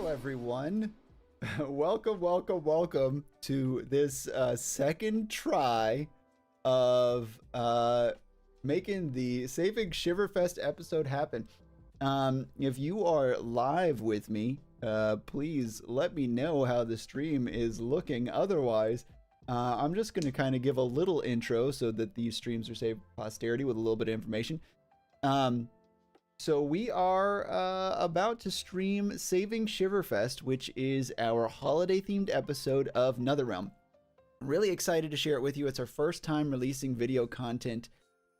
Everyone. Welcome to this second try of making the Saving Shiverfest episode happen. If you are live with me, please let me know how the stream is looking. Otherwise, I'm just going to kind of give a little intro so that these streams are saved for posterity with a little bit of information. So we are about to stream Saving Shiverfest, which is our holiday-themed episode of Nother. I'm really excited to share it with you. It's our first time releasing video content,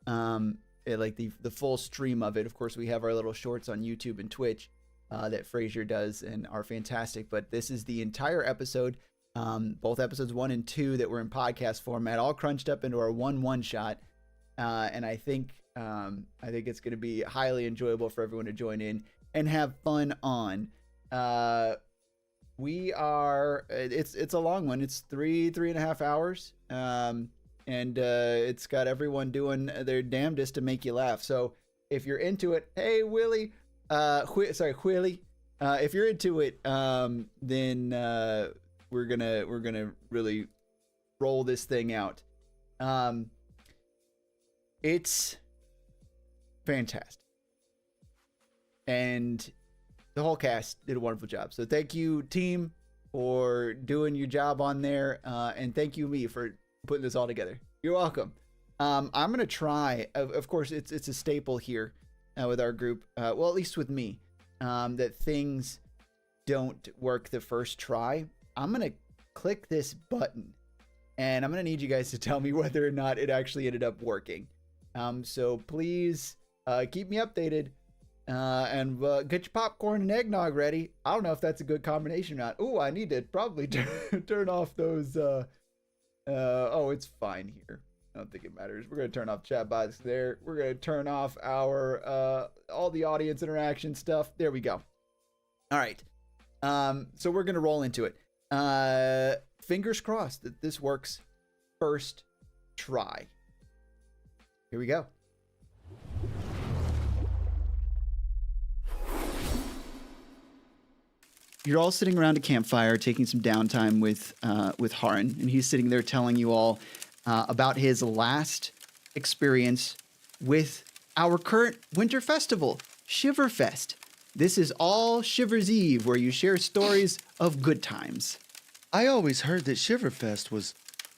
like the full stream of it. Of course, we have our little shorts on YouTube and Twitch that Frazier does and are fantastic. But this is the entire episode, both episodes 1 and 2 that were in podcast format, all crunched up into our one shot. And I think it's going to be highly enjoyable for everyone to join in and have fun on. It's a long one. It's three and a half hours. And it's got everyone doing their damnedest to make you laugh. So if you're into it, hey, Willie, Willie, if you're into it, then, we're gonna really roll this thing out. It's fantastic. And the whole cast did a wonderful job. So thank you, team, for doing your job on there. And thank you, me, for putting this all together. You're welcome. I'm going to try, of course, it's a staple here with our group. Well, at least with me, that things don't work the first try. I'm going to click this button and I'm going to need you guys to tell me whether or not it actually ended up working. So please keep me updated and get your popcorn and eggnog ready. I don't know if that's a good combination or not. Ooh, I need to probably turn off those. Oh, it's fine here. I don't think it matters. We're going to turn off chat bots there. We're going to turn off our all the audience interaction stuff. There we go. All right. So we're going to roll into it. Fingers crossed that this works first try. Here we go. You're all sitting around a campfire, taking some downtime with Haran, and he's sitting there telling you all about his last experience with our current winter festival, Shiverfest. This is all Shiver's Eve, where you share stories of good times. I always heard that Shiverfest was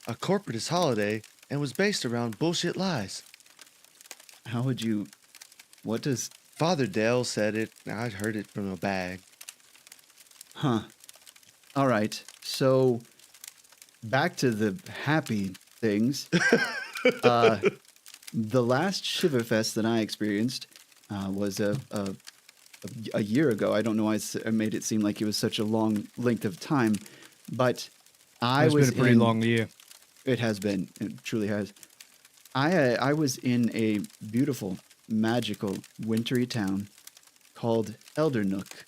a corporatist holiday and was based around bullshit lies. How would you... What does... Father Dale said it. I'd heard it from a bag. Huh. All right. So, back to the happy things. The last Shiverfest that I experienced was a year ago. I don't know why I made it seem like it was such a long length of time, but It's been a pretty long year. It has been. It truly has. I was in a beautiful, magical, wintry town called Eldernook,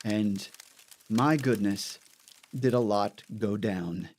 and my goodness, did a lot go down.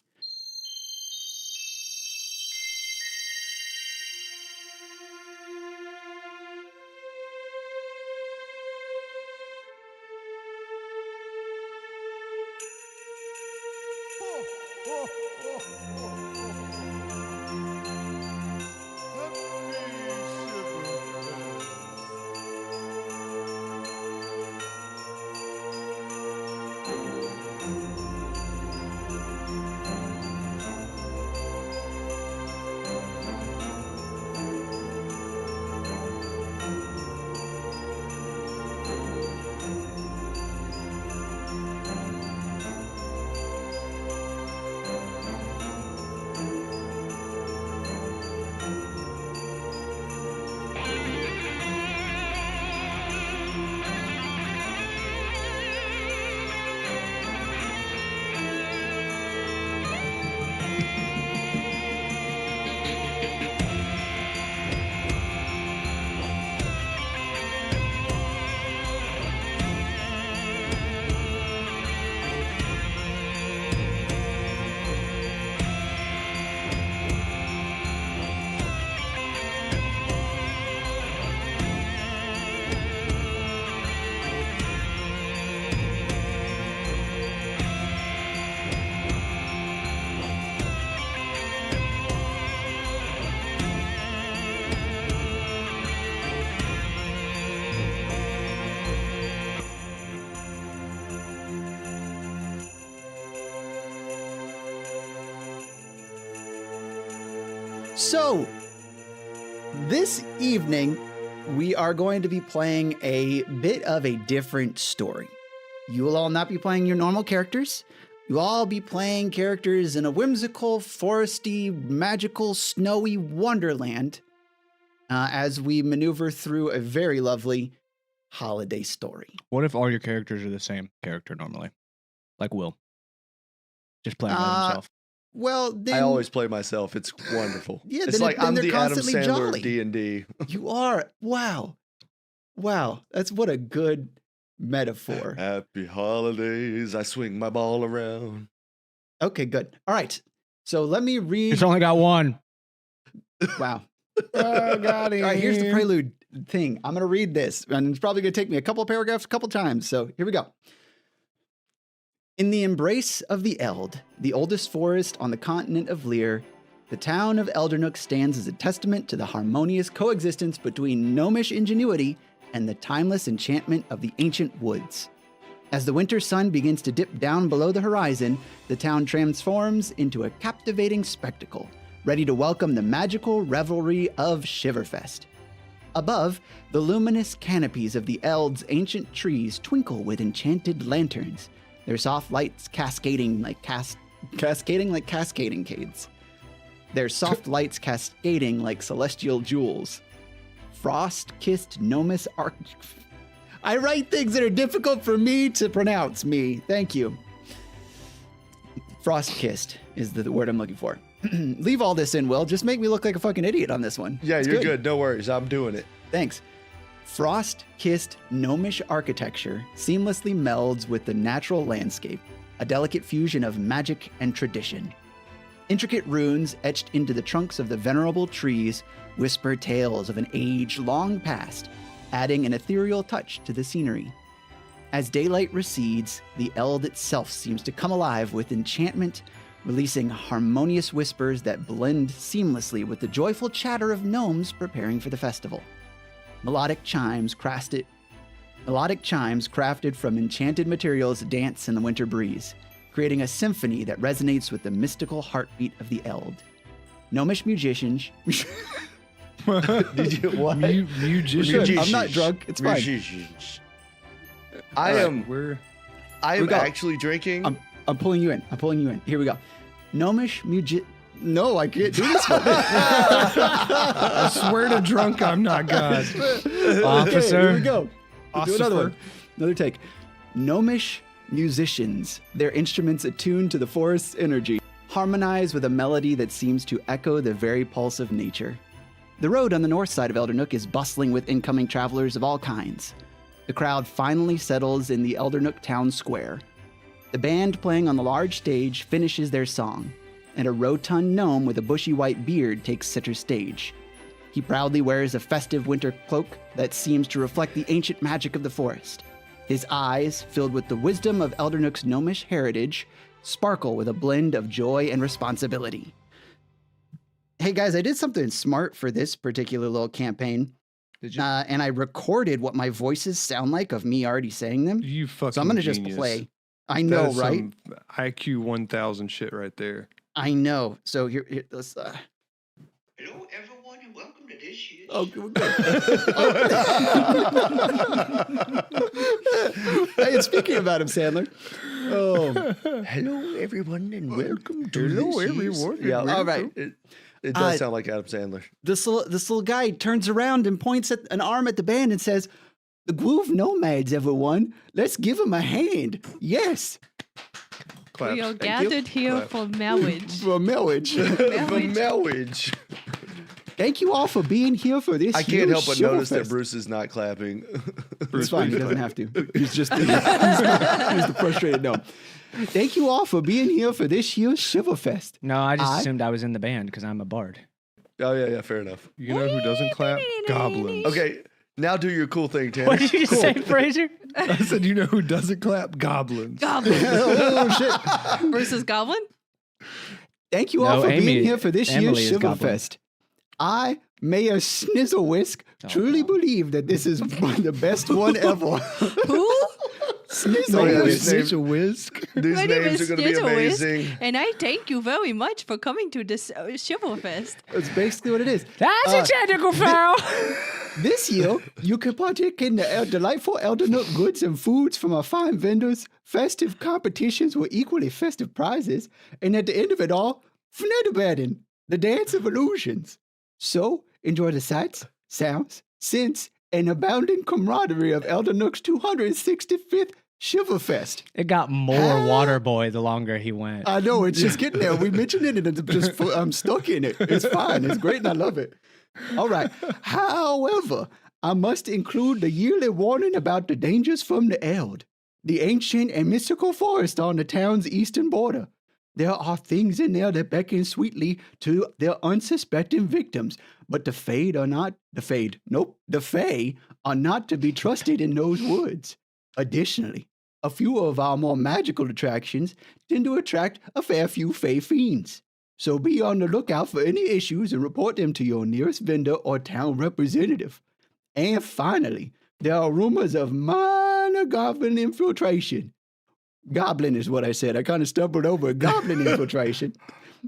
So, this evening, we are going to be playing a bit of a different story. You will all not be playing your normal characters. You'll all be playing characters in a whimsical, foresty, magical, snowy wonderland as we maneuver through a very lovely holiday story. What if all your characters are the same character normally? Like Will. Just playing by himself. Well, then, I always play myself. It's wonderful. Yeah, it's then like I'm they're the Adam constantly Sandler jolly. of D&D. You are. Wow. That's what a good metaphor. Happy holidays. I swing my ball around. Okay, good. All right. So let me read. It's only got one. Wow. Oh, got it. All right, here's the prelude thing. I'm going to read this, and it's probably going to take me a couple of paragraphs, a couple times. So here we go. In the embrace of the Eld, the oldest forest on the continent of Lear, the town of Eldernook stands as a testament to the harmonious coexistence between gnomish ingenuity and the timeless enchantment of the ancient woods. As the winter sun begins to dip down below the horizon, the town transforms into a captivating spectacle, ready to welcome the magical revelry of Shiverfest. Above, the luminous canopies of the Eld's ancient trees twinkle with enchanted lanterns, their soft lights cascading like cascading cades. Their soft lights cascading like celestial jewels. Frost-kissed gnomish I write things that are difficult for me to pronounce. Thank you. Frost-kissed is the word I'm looking for. Leave all this in, Will. Just make me look like a fucking idiot on this one. Yeah, you're good. No worries. I'm doing it. Thanks. Frost-kissed gnomish architecture seamlessly melds with the natural landscape, a delicate fusion of magic and tradition. Intricate runes etched into the trunks of the venerable trees whisper tales of an age long past, adding an ethereal touch to the scenery. As daylight recedes, the Eld itself seems to come alive with enchantment, releasing harmonious whispers that blend seamlessly with the joyful chatter of gnomes preparing for the festival. Melodic chimes crafted from enchanted materials dance in the winter breeze, creating a symphony that resonates with the mystical heartbeat of the Eld. Gnomish musicians... Did you what? Musicians. I'm not drunk. It's fine. Musicians. I am actually drinking. I'm pulling you in. Here we go. Gnomish No, I can't do this one. I swear to drunk, I'm not God. Officer. Okay, here we go. Do another Ossifer. one. Another take. Gnomish musicians, their instruments attuned to the forest's energy, harmonize with a melody that seems to echo the very pulse of nature. The road on the north side of Eldernook is bustling with incoming travelers of all kinds. The crowd finally settles in the Eldernook town square. The band playing on the large stage finishes their song, and a rotund gnome with a bushy white beard takes center stage. He proudly wears a festive winter cloak that seems to reflect the ancient magic of the forest. His eyes, filled with the wisdom of Eldernook's gnomish heritage, sparkle with a blend of joy and responsibility. Hey guys, I did something smart for this particular little campaign. Did you? And I recorded what my voices sound like of me already saying them. You fucking So I'm going to just genius. play. I That know, is right? some IQ 1000 shit right there. I know. So here let's... Hello, everyone, and welcome to this year's. Oh, good. Hey, and speaking of Adam Sandler. Oh, Hello, everyone, and welcome to Hello, this everyone, Yeah, and all right. It does sound like Adam Sandler. This little guy turns around and points at an arm at the band and says, "The Groove Nomads, everyone. Let's give them a hand. Yes." Claps. We are Thank you. gathered here Clap. for marriage. For marriage. The marriage. Thank you all for being here for this I can't help but year's notice that Shiverfest. Bruce is not clapping. It's fine. He doesn't have to. He's just he's the frustrated gnome. Thank you all for being here for this year's Shiverfest. No, I just I- assumed I was in the band because I'm a bard. Oh, yeah, fair enough. You know who doesn't clap? Goblins. Okay, now do your cool thing, Tanner. What did you say, Fraser? I said, you know who doesn't clap? Goblins. Goblin Oh shit! versus Goblin? Thank you all No, for Amy- being here for this Emily year's is Goblin. Shiverfest. I, Mayor Snizzlewisk, truly believe that this is the best one ever. Who? Snizzle Whisk. These My name names is are going to be Snizzle Whisk. amazing. And I thank you very much for coming to this Shiverfest. That's basically what it is. That's a technical foul. This year, you can partake in the delightful Elder Nook goods and foods from our fine vendors, festive competitions with equally festive prizes, and at the end of it all, Fnedderbaden, the dance of illusions. So, enjoy the sights, sounds, scents, and abounding camaraderie of Elder Nook's 265th Shiverfest. It got more water boy the longer he went. I know, it's just getting there. We mentioned it and I'm stuck in it. It's fine. It's great and I love it. All right. However, I must include the yearly warning about the dangers from the Eld, the ancient and mystical forest on the town's eastern border. There are things in there that beckon sweetly to their unsuspecting victims, but the Fae are not to be trusted in those woods. Additionally, a few of our more magical attractions tend to attract a fair few Fae fiends. So be on the lookout for any issues and report them to your nearest vendor or town representative. And finally, there are rumors of minor goblin infiltration. Goblin is what I said. I kind of stumbled over goblin infiltration.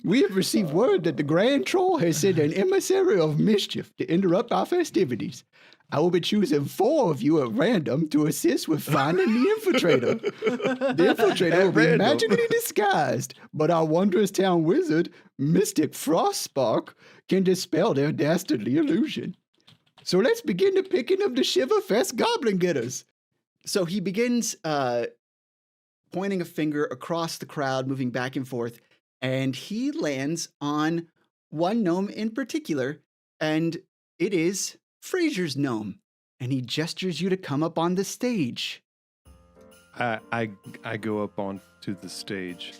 We have received word that the Grand Troll has sent an emissary of mischief to interrupt our festivities. I will be choosing 4 of you at random to assist with finding the infiltrator. The infiltrator will be magically disguised, but our wondrous town wizard, Mystic Frostspark, can dispel their dastardly illusion. So let's begin the picking of the Shiverfest goblin getters. So he begins pointing a finger across the crowd, moving back and forth, and he lands on one gnome in particular, and it is Fraser's gnome, and he gestures you to come up on the stage. I go up onto the stage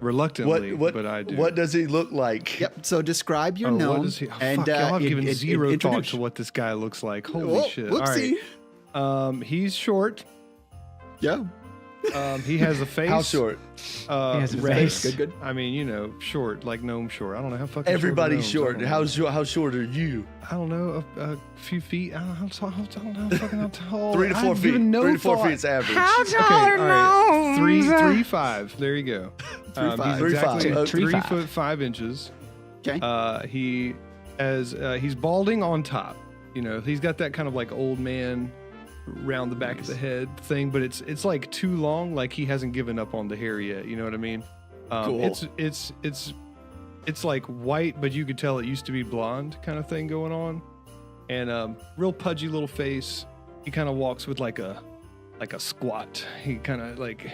reluctantly, but I do. What does he look like? Yep. So describe your gnome. What is he? Oh, and fuck, y'all have given zero thought introduce. to what this guy looks like. Holy shit! Whoopsie. All right. He's short. Yeah. He has a face. How short? He has a Face. face. Good. I mean, you know, short, like gnome short. I don't know how fucking Everybody's short. short. How short are you? I don't know, a few feet. I don't know how tall. 3 to 4 feet. 3 to 4 feet's average. Okay, all right. 3'5". There you go. 3'5". He's exactly 3'5". 3 3'5". foot 5 inches. Okay. He's balding on top. You know, he's got that kind of like old man round the back of the head thing, but it's like too long. Like he hasn't given up on the hair yet. You know what I mean? Cool. It's like white, but you could tell it used to be blonde kind of thing going on. And real pudgy little face. He kind of walks with like a squat. He kind of like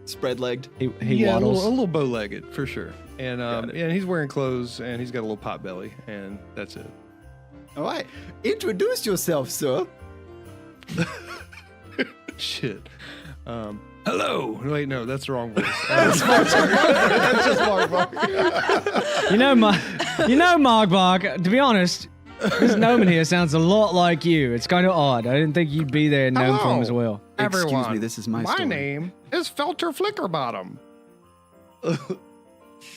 Spread-legged. He a waddles. little bow-legged for sure. And Got it. and he's wearing clothes and he's got a little pot belly, and that's it. All right. Introduce yourself, sir. Shit. Hello. Wait, no, that's the wrong voice. That's just Mark. You know, Margbog, to be honest, this gnome in here sounds a lot like you. It's kind of odd. I didn't think you'd be there in gnome form as well. Excuse me, this is my story. name is Felter Flickerbottom.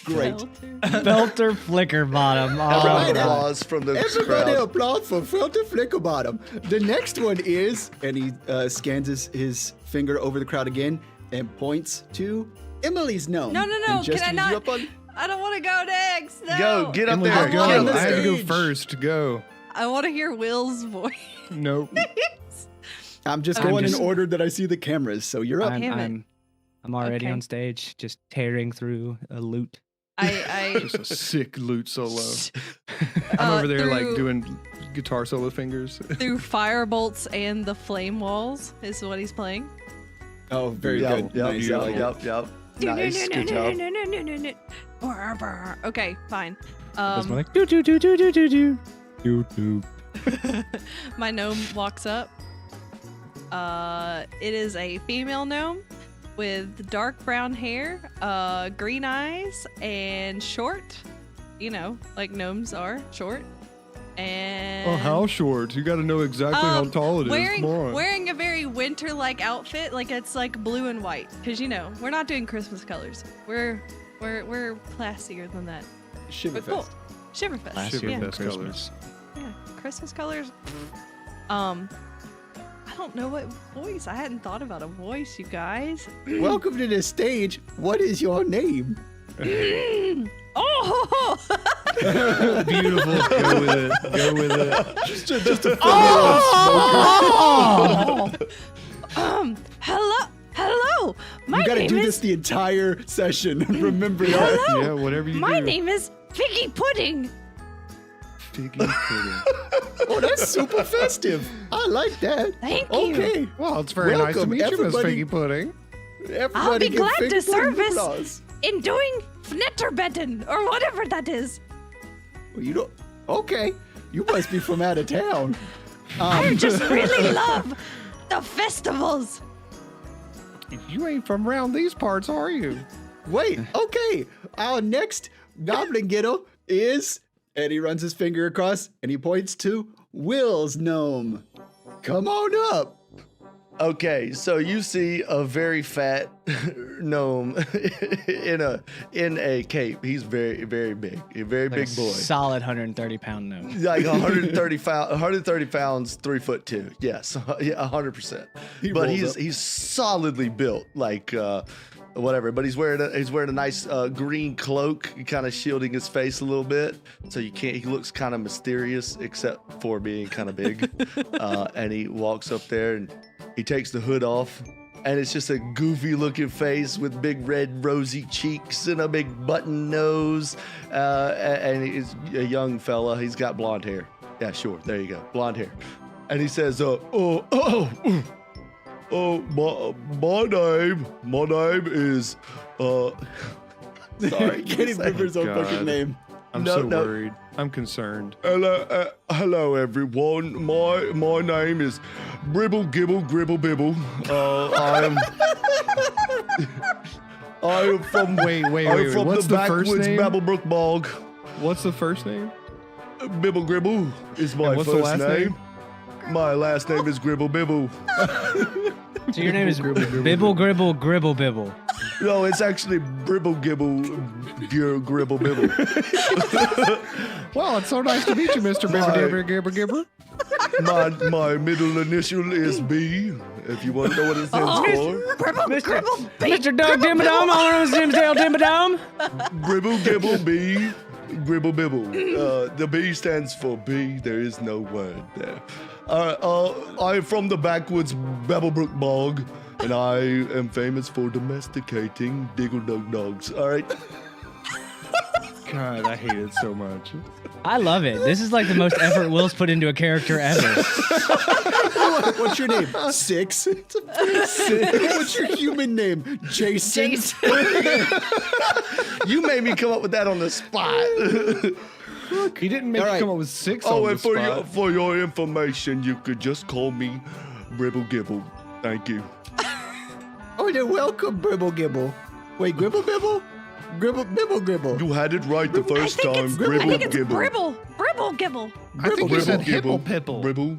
Great. Felter Flickerbottom. A round right. of applause from the Everybody crowd. applaud for Felter Flickerbottom. The next one is, and he scans his finger over the crowd again and points to Emily's gnome. No. And Can I gestures you not? up on- I don't want to go next. No. Go, get up Emily, there. I'm go. on the I had to go stage. first. Go. I want to hear Will's voice. Nope. I'm just I'm going just- in order that I see the cameras, so you're up. Damn I'm already Okay. on stage, just tearing through a loot. I Just a sick loot solo. I'm over there like doing guitar solo fingers. through fire bolts and the flame walls is what he's playing. Oh, very Yep, good. yep, Nice. yep. Nice, good job. Okay, fine. It's more like do do do do do do do do do. My gnome walks up. It is a female gnome with dark brown hair, green eyes, and short. You know, like gnomes are short. And Oh, how short? You got to know exactly how tall it is. Come on. wearing a very winter-like outfit, like it's like blue and white, because you know we're not doing Christmas colors. We're classier than that. But cool. Shiverfest. Shiverfest. Last year yeah. for Shiverfest Christmas. Yeah, Christmas colors. I don't know what voice. I hadn't thought about a voice, you guys. Welcome to the stage. What is your name? Oh! Beautiful. Go with it. Go with it. Just a Hello. My You gotta name do is. this the entire session. Remember that. Hello. Yeah, whatever you My do. name is Figgy Pudding. Figgy pudding. Oh, that's super festive. I like that. Thank you. Okay. Well, it's very nice to Welcome, meet you, Miss everybody. Figgy Pudding. Everybody I'll be give glad Fig to Pudding service. applause. In doing Fnetterbedden or whatever that is. Well, you don't. Okay. You must be from out of town. I just really love the festivals. You ain't from around these parts, are you? Wait. Okay. Our next goblin getter is. And he runs his finger across and he points to Will's gnome. Come on up. Okay, so you see a very fat gnome in a cape. He's very big, a very Like big a boy. solid 130-pound gnome. Like 130 pounds, 3'2". Yes, yeah, 100%. But rolls up. he's solidly built, like whatever. But he's wearing a nice green cloak, kind of shielding his face a little bit, so you can't. He looks kind of mysterious, except for being kind of big. And he walks up there and he takes the hood off. And it's just a goofy looking face with big red rosy cheeks and a big button nose. And he's a young fella. He's got blonde hair. Yeah, sure. There you go. Blonde hair. And he says, my name is, sorry. Can't even remember his own God. fucking name. I'm No, so no. worried. I'm concerned. Hello everyone. My name is Bribble Gibble Gribble Bibble. I am from Wait. I'm from What's the the first backwoods name? Babblebrook Bog. What's the first name? Bibble Gribble is my And what's the first last name. My last name is Gribble Bibble. So your name is Bibble Gribble Gribble Bibble. No, it's actually Bribble Gibble Gribble Bibble. Well, it's so nice to meet you, Mr. Gibber Gibber. My middle initial is B. If you want to know what it stands for. Mr. Doug Dimmadome, all around his name's Dale Dimmadome. Gribble Gibble B. Gribble Bibble. The B stands for B. There is no word there. I'm from the backwoods Babblebrook Bog, and I am famous for domesticating Diggle Dug Dogs. All right. God, I hate it so much. I love it. This is like the most effort Will's put into a character ever. What's your name? Six. What's your human name? Jason. You made me come up with that on the spot. He didn't make All you right. come up with 6 Oh, on and the spot. for your information, you could just call me Bribble Gibble. Thank you. Oh, you're welcome, Bribble Gibble. Wait, Gribble Bibble? Bibble Gribble. You had it right the first I think time. it's Bribble Gibble. Bribble Gibble. I think you Gribble said Gibble. Hipple Pipple. Bribble.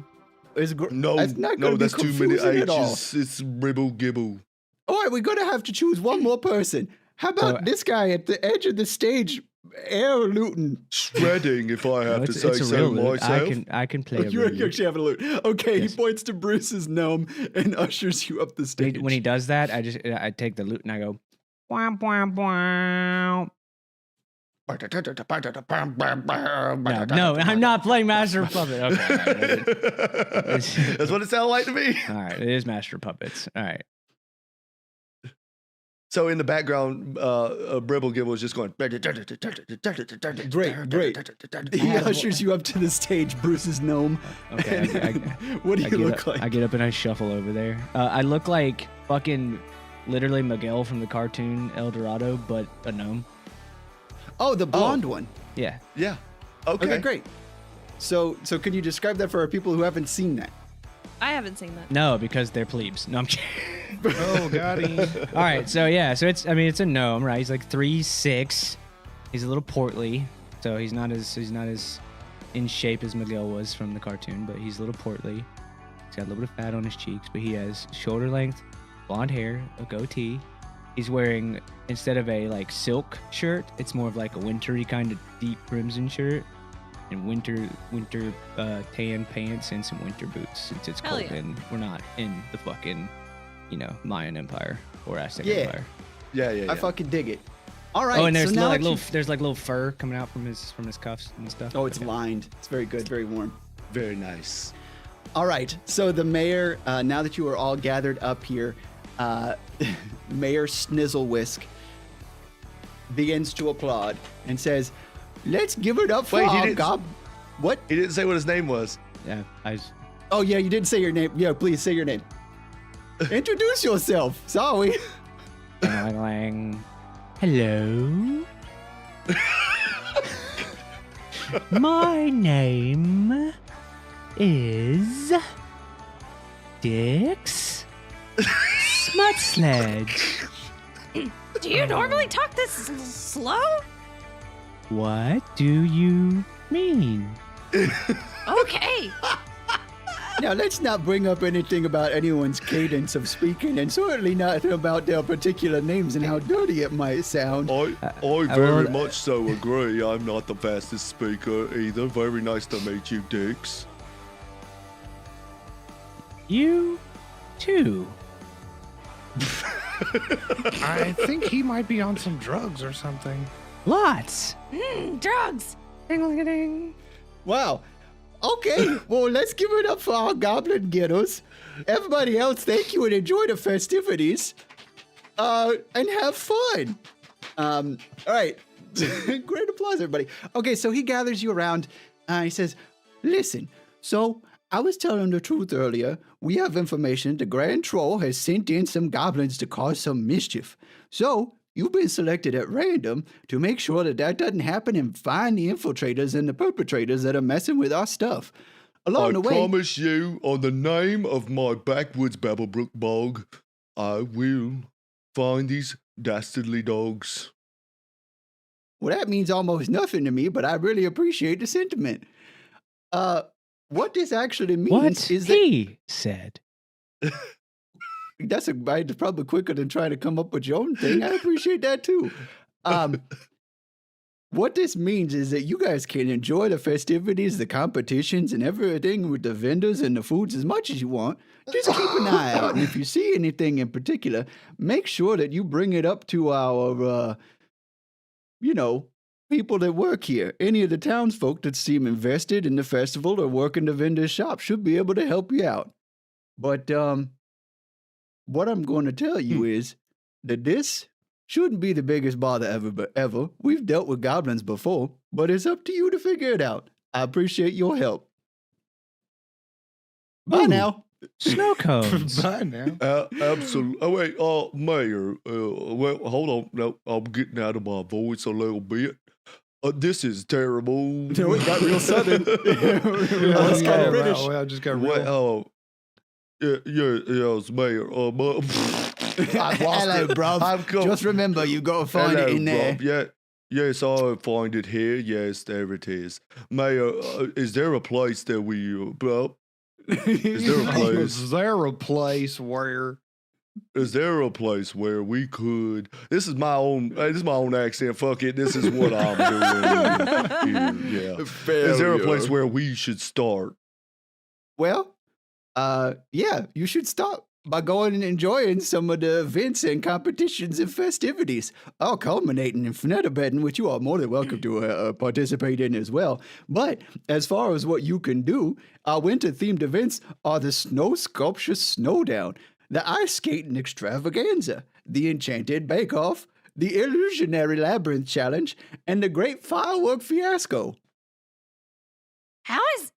No, that's not gonna be that's too many confusing at all. H's. It's Bribble Gibble. All right, we're gonna have to choose one more person. How about So- this guy at the edge of the stage, air looting? Shredding, if I have to say It's a so real loot. myself. I can play a You real loot. actually have a loot. Okay, Yes. he points to Bruce's gnome and ushers you up the stage. When he does that, I take the loot and I go, wah, wah, wah. No, I'm not playing Master of Puppet. Okay. That's what it sounded like to me. All right, it is Master of Puppets. All right. So in the background, Bribble Gibble is just going. Great. He ushers you up to the stage, Bruce's gnome. Okay. And what do I you get look up, like? I get up and I shuffle over there. I look like fucking literally Miguel from the cartoon El Dorado, but a gnome. Oh, the blonde one. Yeah. Yeah. Okay, great. So can you describe that for our people who haven't seen that? I haven't seen that. No, because they're plebes. No, I'm kidding. Oh, got him. All right, so yeah, so it's a gnome, right? He's like 3'6". He's a little portly, so he's not as in shape as Miguel was from the cartoon, but he's a little portly. He's got a little bit of fat on his cheeks, but he has shoulder length, blonde hair, a goatee. He's wearing, instead of a like silk shirt, it's more of like a wintry kind of deep crimson shirt. And in winter tan pants and some winter boots since it's Hell cold yeah. and we're not in the fucking, Mayan Empire or Aztec Yeah. Empire. Yeah. I fucking dig it. All right. Oh, and there's so now like that you- there's like little fur coming out from his cuffs and stuff. Oh, it's lined. It's very good. Very warm. Very nice. All right. So the mayor, now that you are all gathered up here, Mayor Snizzlewisk begins to applaud and says, "Let's give it up for Wait, he our didn't- What? He didn't say what his name was. Yeah, Oh yeah, you didn't say your name. Yeah, please say your name. Introduce yourself. Sorry. Hello. My name is Dix Smut Sledge. Do you normally talk this slow? What do you mean? Okay. Now let's not bring up anything about anyone's cadence of speaking, and certainly not about their particular names and how dirty it might sound. I well, very much so agree. I'm not the fastest speaker either. Very nice to meet you, Dix. You too. I think he might be on some drugs or something. Lots. Drugs. Ding-a-ling-a-ding. Wow. Okay, well, let's give it up for our goblin ghettos. Everybody else, thank you and enjoy the festivities. And have fun. All right. Great applause, everybody. Okay, so he gathers you around. He says, listen, so I was telling the truth earlier. We have information the Grand Troll has sent in some goblins to cause some mischief. So you've been selected at random to make sure that that doesn't happen and find the infiltrators and the perpetrators that are messing with our stuff. Along I the way, promise you, on the name of my backwoods Babblebrook bog, I will find these dastardly dogs. well, that means almost nothing to me, but I really appreciate the sentiment. What this actually means What is that he said. that's probably quicker than trying to come up with your own thing. I appreciate that too. What this means is that you guys can enjoy the festivities, the competitions, and everything with the vendors and the foods as much as you want. Just keep an eye out, and if you see anything in particular, make sure that you bring it up to our, people that work here. Any of the townsfolk that seem invested in the festival or work in the vendor's shop should be able to help you out. But what I'm going to tell you is that this shouldn't be the biggest bother ever. We've dealt with goblins before, but it's up to you to figure it out. I appreciate your help. Bye Ooh. now. Snow cones. Bye now. Absolutely. Oh, wait, Mayor, well, hold on. No, I'm getting out of my voice a little bit. This is terrible. No, it got real southern. It's kinda kinda British. Well, I just got What? real. Yes, Mayor. I've lost Hello, it. bruv. I've come- Just remember, you got to find it in there. Rob. Yeah, yes, I'll find it here. Yes, there it is. Mayor, is there a place that we, is there a place? Is there a place where? Is there a place where we could? This is my own accent. Fuck it. This is what I'm doing here. Yeah. Is there a place where we should start? Well, yeah, you should start by going and enjoying some of the events and competitions and festivities, all culminating in Fnetterbedding, which you are more than welcome to participate in as well. But as far as what you can do, our winter-themed events are the Snow Sculpture Snowdown, the Ice Skating Extravaganza, the Enchanted Bake-Off, the Illusionary Labyrinth Challenge, and the Great Firework Fiasco. How is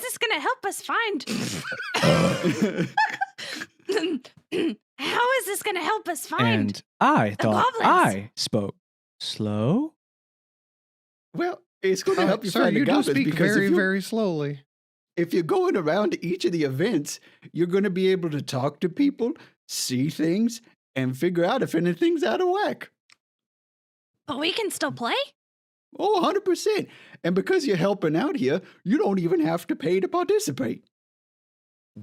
this gonna help us find? How is this gonna help us find? And I the thought goblins. I spoke slow. Well, it's going to help you Sir, find the you do goblins speak because very, if you very slowly. if you're going around to each of the events, you're going to be able to talk to people, see things, and figure out if anything's out of whack. But we can still play? Oh, 100%. And because you're helping out here, you don't even have to pay to participate.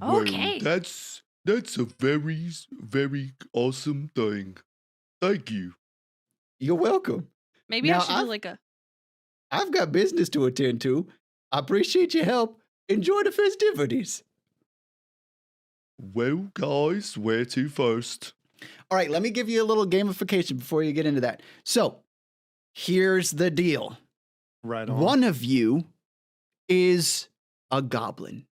Okay. Well, that's a very, very awesome thing. Thank you. You're welcome. Maybe Now, I should I've- do like a I've got business to attend to. I appreciate your help. Enjoy the festivities. Well, guys, where to first? All right, let me give you a little gamification before you get into that. So, here's the deal. Right on. One of you is a goblin.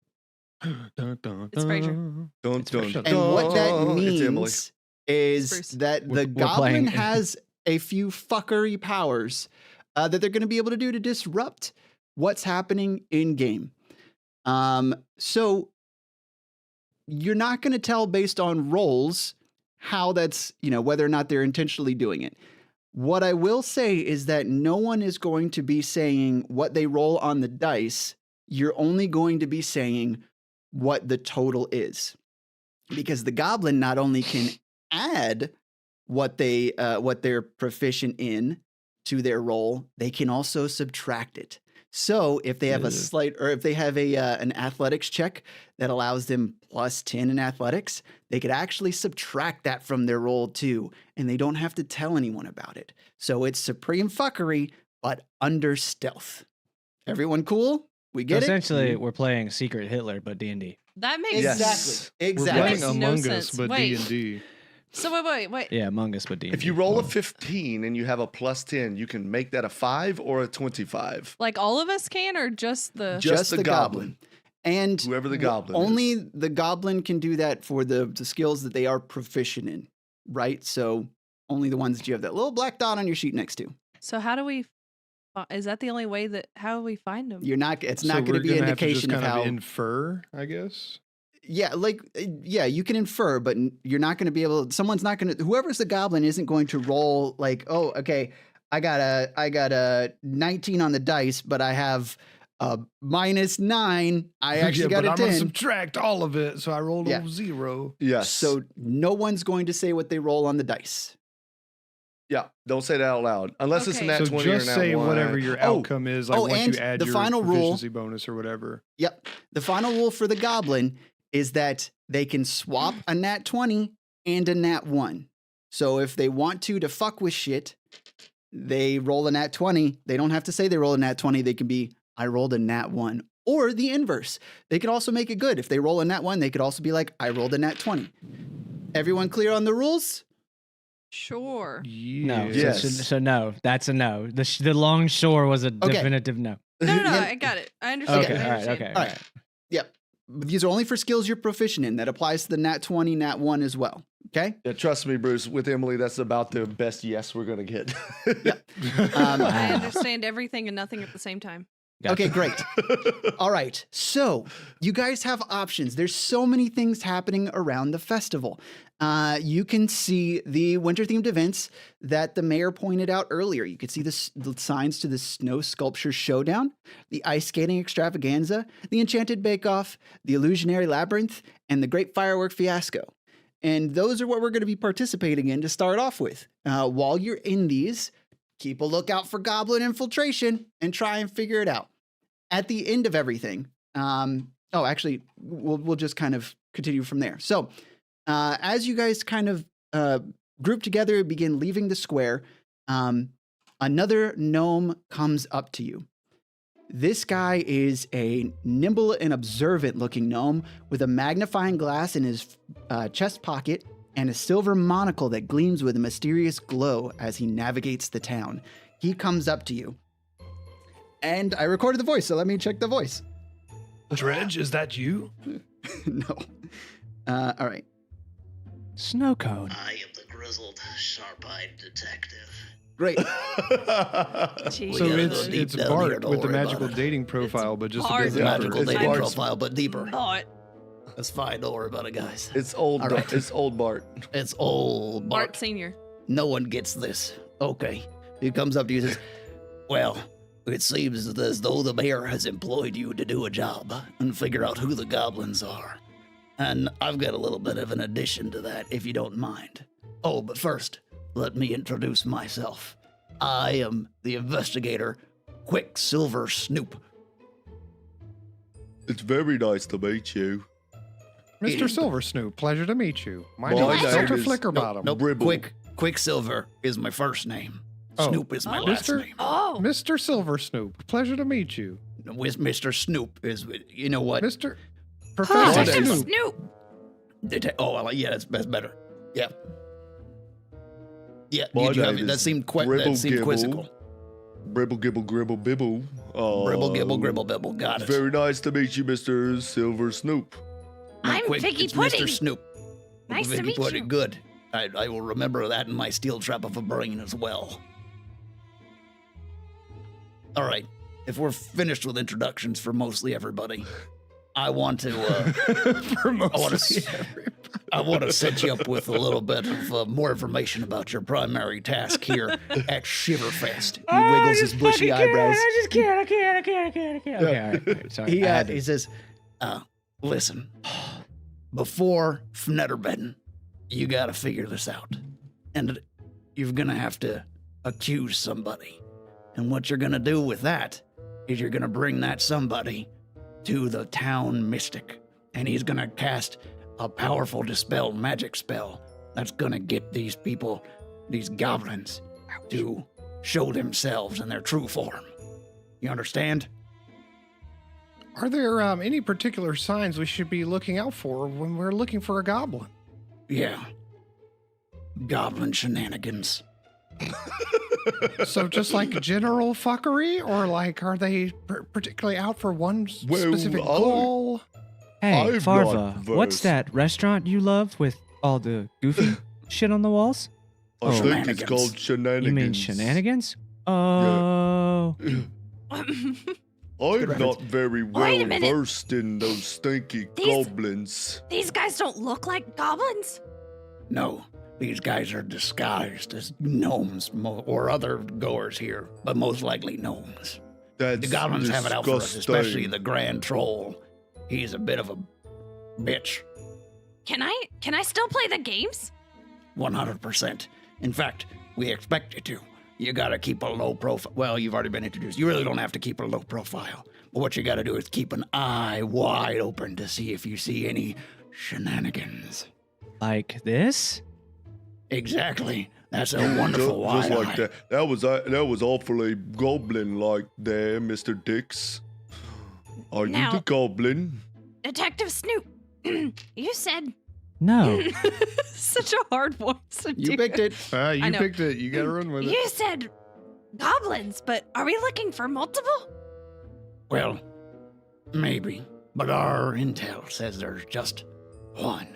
It's Fraser. Dun, dun, Fraser. And what that It's Emily. means is Bruce. that We're the goblin playing. has a few fuckery powers that they're going to be able to do to disrupt what's happening in game. So you're not going to tell based on rolls how that's, whether or not they're intentionally doing it. What I will say is that no one is going to be saying what they roll on the dice. You're only going to be saying what the total is. Because the goblin not only can add what they're proficient in to their roll, they can also subtract it. So if they have if they have an athletics check that allows them +10 in athletics, they could actually subtract that from their roll too, and they don't have to tell anyone about it. So it's supreme fuckery, but under stealth. Everyone cool? We So get it? essentially, we're playing Secret Hitler, but D&D. That makes Yes. We're Exactly. playing That makes no Among Us, sense. but Wait. D&D. So wait. Yeah, Among Us, but D&D. If you roll a 15 and you have a +10, you can make that a 5 or a 25. Like all of us can, or just the? Just the goblin. And Whoever the goblin only is. the goblin can do that for the skills that they are proficient in, right? So only the ones that you have that little black dot on your sheet next to. So how do we? Is that the only way that? How do we find them? You're not. It's So not going we're to be an gonna have to just indication of kind how. infer, I guess. Yeah, you can infer, but you're not going to be able. Someone's not going to. Whoever's the goblin isn't going to roll like, oh, okay, I got a 19 on the dice, but I have a -9. I actually got but a I'm gonna 10. subtract all of it, so I rolled Yeah. a 0. Yes. So no one's going to say what they roll on the dice. yeah, don't say that out loud. Unless it's Okay. an nat So 20 or just nat say 1. whatever your outcome is, like once and you add the your final rule- proficiency bonus or whatever. Yep. The final rule for the goblin is that they can swap a nat 20 and a nat 1. So if they want to fuck with shit, they roll a nat 20. They don't have to say they roll a nat 20. They can be, I rolled a nat 1. Or the inverse. They could also make it good. If they roll a nat 1, they could also be like, I rolled a nat 20. Everyone clear on the rules? Sure. No. Yeah. Yes. So no, that's a no. The Longshore was a definitive no. No, Yeah. I got it. I understand. Okay, I all right, understand. okay. All right. Yep. But these are only for skills you're proficient in. That applies to the nat 20, nat 1 as well. Okay? Yeah, trust me, Bruce. With Emily, that's about the best yes we're gonna get. I understand everything and nothing at the same time. Okay, great. All right. So you guys have options. There's so many things happening around the festival. You can see the winter themed events that the mayor pointed out earlier. You can see the signs to the Snow Sculpture Showdown, the Ice Skating Extravaganza, the Enchanted Bake Off, the Illusionary Labyrinth, and the Great Firework Fiasco. And those are what we're going to be participating in to start off with. While you're in these, keep a lookout for goblin infiltration and try and figure it out. At the end of everything, actually, we'll just kind of continue from there. So, as you guys kind of group together, begin leaving the square, another gnome comes up to you. This guy is a nimble and observant looking gnome with a magnifying glass in his chest pocket and a silver monocle that gleams with a mysterious glow as he navigates the town. He comes up to you. And I recorded the voice, so let me check the voice. Dredge, is that you? No. All right. Snow cone. I am the grizzled, sharp-eyed detective. Great. So gotta it's go deep it's down Bart here, don't with the worry about magical it. dating profile, but just Bart. a It's bit a Yeah, different. magical it's dating Bart's- profile, but deeper. But That's fine. Don't worry about it, guys. It's old. All right. It's old Bart. It's old Bart Bart. Senior. No one gets this. Okay. He comes up to you and says, well, it seems as though the mayor has employed you to do a job and figure out who the goblins are. And I've got a little bit of an addition to that, if you don't mind. Oh, but first, let me introduce myself. I am the investigator, Quicksilver Snoop. It's very nice to meet you. Mr. Silver Snoop, pleasure to meet you. My My name is name Dr. is- Flickerbottom. Nope, Bribble. Quicksilver is my first name. Oh, Snoop is my last Mr. name. Oh, Mr. Silver Snoop, pleasure to meet you. With Mr. Snoop is, you know what? Mr. huh, Professor Detective Snoop. Snoop. Oh, well, yeah, that's better. Yeah. Yeah, My you have, name that is seemed Gribble Gibble. quizzical. Bribble gibble gribble bibble. Gribble, gibble, gribble, bibble. Got it. Very nice to meet you, Mr. Silver Snoop. Now, I'm quick, Piggy it's Pudding. Mr. Snoop. Nice to Piggy meet Pudding, you. good. I will remember that in my steel trap of a brain as well. All right. If we're finished with introductions for mostly everybody, I want to I want to set you up with a little bit of more information about your primary task here at Shiverfest. He wiggles his bushy eyebrows. I just can't. I can't. Okay, all right. Sorry. He I had to- he says, listen, before Fnetterbedden, you got to figure this out. And you're going to have to accuse somebody. And what you're going to do with that is you're going to bring that somebody to the town mystic. And he's going to cast a powerful dispel magic spell that's going to get these people, these goblins, to show themselves in their true form. You understand? Are there any particular signs we should be looking out for when we're looking for a goblin? Yeah. Goblin shenanigans. So just like general fuckery, or like are they particularly out for one Well, specific I- goal? Hey, I'm Farva, not what's versed. that restaurant you love with all the goofy shit on the walls? I Oh. think it's Shenanigans. called shenanigans. You mean shenanigans? Oh, I'm not very Wait well a minute. versed in those stinky These- goblins. These guys don't look like goblins. No, these guys are disguised as gnomes or other goers here, but most likely gnomes. That's The goblins have it out for us, disgusting. especially the Grand Troll. He's a bit of a bitch. Can I still play the games? 100%. In fact, we expect you to. You gotta keep a low profile. Well, you've already been introduced. You really don't have to keep a low profile. But what you gotta do is keep an eye wide open to see if you see any shenanigans. like this? Exactly. That's a wonderful Just wide like eye. that. That was awfully goblin-like there, Mr. Dix. Are you Now- the goblin? Detective Snoop, you said No. such a hard voice to You do. picked it. I You know. picked it. You got to run with it. You said goblins, but are we looking for multiple? Well, maybe. But our intel says there's just one.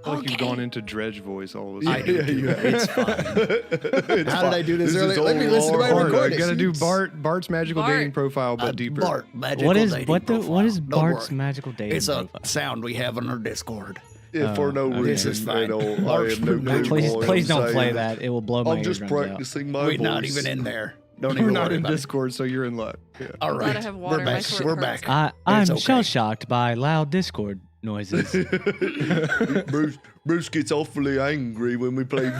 I feel like you've Okay. gone into Dredge voice all of a I sudden. do too. It's fine. How did I do this earlier? is Let me all listen to my our- Bart, recording. I gotta do Bart's magical Bart. dating profile, but deeper. Bart, magical what is dating what profile. is Don't Bart's worry. magical dating It's a profile? sound we have on our Discord. Yeah, for no okay. reason This is fine. at all. I Mark's have no food clue. Please, what please I'm don't play saying. that. It will blow my I'm just eardrums out. practicing my We're voice. not even in there. Don't We're even not worry in about it. Discord, so you're in luck. Yeah. All I'm glad right, I have water. we're My back. throat We're hurts. back. I'm It's okay. shell shocked by loud Discord noises. Bruce gets awfully angry when we play.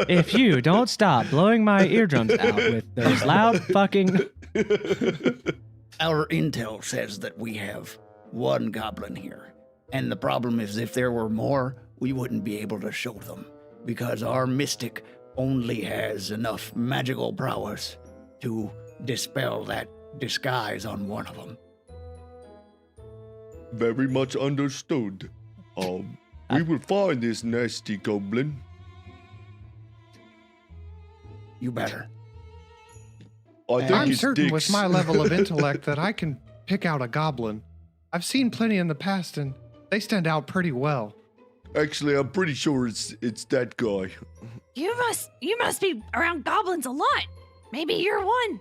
If you don't stop blowing my eardrums out with those loud fucking. Our intel says that we have one goblin here. And the problem is if there were more, we wouldn't be able to show them. Because our mystic only has enough magical prowess to dispel that disguise on one of them. Very much understood. We will find this nasty goblin. You better. I think I'm it's certain Dix. with my level of intellect that I can pick out a goblin. I've seen plenty in the past, and they stand out pretty well. Actually, I'm pretty sure it's that guy. You must be around goblins a lot. Maybe you're one.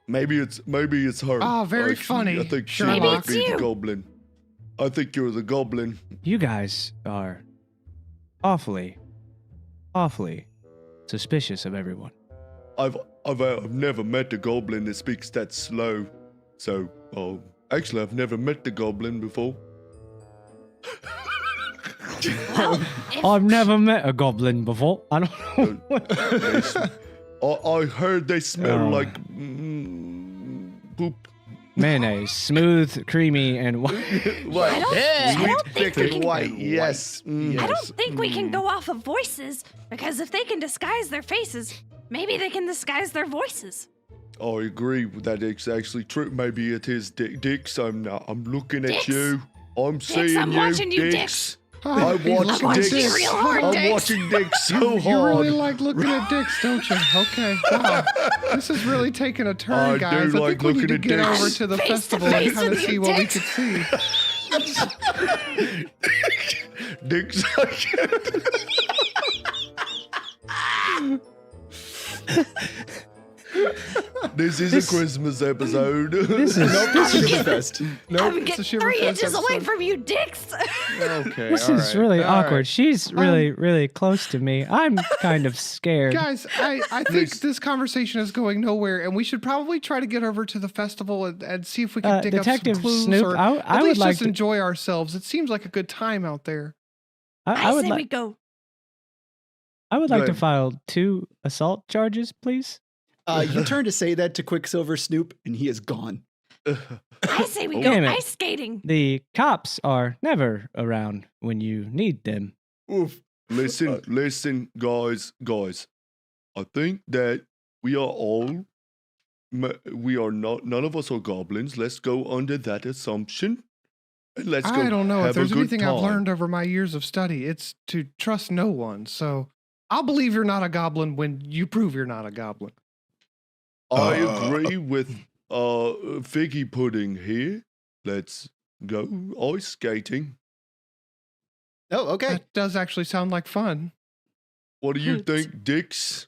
Maybe it's her. Ah, very actually. funny, I think she Sherlock. Maybe might it's be you. the goblin. I think you're the goblin. You guys are awfully suspicious of everyone. I've never met a goblin that speaks that slow. So, actually, I've never met the goblin before. Well, if, I've never met a goblin before. I don't know. I heard they smell Oh. like poop. mayonnaise, smooth, creamy, and white. What? I Sweet, don't think thick, we and can- white. Yes. Mm. I don't think we can go off of voices because if they can disguise their faces, maybe they can disguise their voices. I agree with that. It's actually true. Maybe it is Dix. I'm looking at Dix? you. I'm seeing I'm you, watching you, Dix. Oh, I'm watching watching Dix. you real hard, I'm Dix. watching Dix so You hard. really like looking at dicks, don't you? Okay. Wow. This is really taking a turn, I guys. do I like think we need looking to at get dicks. over to the Face to festival and face kind of with see your what we dicks. Dix. This is a Christmas episode. This is Shiverfest. Nope, I'm it's a getting 3 Shiverfest inches away episode. from you, Dix. Okay. this all is right, really all awkward. right. She's really close to me. I'm kind of scared. Guys, I think this conversation is going nowhere, and we should probably try to get over to the festival and see if we can dig Detective up some clues Snoop, or I at would least like just to. enjoy ourselves. It seems like a good time out there. I would say like. we go. I would like to Good. file 2 assault charges, please. You turn to say that to Quicksilver Snoop, and he is gone. I say we Oh, go damn it. ice skating. The cops are never around when you need them. Oof. Listen, guys. I think that we are all. We are not. None of us are goblins. Let's go under that assumption. And let's go. I don't know have if there's a good anything I've time. learned over my years of study. It's to trust no one. So I'll believe you're not a goblin when you prove you're not a goblin. I agree with Figgy Pudding here. Let's go ice skating. Oh, okay. That does actually sound like fun. What do you think, Dix?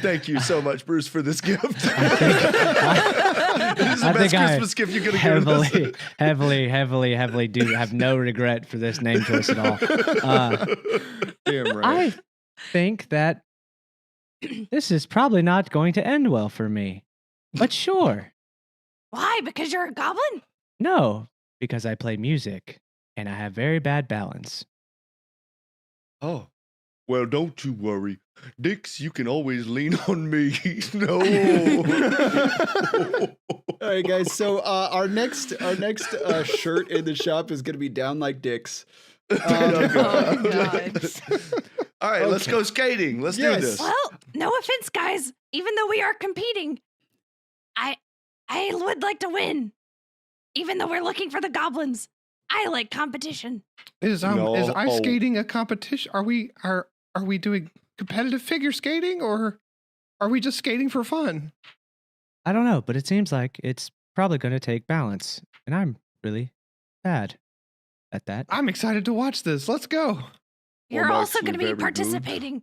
Thank you so much, Bruce, for this gift. This is the I best think I Christmas gift you're gonna give us. heavily do have no regret for this name choice at all. Damn I think that this is probably not going to end well for me. But sure. Why? Because you're a goblin? No, because I play music and I have very bad balance. Oh, well, don't you worry, Dix. You can always lean on me. No. All right, guys. So our next shirt in the shop is gonna be down like dicks. Oh, God. All right, let's go skating. Let's Yes. do this. Well, no offense, guys. Even though we are competing, I would like to win. Even though we're looking for the goblins, I like competition. Is No, ice oh. skating a competition? Are we doing competitive figure skating or are we just skating for fun? I don't know, but it seems like it's probably going to take balance. And I'm really bad at that. I'm excited to watch this. Let's go. You're I'm also actually going to be very good. participating.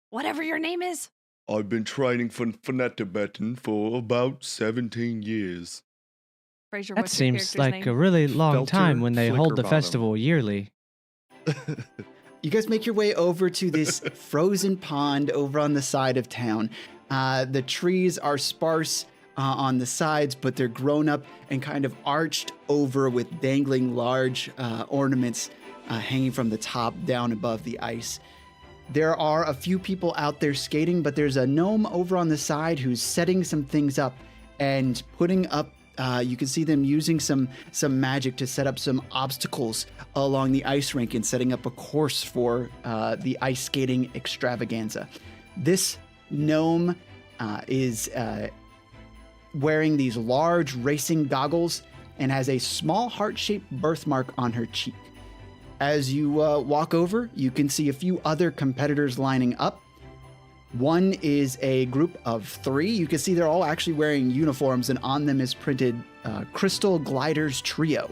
Whatever your name is. I've been training for Tibetan for about 17 years. Fraser, That what's your seems character's like name? a really long Felter time when they hold the Flickerbottom. festival yearly. You guys make your way over to this frozen pond over on the side of town. The trees are sparse on the sides, but they're grown up and kind of arched over with dangling large ornaments hanging from the top down above the ice. There are a few people out there skating, but there's a gnome over on the side who's setting some things up and putting up. You can see them using some magic to set up some obstacles along the ice rink and setting up a course for the ice skating extravaganza. This gnome is wearing these large racing goggles and has a small heart-shaped birthmark on her cheek. As you walk over, you can see a few other competitors lining up. One is a group of 3. You can see they're all actually wearing uniforms, and on them is printed Crystal Gliders Trio.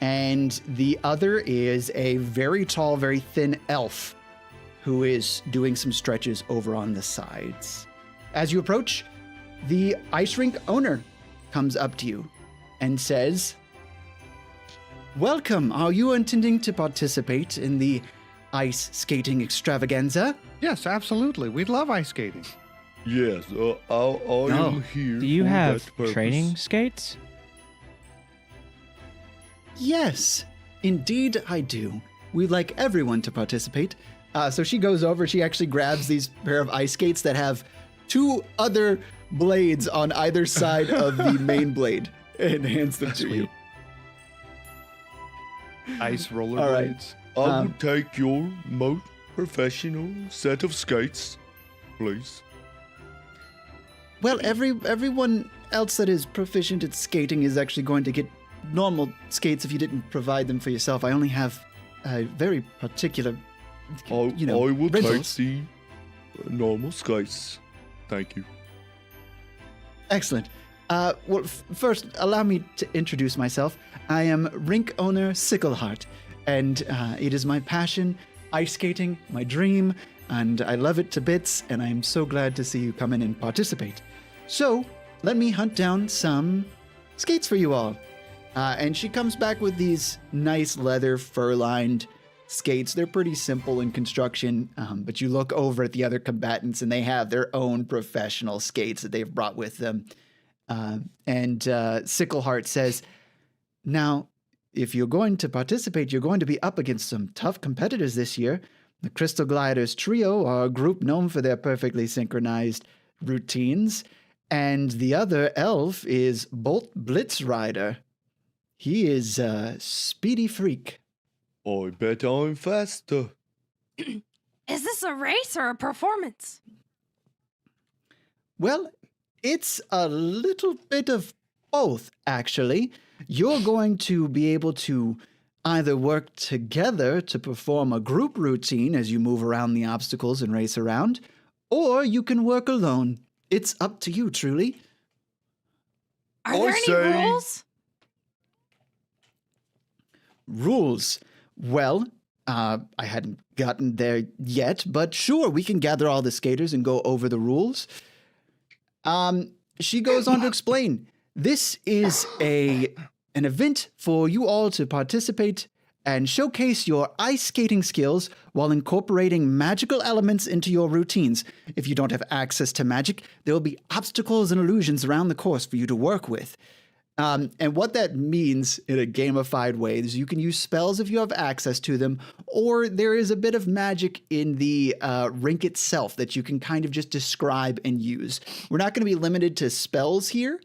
And the other is a very tall, very thin elf who is doing some stretches over on the sides. As you approach, the ice rink owner comes up to you and says, "Welcome. Are you intending to participate in the ice skating extravaganza?" Yes, absolutely. We love ice skating. Yes, I am here. Do you for have that purpose. training skates? Yes, indeed I do. We'd like everyone to participate. So she goes over, she actually grabs these pair of ice skates that have 2 other blades on either side of the main blade and hands them to you. Ice roller All right. blades. I would take your most professional set of skates, please. Well, everyone else that is proficient at skating is actually going to get normal skates if you didn't provide them for yourself. I only have a very particular, I will rentals. take the normal skates. Thank you. Excellent. Well, first, allow me to introduce myself. I am rink owner Sickleheart, and it is my passion, ice skating, my dream, and I love it to bits, and I am so glad to see you come in and participate. So, let me hunt down some skates for you all. And she comes back with these nice leather fur-lined skates. They're pretty simple in construction, but you look over at the other combatants and they have their own professional skates that they've brought with them. And Sickleheart says, now, if you're going to participate, you're going to be up against some tough competitors this year. The Crystal Gliders Trio are a group known for their perfectly synchronized routines. And the other elf is Bolt Blitz Rider. He is a speedy freak. I bet I'm faster. Is this a race or a performance? Well, it's a little bit of both, actually. You're going to be able to either work together to perform a group routine as you move around the obstacles and race around, or you can work alone. It's up to you, truly. Are there any rules? Rules. Well, I hadn't gotten there yet, but sure, we can gather all the skaters and go over the rules. She goes on to explain, this is an event for you all to participate and showcase your ice skating skills while incorporating magical elements into your routines. If you don't have access to magic, there will be obstacles and illusions around the course for you to work with. And what that means in a gamified way is you can use spells if you have access to them, or there is a bit of magic in the rink itself that you can kind of just describe and use. We're not going to be limited to spells here.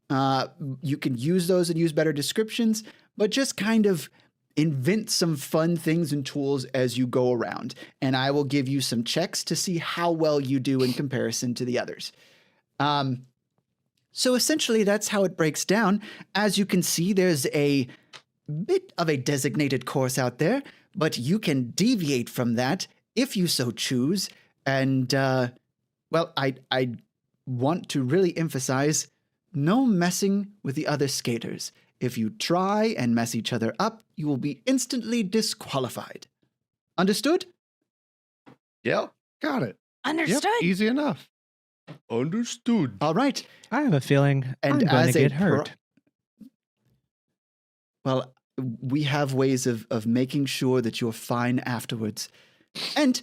You can use those and use better descriptions, but just kind of invent some fun things and tools as you go around. And I will give you some checks to see how well you do in comparison to the others. So essentially, that's how it breaks down. As you can see, there's a bit of a designated course out there, but you can deviate from that if you so choose. And, well, I want to really emphasize no messing with the other skaters. If you try and mess each other up, you will be instantly disqualified. Understood? Yep. Got it. Understood. Yep, easy enough. Understood. All right. I have a feeling And I'm going as to a get hurt. Well, we have ways of making sure that you're fine afterwards. And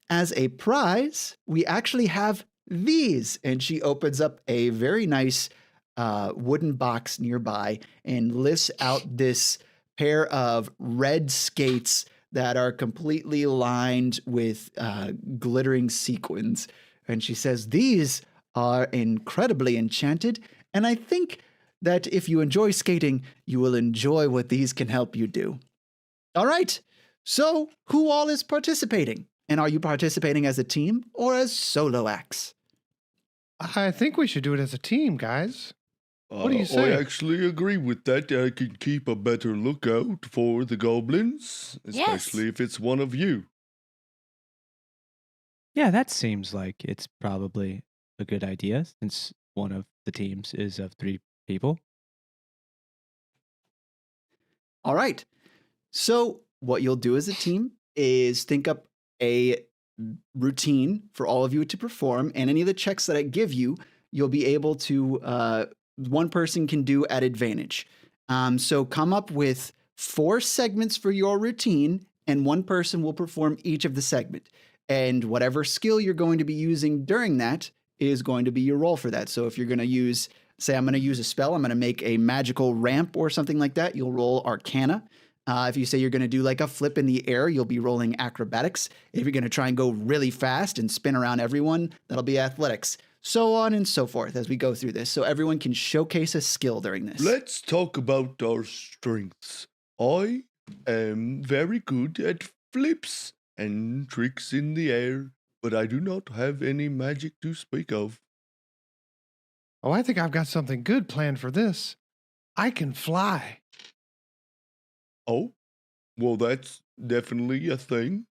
as a prize, we actually have these. And she opens up a very nice wooden box nearby and lifts out this pair of red skates that are completely lined with glittering sequins. And she says, these are incredibly enchanted, and I think that if you enjoy skating, you will enjoy what these can help you do. All right, so who all is participating? And are you participating as a team or as solo acts? I think we should do it as a team, guys. What do you say? I actually agree with that. I can keep a better lookout for the goblins, especially if it's one of you. Yeah, that seems like it's probably a good idea since one of the teams is of 3 people. All right, so what you'll do as a team is think up a routine for all of you to perform, and any of the checks that I give you, you'll be able to, one person can do at advantage. So come up with 4 segments for your routine, and one person will perform each of the segment. And whatever skill you're going to be using during that is going to be your roll for that. So if you're going to use, say I'm going to use a spell, I'm going to make a magical ramp or something like that, you'll roll Arcana. If you say you're going to do like a flip in the air, you'll be rolling Acrobatics. If you're going to try and go really fast and spin around everyone, that'll be Athletics. so on and so forth as we go through this, so everyone can showcase a skill during this. Let's talk about our strengths. I am very good at flips and tricks in the air, but I do not have any magic to speak of. Oh, I think I've got something good planned for this. I can fly. Oh, well, that's definitely a thing.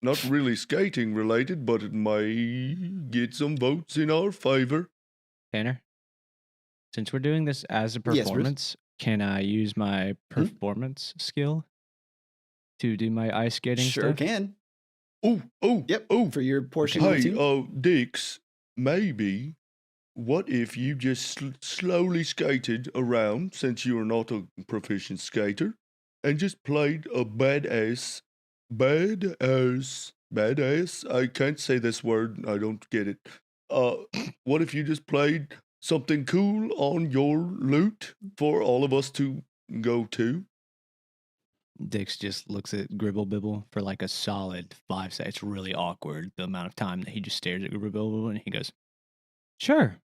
Not really skating related, but it may get some votes in our favor. Tanner, since we're doing this as a Yes, Bruce? performance, can I use my performance skill to do my ice skating Sure stuff? can. Oh, Yep. oh. For your portion of the Hey, team. Dix, maybe, what if you just slowly skated around, since you are not a proficient skater, and just played a badass, I can't say this word, I don't get it. What if you just played something cool on your lute for all of us to go to? Dix just looks at Gribble Bibble for like a solid 5 seconds. It's really awkward, the amount of time that he just stares at Gribble Bibble, and he goes, "Sure."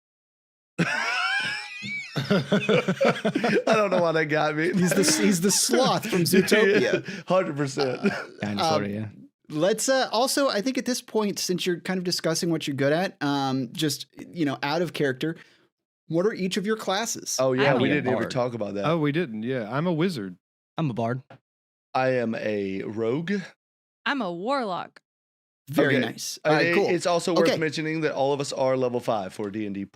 I don't know why that got me. He's the sloth from Zootopia. 100%. Kind of, sort of, yeah. Let's also, I think at this point, since you're kind of discussing what you're good at, just, out of character, what are each of your classes? Oh, yeah, I'm we a didn't ever bard. talk about that. Oh, we didn't. Yeah, I'm a wizard. I'm a bard. I am a rogue. I'm a warlock. Very Okay. nice. All right, cool. It's also worth Okay. mentioning that all of us are level 5 for D&D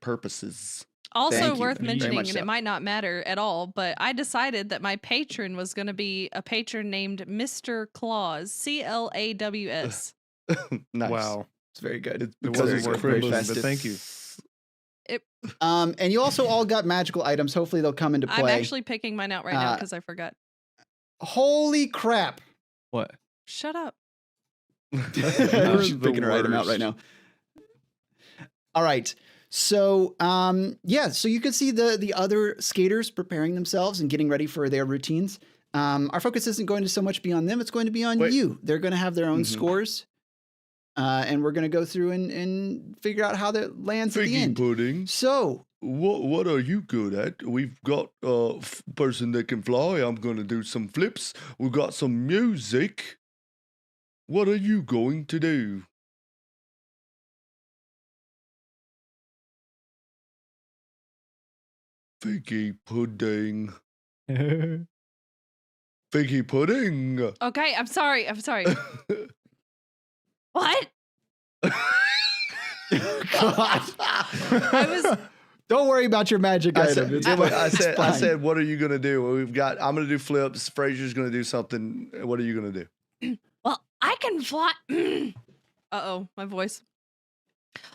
purposes. Also Thank you. worth Very mentioning, much and so. it might not matter at all, but I decided that my patron was going to be a patron named Mr. Claus, Claws. Nice. Wow. It's very good. It's It because wasn't it's worth very mentioning, festive. but thank you. And you also all got magical items. Hopefully they'll come into I'm play. actually picking mine out right now Uh, because I forgot. Holy crap. What? Shut up. She's the picking her item out right worst. now. All right. So, so you can see the other skaters preparing themselves and getting ready for their routines. Our focus isn't going to so much be on them. It's going to be on Wait. you. They're going to have their own Mhm. scores. And we're going to go through and figure out how that lands at the Figgy end. pudding. So, What are you good at? We've got a person that can fly. I'm going to do some flips. We've got some music. What are you going to do? Figgy pudding. Figgy pudding. Okay, I'm sorry. I'm sorry. What? God. I was Don't worry about your magic I item. said, It's yeah, but fine. I It's said, fine. what are you gonna do? I'm gonna do flips. Fraser's gonna do something. What are you gonna do? Well, I can fly. uh-oh, my voice.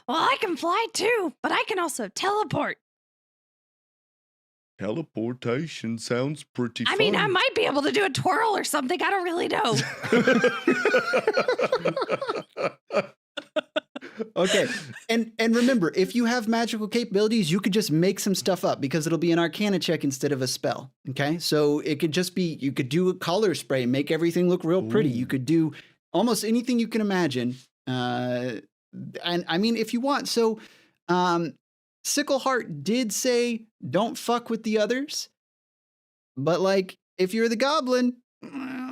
Well, I can fly too, but I can also teleport. Teleportation sounds pretty. I mean, I fun. might be able to do a twirl or something. I don't really know. Okay. And remember, if you have magical capabilities, you could just make some stuff up because it'll be an arcana check instead of a spell. Okay. So it could just be, you could do a color spray, make everything look real pretty. Ooh. You could do almost anything you can imagine. And I mean, if you want. So Sickleheart did say, don't fuck with the others. But like, if you're the goblin,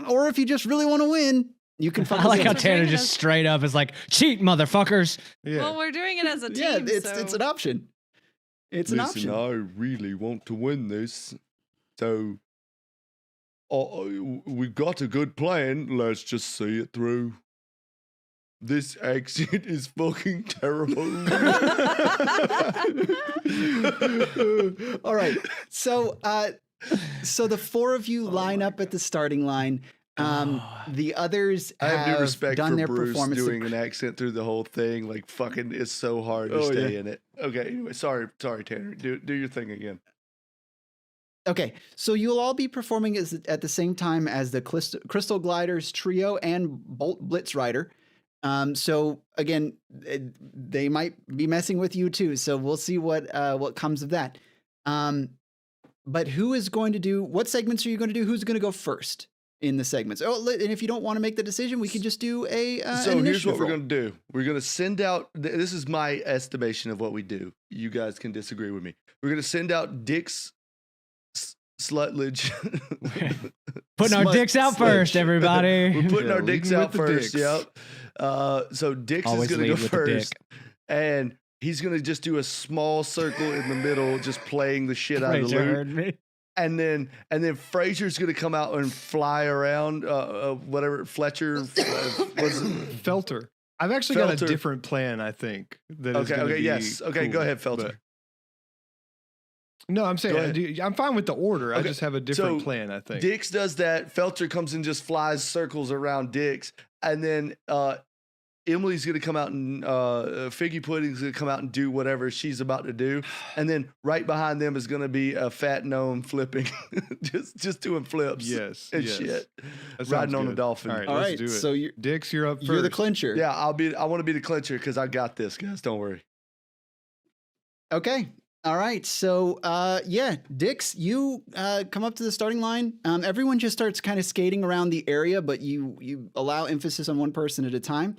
or if you just really want to win, you can fuck I with like the how others. We're doing Tanner it just as- straight up is like, cheat, motherfuckers. Yeah. Well, we're doing it as a team. Yeah, it's so. an option. It's an Listen, option. I really want to win this, so we've got a good plan. Let's just see it through. This accent is fucking terrible. All right. So the four of you line up at the starting line. The others I have new respect done for their Bruce performance. doing an accent through the whole thing. Like fucking, it's so hard to Oh, stay yeah. in it. Okay, anyway, sorry, Tanner. Do your thing again. Okay, so you'll all be performing at the same time as the Crystal Gliders trio and Bolt Blitz Rider. So again, they might be messing with you too. So we'll see what comes of that. But who is going to do what segments are you going to do? Who's going to go first? in the segments. Oh, and if you don't want to make the decision, we could just do a. So an here's what initiative we're roll. going to do. We're going to send out. This is my estimation of what we do. You guys can disagree with me. We're going to send out Dick's slutledge. Putting our Smut dicks out first, sledge. everybody. We're putting Yeah, our dicks leading out with the first. dicks. Yep. So Dix Always is going to lead go with the dick. first, and he's going to just do a small circle in the middle, just playing the shit out of the Fraser loot. heard me. And then Fraser's going to come out and fly around. Whatever Fletcher was. Felter. I've actually got a Felter. different plan, I think. That is Okay. gonna Okay. be Yes. Okay. cool, Go ahead, Felter. but- No, I'm saying Go ahead. I'm fine with the order. I Okay, just have a different so plan, I think. Dix does that. Felter comes and just flies circles around Dix, and then Emily's gonna come out and Figgy Pudding's gonna come out and do whatever she's about to do, and then right behind them is gonna be a fat gnome flipping, just doing flips. Yes, and yes. shit, That sounds riding on a good. dolphin. All right, All let's right, do it. so Dix, you're up first. you're the clincher. Yeah, I want to be the clincher because I got this, guys. Don't worry. Okay. All right. So, yeah, Dix, you come up to the starting line. Everyone just starts kind of skating around the area, but you allow emphasis on one person at a time.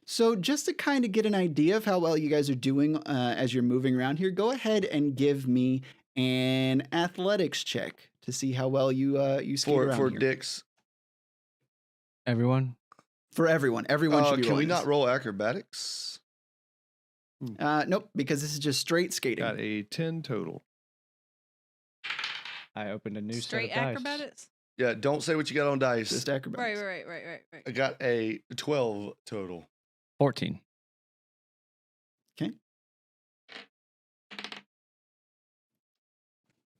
So just to kind of get an idea of how well you guys are doing as you're moving around here, go ahead and give me an athletics check to see how well you skate around For here. Dix. Everyone. For everyone should be Can we rolling not this. roll acrobatics? Nope, because this is just straight skating. Got a 10 total. I opened a new Straight set of dice. acrobatics. Yeah, don't say what you got on dice. Just acrobatics. Right. I got a 12 total. 14.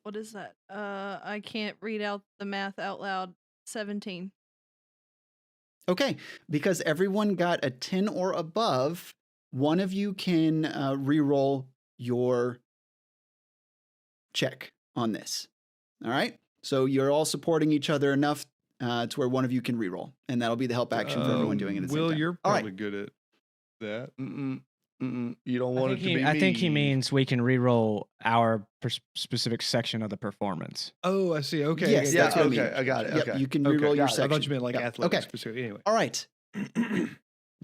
What is that? I can't read out the math out loud. 17. Okay, because everyone got a 10 or above, one of you can re-roll your check on this. All right? So you're all supporting each other enough to where one of you can re-roll, and that'll be the help action for everyone doing it at the Will, same time. you're All right. probably good at that. You don't want it to be I think he me. means we can re-roll our specific section of the performance. Oh, I see. Okay. Yes, okay, that's Yeah, what I mean. okay, I got it. Yep, Okay. you can Okay, re-roll your got it. I section. I thought you meant like Yep, athletics Okay, specifically. Anyway. all right.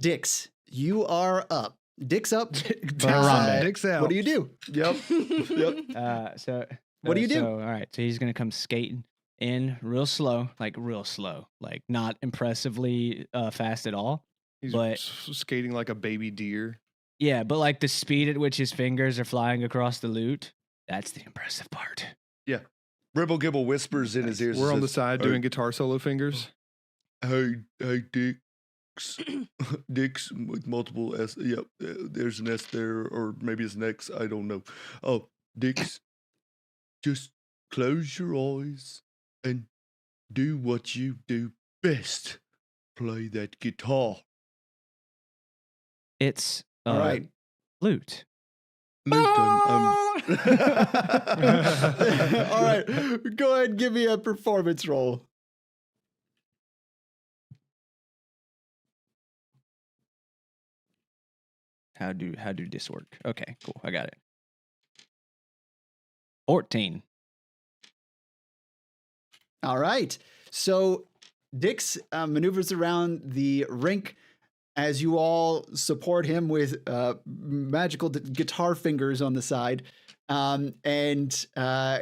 Dix, you are up. Dix up. Harambe. Dix out. What do you do? Yep. Yep. What do you do? So, all right. So he's gonna come skating in real slow, like not impressively fast at all. He's but- skating like a baby deer. Yeah, but like the speed at which his fingers are flying across the loot, that's the impressive part. Ribble Gibble whispers in his ears. We're and on the says, side "Hey, doing guitar solo fingers. Hey, Dix. Dix with multiple S. Yep. There's an S there, or maybe it's an X. I don't know. Oh, Dix. Just close your eyes and do what you do best. Play that guitar. It's All right. loot. Luton, All right. Go ahead and give me a performance roll. How do this work? Okay, cool. I got it. 14. All right. So Dix maneuvers around the rink as you all support him with magical guitar fingers on the side. And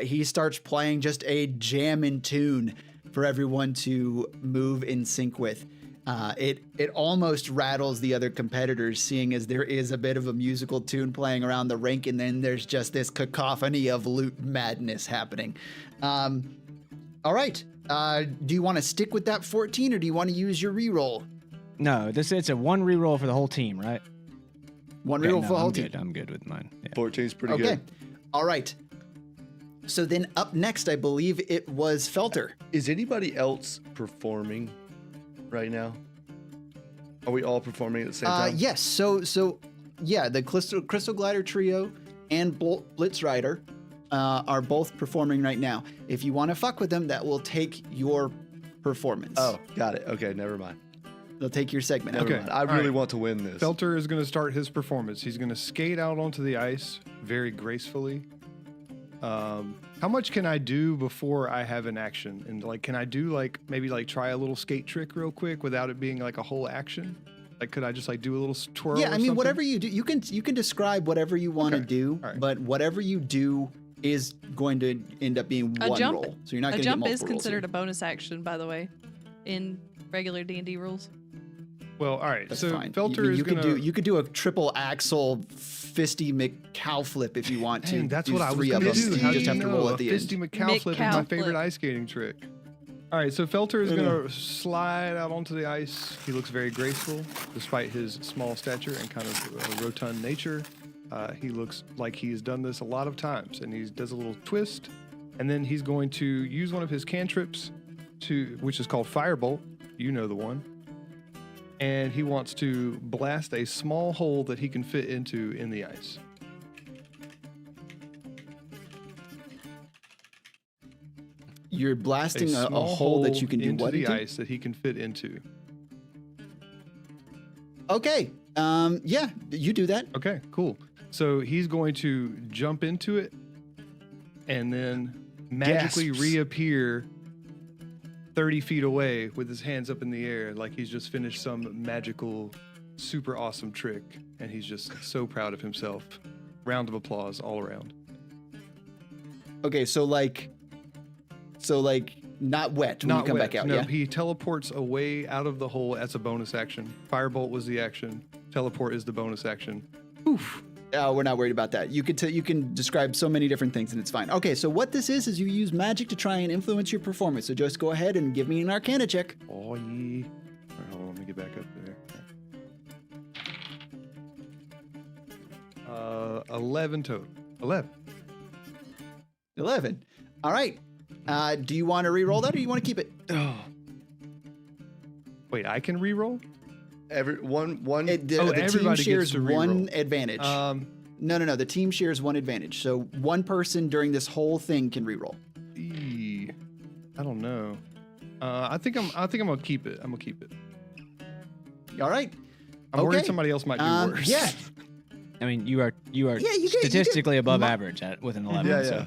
he starts playing just a jammin' tune for everyone to move in sync with. It almost rattles the other competitors, seeing as there is a bit of a musical tune playing around the rink, and then there's just this cacophony of loot madness happening. All right. Do you want to stick with that 14, or do you want to use your reroll? No, it's a one reroll for the whole team, right? One Okay, reroll no, for the whole I'm team. good. I'm good with mine. Yeah. 14's pretty Okay. good. All right. So then up next, I believe it was Felter. Is anybody else performing right now? Are we all performing at the same time? Yes. So yeah, the Crystal Glider Trio and Blitz Rider are both performing right now. If you want to fuck with them, that will take your performance. Oh, got it. Okay, never mind. They'll take your segment. Never Okay. mind. I All really right. want to win this. Felter is going to start his performance. He's going to skate out onto the ice very gracefully. How much can I do before I have an action? And like, can I do like maybe like try a little skate trick real quick without it being like a whole action? Like, could I just like do a little twirl? Yeah, or I mean, something? whatever you do, you can describe whatever you want to Okay. do, All right. but whatever you do is going to end up being A one jump- roll. So you're not A going to get jump multiple is rolls considered here. a bonus action, by the way, in regular D&D rules. Well, all right. That's so fine. Felter is gonna. you could do a triple axle fisty McCow flip if you want to. Man, that's do what I was three of gonna them. do. You How just do have you to know? roll A at the end. fisty McCow flip is my McCow favorite flip. ice skating trick. All right, so Felter is gonna slide out onto the ice. He looks very graceful, despite his small stature and kind of rotund nature. He looks like he's done this a lot of times, and he does a little twist, and then he's going to use one of his cantrips, which is called Firebolt. You know the one. And he wants to blast a small hole that he can fit into in the ice. You're blasting a small hole that you can do into what the into? ice that he can fit into. Okay. Yeah, you do that. Okay, cool. So he's going to jump into it and then magically Gasps. reappear 30 feet away with his hands up in the air like he's just finished some magical, super awesome trick. And he's just so proud of himself. Round of applause all around. Okay, so like not wet when Not you come wet. back out, No, yeah? he teleports away out of the hole. That's a bonus action. Firebolt was the action. Teleport is the bonus action. Oof. We're not worried about that. You can describe so many different things and it's fine. Okay, so what this is you use magic to try and influence your performance. So just go ahead and give me an Arcana check. Oh, yeah. All right, hold on, let me get back up there. 11 total. 11. 11. All right. Do you want to re-roll that or do you want to keep it? Wait, I can re-roll? One. The team everybody shares gets to re-roll. one advantage. No. The team shares one advantage. So one person during this whole thing can re-roll. I don't know. I think I'm gonna keep it. I'm gonna keep it. All right. I'm worried Okay. somebody else might do worse. Yeah. I mean, you are you get statistically above mi- average with an 11. Yeah, so. yeah.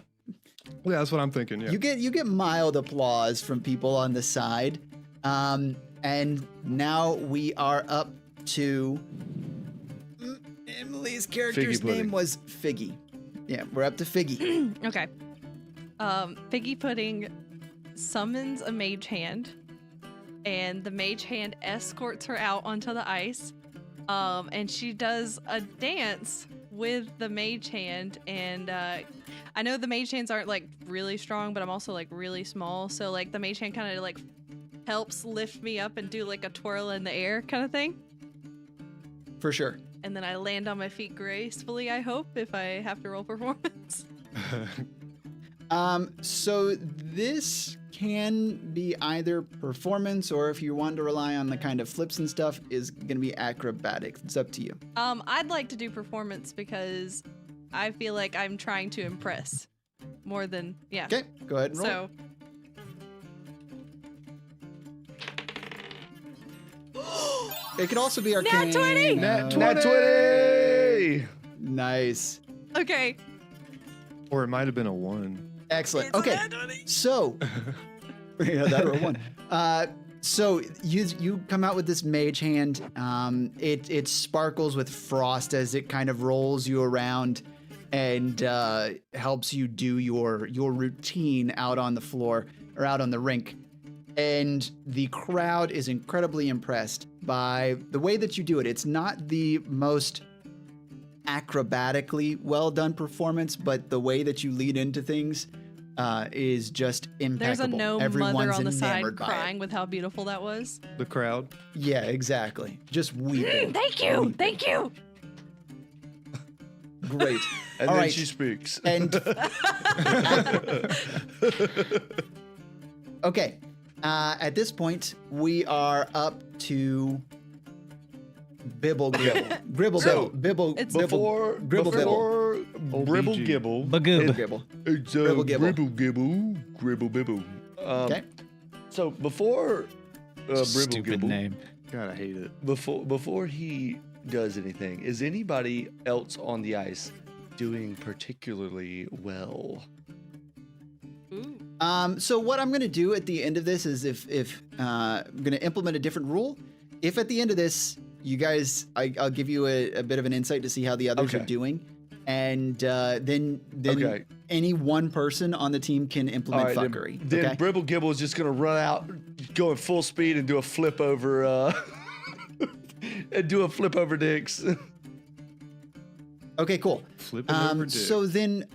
Yeah, that's what I'm thinking. Yeah. You get mild applause from people on the side. And now we are up to Emily's character's Figgy pudding. name was Figgy. Yeah, we're up to Figgy. Okay. Figgy Pudding summons a mage hand, and the mage hand escorts her out onto the ice. And she does a dance with the mage hand, and I know the mage hands aren't like really strong, but I'm also like really small, so like the mage hand kind of like helps lift me up and do like a twirl in the air kind of thing. For sure. And then I land on my feet gracefully, I hope, if I have to roll performance. So this can be either performance or if you want to rely on the kind of flips and stuff is going to be acrobatics. It's up to you. I'd like to do performance because I feel like I'm trying to impress more than, yeah. Okay, go ahead and roll. So, It could also be arcane. Nat 20! Nat 20! Nice. okay. Or it might have been a 1. Excellent. Okay. So, yeah, that or a 1. So you come out with this mage hand. It sparkles with frost as it kind of rolls you around and helps you do your routine out on the floor or out on the rink. And the crowd is incredibly impressed by the way that you do it. It's not the most acrobatically well done performance, but the way that you lead into things is just impeccable. There's a gnome Everyone's mother on the side enamored by it. crying with how beautiful that was. The crowd. Yeah, exactly. Just weeping. Thank you. Thank you. Great. And All then right. she speaks. And okay, at this point we are up to Bibble Gibble. Gribble So, Bibble. It's- Before Gribble before Bribble OBG. Gibble. Bagoob. Gibble. It's Gribble Gibble. Gribble Gibble. Gribble Bibble. Okay. So before Bribble Stupid Gibble, name. God, I hate it. before he does anything, is anybody else on the ice doing particularly well? So what I'm going to do at the end of this is if I'm going to implement a different rule. If at the end of this, you guys, I'll give you a bit of an insight to see how the others are doing. And then any one person on the team can implement fuckery. Then Bribble Gibble is just going to run out, go at full speed and do a flip over, and do a flip over Dix. Okay, cool. Flipping over Dix. So then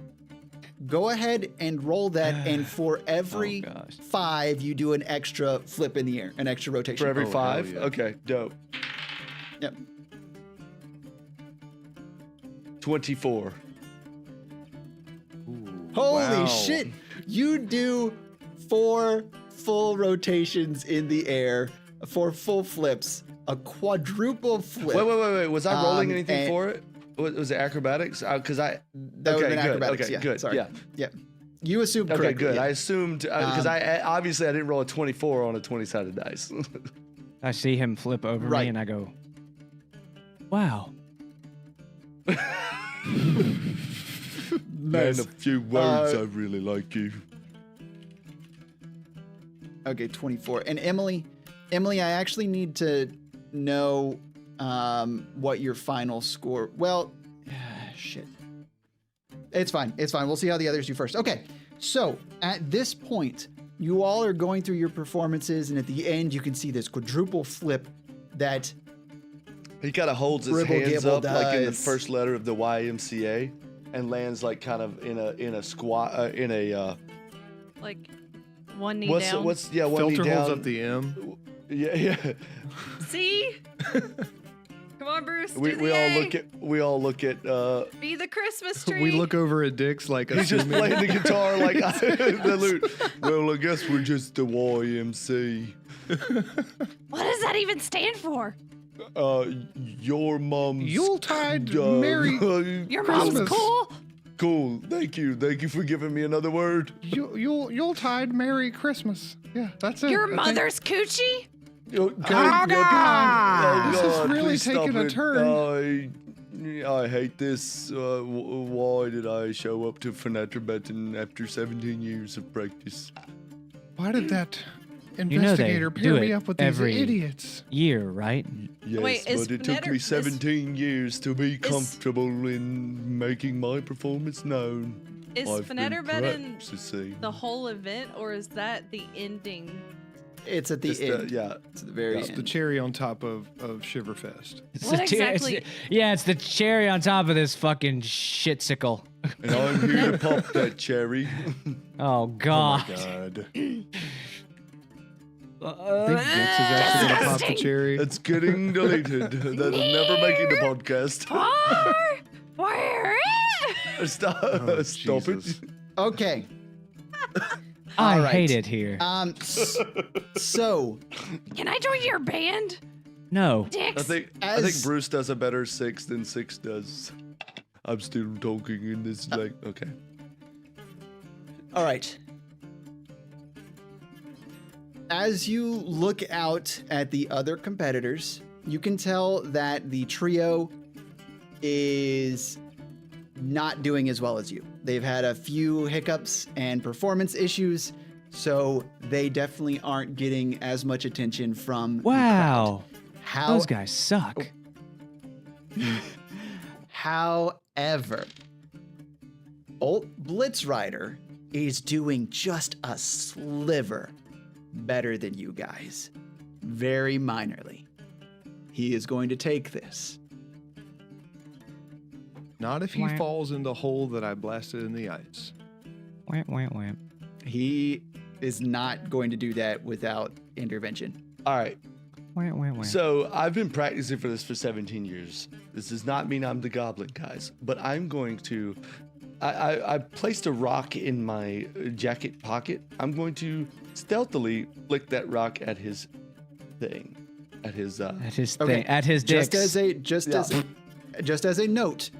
go ahead and roll that, and for every 5, you do an extra flip in the air, an extra rotation. For every 5? yeah. Okay, dope. Yep. 24. Holy shit! You do 4 full rotations in the air, 4 full flips, a quadruple flip. Wait. Was I rolling anything for it? Was it acrobatics? Because that would have been acrobatics. Okay, yeah, good. Sorry. Yeah. You assumed Okay, correctly. good. Yeah. I assumed because I obviously I didn't roll a 24 on a 20-sided dice. I see him flip over Right. me and I go, wow. Man, a few words. I really like you. Okay, 24. And Emily, I actually need to know what your final score. Well, shit. It's fine. We'll see how the others do first. Okay, so at this point, you all are going through your performances, and at the end, you can see this quadruple flip that He kind of holds his Bribble hands Gibble up like in the does. first letter of the YMCA, and lands like kind of in a squat Like one knee what's down. one Filter knee down. holds up the M. Yeah. See? Come on, Bruce. Do We the A. all look at Be the Christmas tree. We look over at Dix like he's just assuming- playing the guitar like the lute. Well, I guess we're just the YMC. What does that even stand for? Your mom's Yuletide Merry Your mom's Christmas. cool. cool. Thank you for giving me another word. Yuletide Merry Christmas. Yeah, that's it. Your I think- mother's coochie. God. This is really please stop taking a it. turn. I hate this. Why did I show up to Fnatter after 17 years of practice? Why did that know they investigator do pair me it up with these every- idiots? Year, right? Yes, Wait, is but it took me Fnatter- 17 years to be comfortable in making my performance known. Is I've been Fnatterbedden practicing. the whole event, or is that the ending? it's at the It's end. yeah. It's at the very It's the end. cherry on top of Shiverfest. It's What the exactly- it's the cherry on top of this fucking shitsicle. And I'm here to pop that cherry. Oh God. God. I think Dix is actually gonna pop the Disgusting. cherry. It's getting deleted. That's never making the podcast. Where? Stop, Oh, stop Jesus. it. Okay. I All right. hate it here. So Can I join your band, No. Dix? I think As- Bruce does a better 6 than 6 does. I'm still talking in this okay. all right. As you look out at the other competitors, you can tell that the trio is not doing as well as you. They've had a few hiccups and performance issues, so they definitely aren't getting as much attention from Wow. the crowd. Those guys suck. However, Old Blitzrider is doing just a sliver better than you guys. Very minorly. He is going to take this. Not if he Wah. falls in the hole that I blasted in the ice. Wham, wham, wham. He is not going to do that without intervention. All right. Wham, wham, wham. So I've been practicing for this for 17 years. This does not mean I'm the goblin, guys, but I'm going to. I placed a rock in my jacket pocket. I'm going to stealthily flick that rock at his thing, at his. At his Okay, thing, at his dick. Just as a note,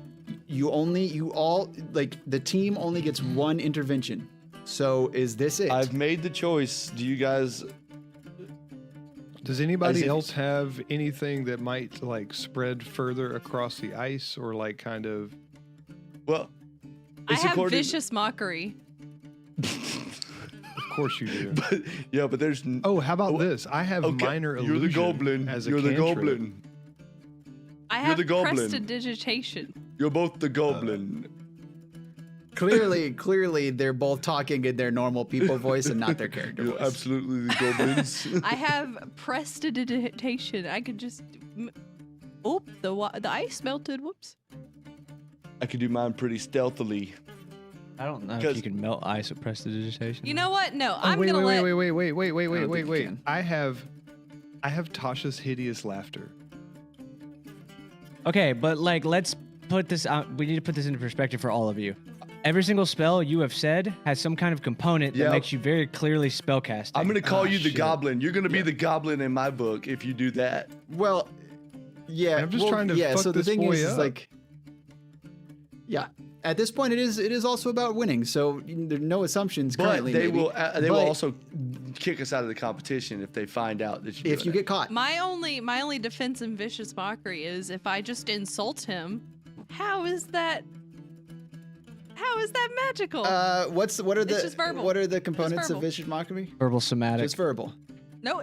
you all the team only gets one intervention. So is this it? I've made the choice. Do you guys? Does anybody As in- else have anything that might like spread further across the ice or like kind of? Well, I it's have according- vicious mockery. course you do. But yeah, but there's Oh, how about this? I have okay, minor you're illusion the goblin. as a You're the cantrip. goblin. I You're have the goblin. prestidigitation. You're both the goblin. Clearly, they're both talking in their normal people voice and not their character You're voice. absolutely the goblins. I have prestidigitation. I could just. Oh, the ice melted. Whoops. I could do mine pretty stealthily. I don't know if 'Cause- you can melt ice with prestidigitation. You know what? No, Oh, I'm wait, gonna wait, let. wait, wait, wait, wait, wait, I wait, don't wait, think you wait. can. I have Tasha's hideous laughter. Okay, but like, let's put this out. We need to put this into perspective for all of you. Every single spell you have said has some kind of component that Yep. makes you very clearly spellcasting. I'm gonna call you the shit. goblin. You're gonna be Yeah. the goblin in my book if you do that. Well, yeah. I'm just well, trying to yeah. fuck So the this thing boy is up. like, yeah. At this point, it is also about winning. So there are no assumptions But currently. they maybe. will they will But also kick us out of the competition if they find out that if you get caught. My only defense in vicious mockery is if I just insult him. How is that magical? What are the just verbal. what are the components of verbal. vicious mockery? verbal somatic. Just verbal. No,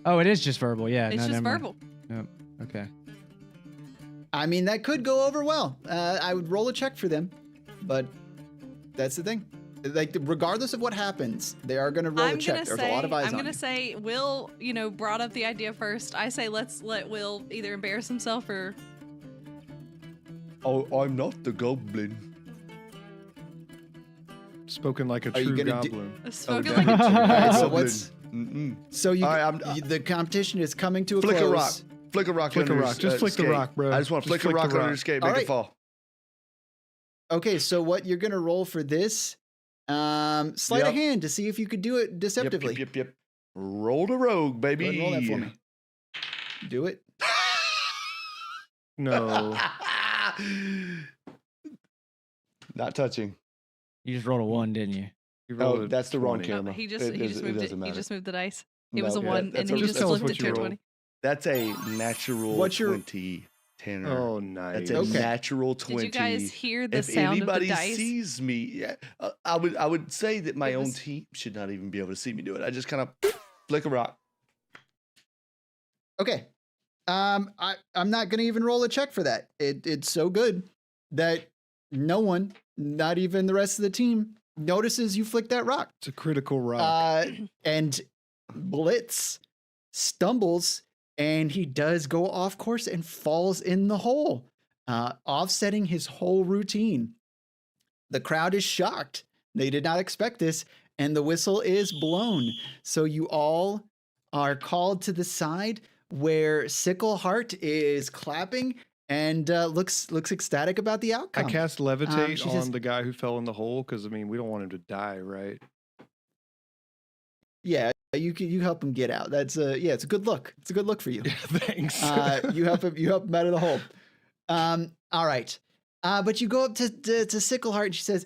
Oh, it is just verbal. Yeah, it's no, just never mind. verbal. Yep. Okay. I mean, that could go over well. I would roll a check for them, but that's the thing. Like, regardless of what happens, they are going to roll a check. There's a lot of eyes I'm on gonna you. say Will, brought up the idea first. I say let's let Will either embarrass himself or Oh, I'm not the goblin. Spoken like a Are you true gonna do- goblin. spoken Oh, like a true All right, so Goblin. what's Mm-mm. so you? All right, the competition is coming to a Flick close. a rock. Flick a rock. Flick a under rock. his, Just flick the skate. rock, bro. I just want to Just flick a flick rock the under rock. his skate, All make right. it fall. Okay, so what you're going to roll for this? Sleight of Yep. hand to see if you could do it Yep, deceptively. yep. Roll the rogue, Go baby. ahead and roll that for me. Do it. No. Not touching. You just rolled a 1, didn't you? You rolled Oh, a that's the wrong 20. camera. he just It he just doesn't- moved it. doesn't He matter. just moved the dice. It No, was a yeah, 1, that's and then he okay. just Tell us flipped what it you to a rolled. 20. That's a natural What's your- 20, Tanner. Oh, nice. That's a Okay. natural 20. Did you guys hear the If sound of the anybody dice? sees me, yeah, I would say that my It own was- team should not even be able to see me do it. I just kind of flick a rock. Okay. I'm not going to even roll a check for that. It's so good that no one, not even the rest of the team, notices you flick that rock. It's a critical rock. And Blitz stumbles and he does go off course and falls in the hole, offsetting his whole routine. The crowd is shocked. They did not expect this, and the whistle is blown. So you all are called to the side where Sickleheart is clapping and looks ecstatic about the I outcome. cast levitate she on says- the guy who fell in the hole because we don't want him to die, right? Yeah, you help him get out. That's it's a good look. It's a good look for you. Thanks. You help him out of the hole. All right. But you go up to Sickleheart and she says,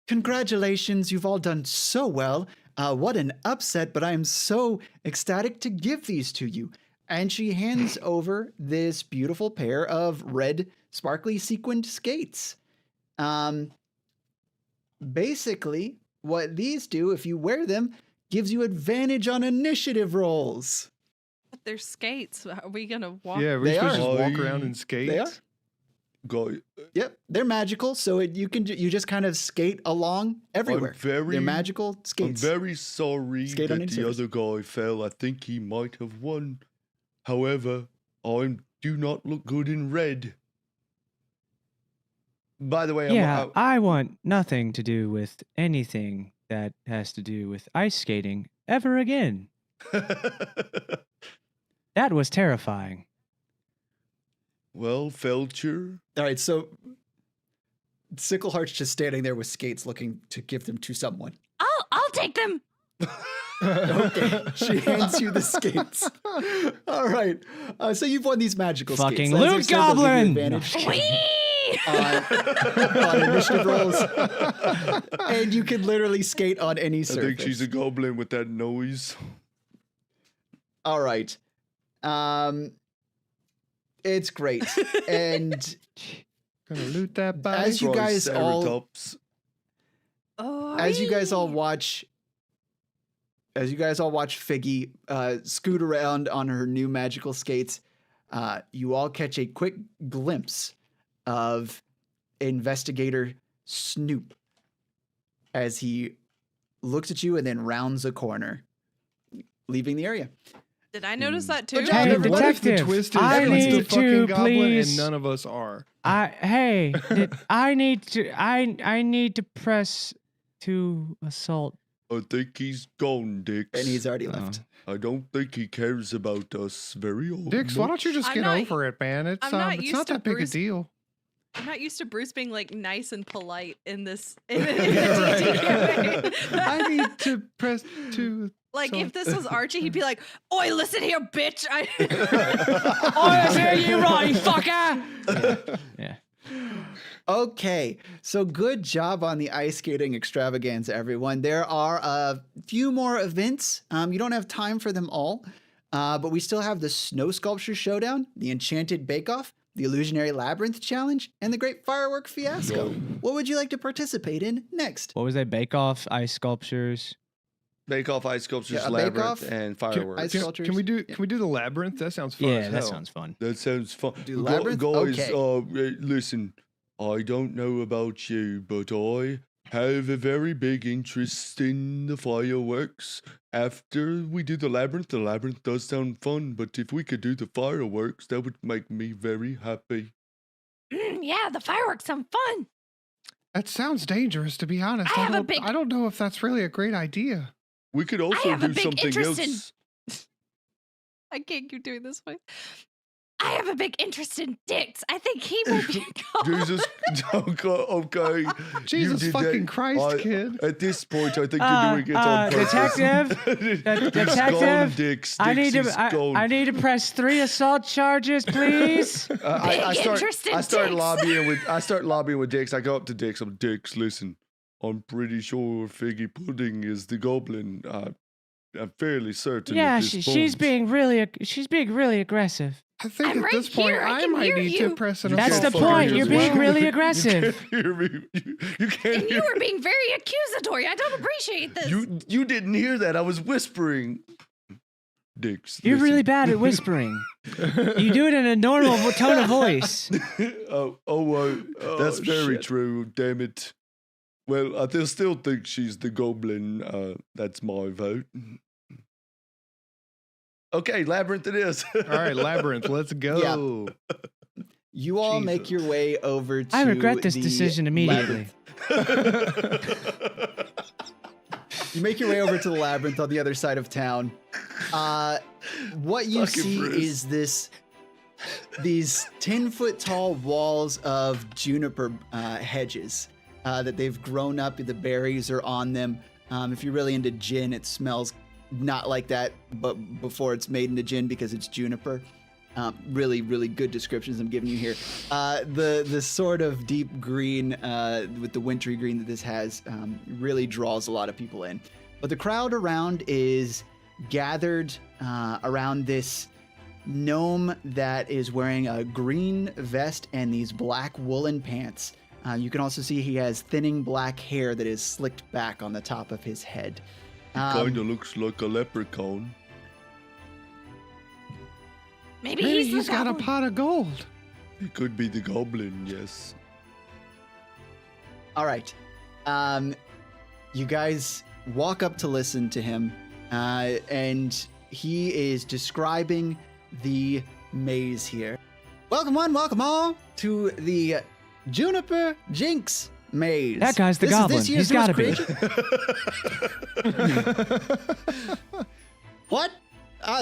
"Congratulations, you've all done so well. What an upset, but I am so ecstatic to give these to you." And she hands over this beautiful pair of red, sparkly sequined skates. Basically, what these do, if you wear them, gives you advantage on initiative rolls. But they're skates. Are we gonna walk? yeah, we're They supposed to are. just walk around in skates. They are. Go. Yep, they're magical, so you just kind of skate along everywhere. They're magical I'm skates. very sorry Skate on that any the surface. other guy fell. I think he might have won. However, I do not look good in red. By the way, Yeah, I want nothing to do with anything that has to do with ice skating ever again. That was terrifying. Well, Felcher, All right, so Sickleheart's just standing there with skates looking to give them to someone. I'll take them. Okay, she hands you the skates. All right, so you've won these magical Fucking skates. As Luke you said, they'll give you Goblin! advantage Whee! on initiative rolls, and you can literally skate on any I surface. think she's a goblin with that noise. All right, it's great, and Gonna loot that bike. As you guys all- Triceratops. Oh, as you guys all watch as you guys all watch Figgy scoot around on her new magical skates, you all catch a quick glimpse of investigator Snoop as he looks at you and then rounds a corner, leaving the area. Did I notice that too? Good job, Hey, everyone. What if the detective, twist is I he's the need fucking to, goblin please. and none of us are? I need to press to assault. I think he's gone, Dix. And he's already left. I don't think he cares about us very old. Dix, why don't you just I'm get not- over it, man? It's I'm not it's used not to that big Bruce- a deal. I'm not used to Bruce being like nice and polite in this in the D&D campaign. I need to press to. Like So- if this was Archie, he'd be like, "Oi, listen here, bitch!" Oh, hear you right, you fucker! Yeah. Okay, so good job on the ice skating extravaganza, everyone. There are a few more events. You don't have time for them all, but we still have the Snow Sculpture Showdown, the Enchanted Bake-Off, the Illusionary Labyrinth Challenge, and the Great Firework Fiasco. What would you like to participate in next? What was that? Bake Off, ice sculptures. Bake off ice sculptures, Yeah, a labyrinth, bake-off. and Ice fireworks. sculptures. Can we do? Yeah. Can we do the labyrinth? That sounds fun. Yeah, as that hell. sounds fun. That sounds fun. Do labyrinth? Guys, Okay. listen, I don't know about you, but I have a very big interest in the fireworks. After we do the labyrinth does sound fun, but if we could do the fireworks, that would make me very happy. Yeah, the fireworks sound fun. That sounds dangerous, to be honest. I have a don't, big- I don't know if that's really a great idea. We could also have a do big something interest in- else. I can't keep doing this way. I have a big interest in dicks. I think he will be a goblin. Jesus, okay. Jesus you did fucking that. Christ, kid. At this point, I think you're doing it on purpose. detective, It's detective, gone, Dix. I need Dixie's to. gone. I need to press 3 assault charges, please. I Big interest in start dicks. lobbying with Dix. I go up to Dix. I'm Dix. Listen, I'm pretty sure Figgy Pudding is the goblin. I'm fairly certain. Yeah, at this she's point. being really aggressive. I think I'm at right this point, here. I I can might hear need you. to press an That's the assault fucking point. charge You're as being well. really You aggressive. can't hear me. You can't And you hear were being very accusatory. I don't appreciate this. You didn't hear that. I was whispering. Dix. You're listen. really bad at whispering. You do it in a normal tone of voice. That's very shit. true. Damn it. Well, I still think she's the goblin. That's my vote. Okay, labyrinth it is. All right, labyrinth, let's go. You all make Jesus. your way over to I regret this the decision immediately. labyrinth. You make your way over to the labyrinth on the other side of town. What you Fucking see Bruce. is these 10-foot tall walls of juniper hedges that they've grown up. The berries are on them. If you're really into gin, it smells not like that, but before it's made into gin because it's juniper. Really, really good descriptions I'm giving you here. The sort of deep green with the wintry green that this has really draws a lot of people in. But the crowd around is gathered around this gnome that is wearing a green vest and these black woolen pants. You can also see he has thinning black hair that is slicked back on the top of his head. Kind of looks like a leprechaun. Maybe Maybe he's he's the got a goblin. pot of gold. He could be the goblin, yes. All right. You guys walk up to listen to him, and he is describing the maze here. Welcome one, welcome all to the Juniper Jinx maze. That guy's the This is goblin. this year's He's gotta be. creation. What?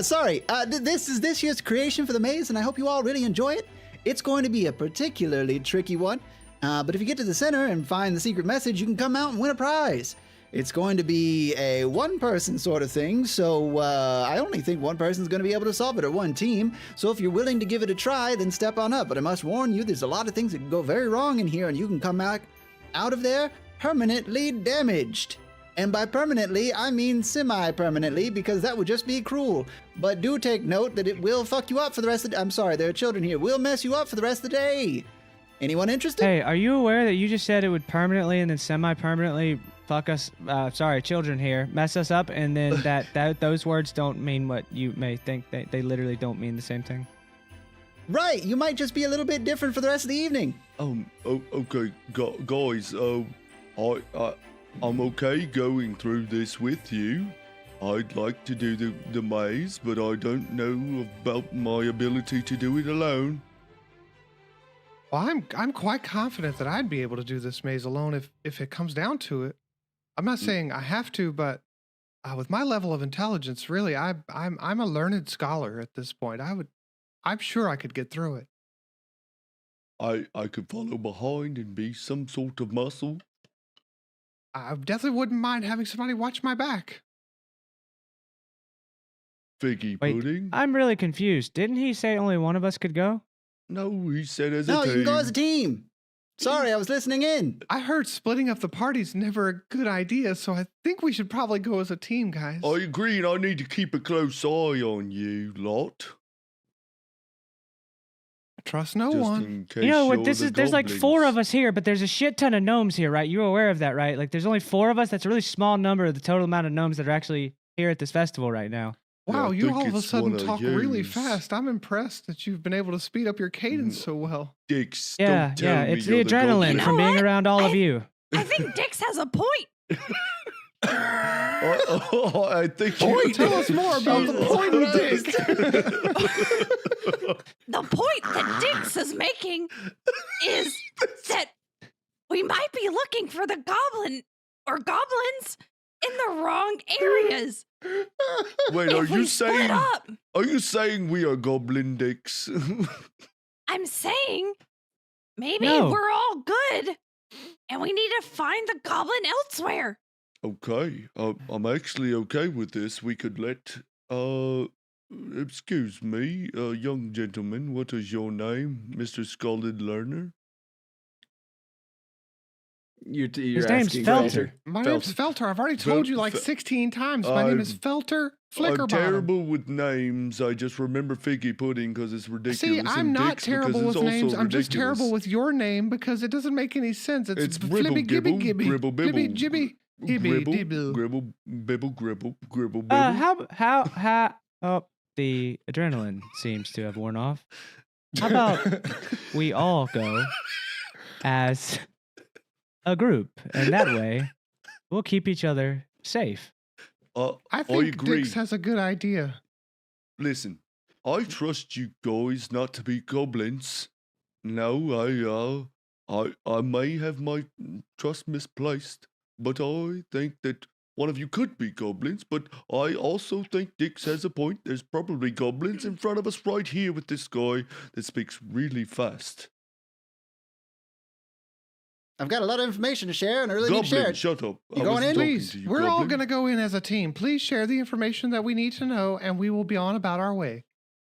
Sorry. This is this year's creation for the maze, and I hope you all really enjoy it. It's going to be a particularly tricky one, but if you get to the center and find the secret message, you can come out and win a prize. It's going to be a one-person sort of thing, so I only think one person's going to be able to solve it, or one team. So if you're willing to give it a try, then step on up. But I must warn you, there's a lot of things that can go very wrong in here, and you can come out of there permanently damaged. And by permanently, I mean semi-permanently, because that would just be cruel. But do take note that it will fuck you up for the rest of the... I'm sorry, there are children here. Will mess you up for the rest of the day. Anyone interested? Hey, are you aware that you just said it would permanently and then semi-permanently fuck us, sorry, children here, mess us up, and then those words don't mean what you may think. They literally don't mean the same thing. Right, you might just be a little bit different for the rest of the evening. Okay, guys, I'm okay going through this with you. I'd like to do the maze, but I don't know about my ability to do it alone. Well, I'm quite confident that I'd be able to do this maze alone if it comes down to it. I'm not saying I have to, but with my level of intelligence, really, I'm a learned scholar at this point. I'm sure I could get through it. I could follow behind and be some sort of muscle. I definitely wouldn't mind having somebody watch my back. Figgy Wait, pudding? I'm really confused. Didn't he say only one of us could go? No, he said as a No, team. you can go as a team. Sorry, I was listening in. I heard splitting up the party's never a good idea, so I think we should probably go as a team, guys. I agree, and I need to keep a close eye on you lot. Trust no Just one. in case You know what you're this the is? There's like 4 goblins. of us here, but there's a shit ton of gnomes here, right? You're aware of that, right? Like there's only 4 of us. That's a really small number of the total amount of gnomes that are actually here at this festival right now. Wow, I you think all of a it's sudden one of talk really yous. fast. I'm impressed that you've been able to speed up your cadence so well. Dix, Yeah, don't tell me it's the you're adrenaline You know from being what? around all of you. I think Dix has a point. I think Point, tell us more about the point of Dix. The point that Dix is making is that we might be looking for the goblin or goblins in the wrong areas. Wait, If we split up, are you saying we are goblin dicks? I'm saying maybe No. we're all good and we need to find the goblin elsewhere. Okay, I'm actually okay with this. We could let, excuse me, young gentleman, what is your name, Mr. Scalded Learner? You're His name's asking Felter. My name's Felter. I've already told you like 16 times. My name is Felter I'm Flickerbottom. terrible with names. I just remember Figgy Pudding because it's ridiculous. See, and I'm not Dix because terrible it's with names. also I'm just terrible ridiculous. with your name because it doesn't make any sense. It's Gribble Flibby Gibby Gibble, Gibby. Gribble Bibble. Flibby Gibby. Gibby Gribble, Dibble. gribble, bibble, gribble, gribble, bibble. How? Oh, the adrenaline seems to have worn off. How about we all go as a group, and that way we'll keep each other safe. I think agree. Dix has a good idea. Listen, I trust you guys not to be goblins. No, I may have my trust misplaced, but I think that one of you could be goblins, but I also think Dix has a point. There's probably goblins in front of us right here with this guy that speaks really fast. I've got a lot of information to share, and I really need to share Goblin, it. shut up. You I going wasn't in? talking Please, to you, we're all goblin. going to go in as a team. Please share the information that we need to know, and we will be on about our way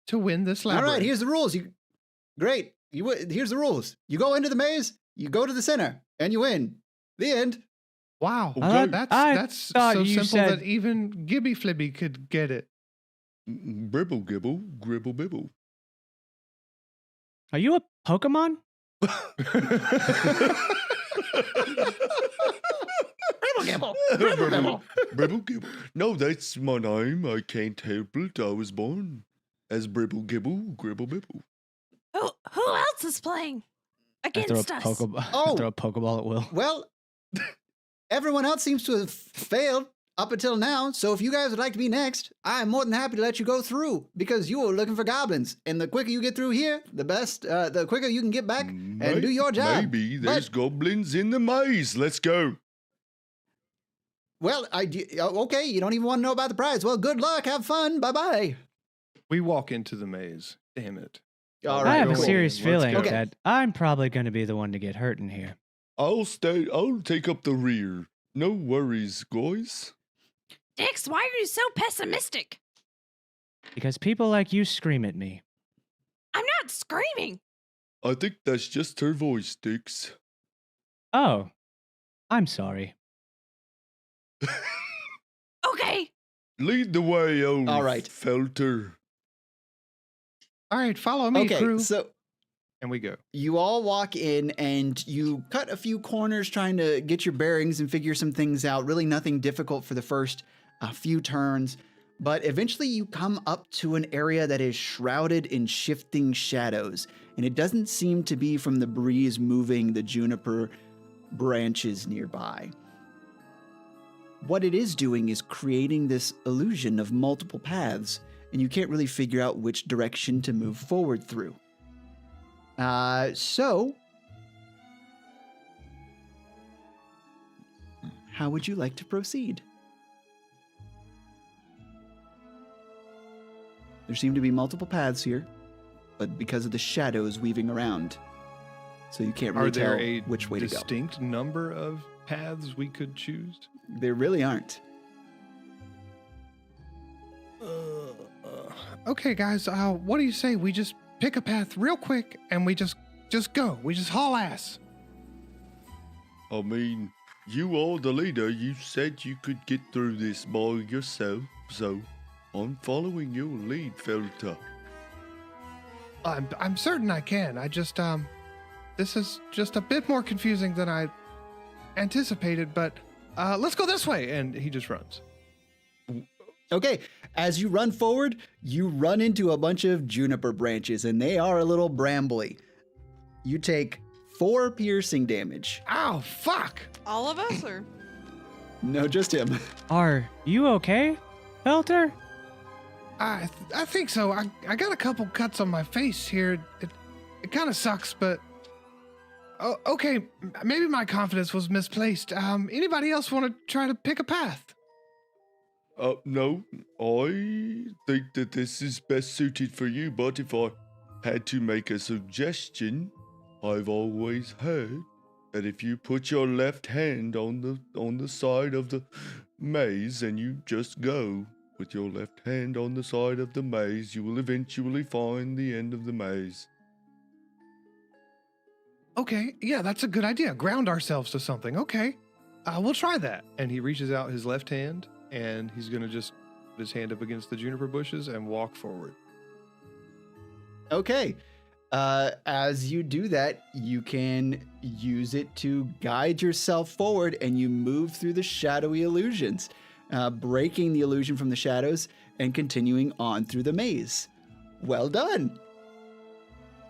to win this All labyrinth. right, here's the rules. Great. Here's the rules. You go into the maze, you go to the center, and you win. The end. Wow, Okay. that's thought so you simple said- that even Gibby Flibby could get it. Bribble gibble, gribble bibble. Are you a Pokemon? Bribble gibble. No, that's my name. I can't help it. I was born as Bribble gibble, gribble bibble. Who else is playing I throw a against us? Pokeball. Oh. I throw a Pokeball at Will. Well, everyone else seems to have failed up until now, so if you guys would like to be next, I'm more than happy to let you go through because you were looking for goblins. And the quicker you get through here, the quicker you can get back and do your job. Maybe there's goblins in the maze. Let's go. Well, okay, you don't even want to know about the prize. Well, good luck. Have fun. Bye-bye. We walk into the maze. Damn it. All I right, have a cool. serious Let's feeling go. that I'm probably going to be the one to get hurt in here. I'll take up the rear. No worries, guys. Dix, why are you so pessimistic? Because people like you scream at me. I'm not screaming. I think that's just her voice, Dix. Oh, I'm sorry. Okay. Lead the way, old All right. Felter. All right, follow me, Okay, crew. so And we go. You all walk in and you cut a few corners trying to get your bearings and figure some things out. Really nothing difficult for the first few turns. But eventually you come up to an area that is shrouded in shifting shadows. And it doesn't seem to be from the breeze moving the juniper branches nearby. What it is doing is creating this illusion of multiple paths. And you can't really figure out which direction to move forward through. So, how would you like to proceed? There seem to be multiple paths here, but because of the shadows weaving around, so you can't really Are there tell a which way to go. distinct number of paths we could choose? There really aren't. Okay, guys. What do you say we just pick a path real quick and we just go? We just haul ass. I mean, you are the leader. You said you could get through this by yourself, so I'm following your lead, Felta. I'm certain I can. I just this is just a bit more confusing than I anticipated. But let's go this way. And he just runs. Okay, as you run forward, you run into a bunch of juniper branches, and they are a little brambly. You take 4 piercing damage. Ow! Fuck! All of us, or No, just him. Are you okay, Felter? I think so. I got a couple cuts on my face here. It kind of sucks, but okay. Maybe my confidence was misplaced. Anybody else want to try to pick a path? No, I think that this is best suited for you, but if I had to make a suggestion, I've always heard that if you put your left hand on the side of the maze and you just go with your left hand on the side of the maze, you will eventually find the end of the maze. Okay, yeah, that's a good idea. Ground ourselves to something. Okay, we'll try that. And he reaches out his left hand, and he's going to just put his hand up against the juniper bushes and walk forward. Okay. As you do that, you can use it to guide yourself forward, and you move through the shadowy illusions, breaking the illusion from the shadows and continuing on through the maze. Well done.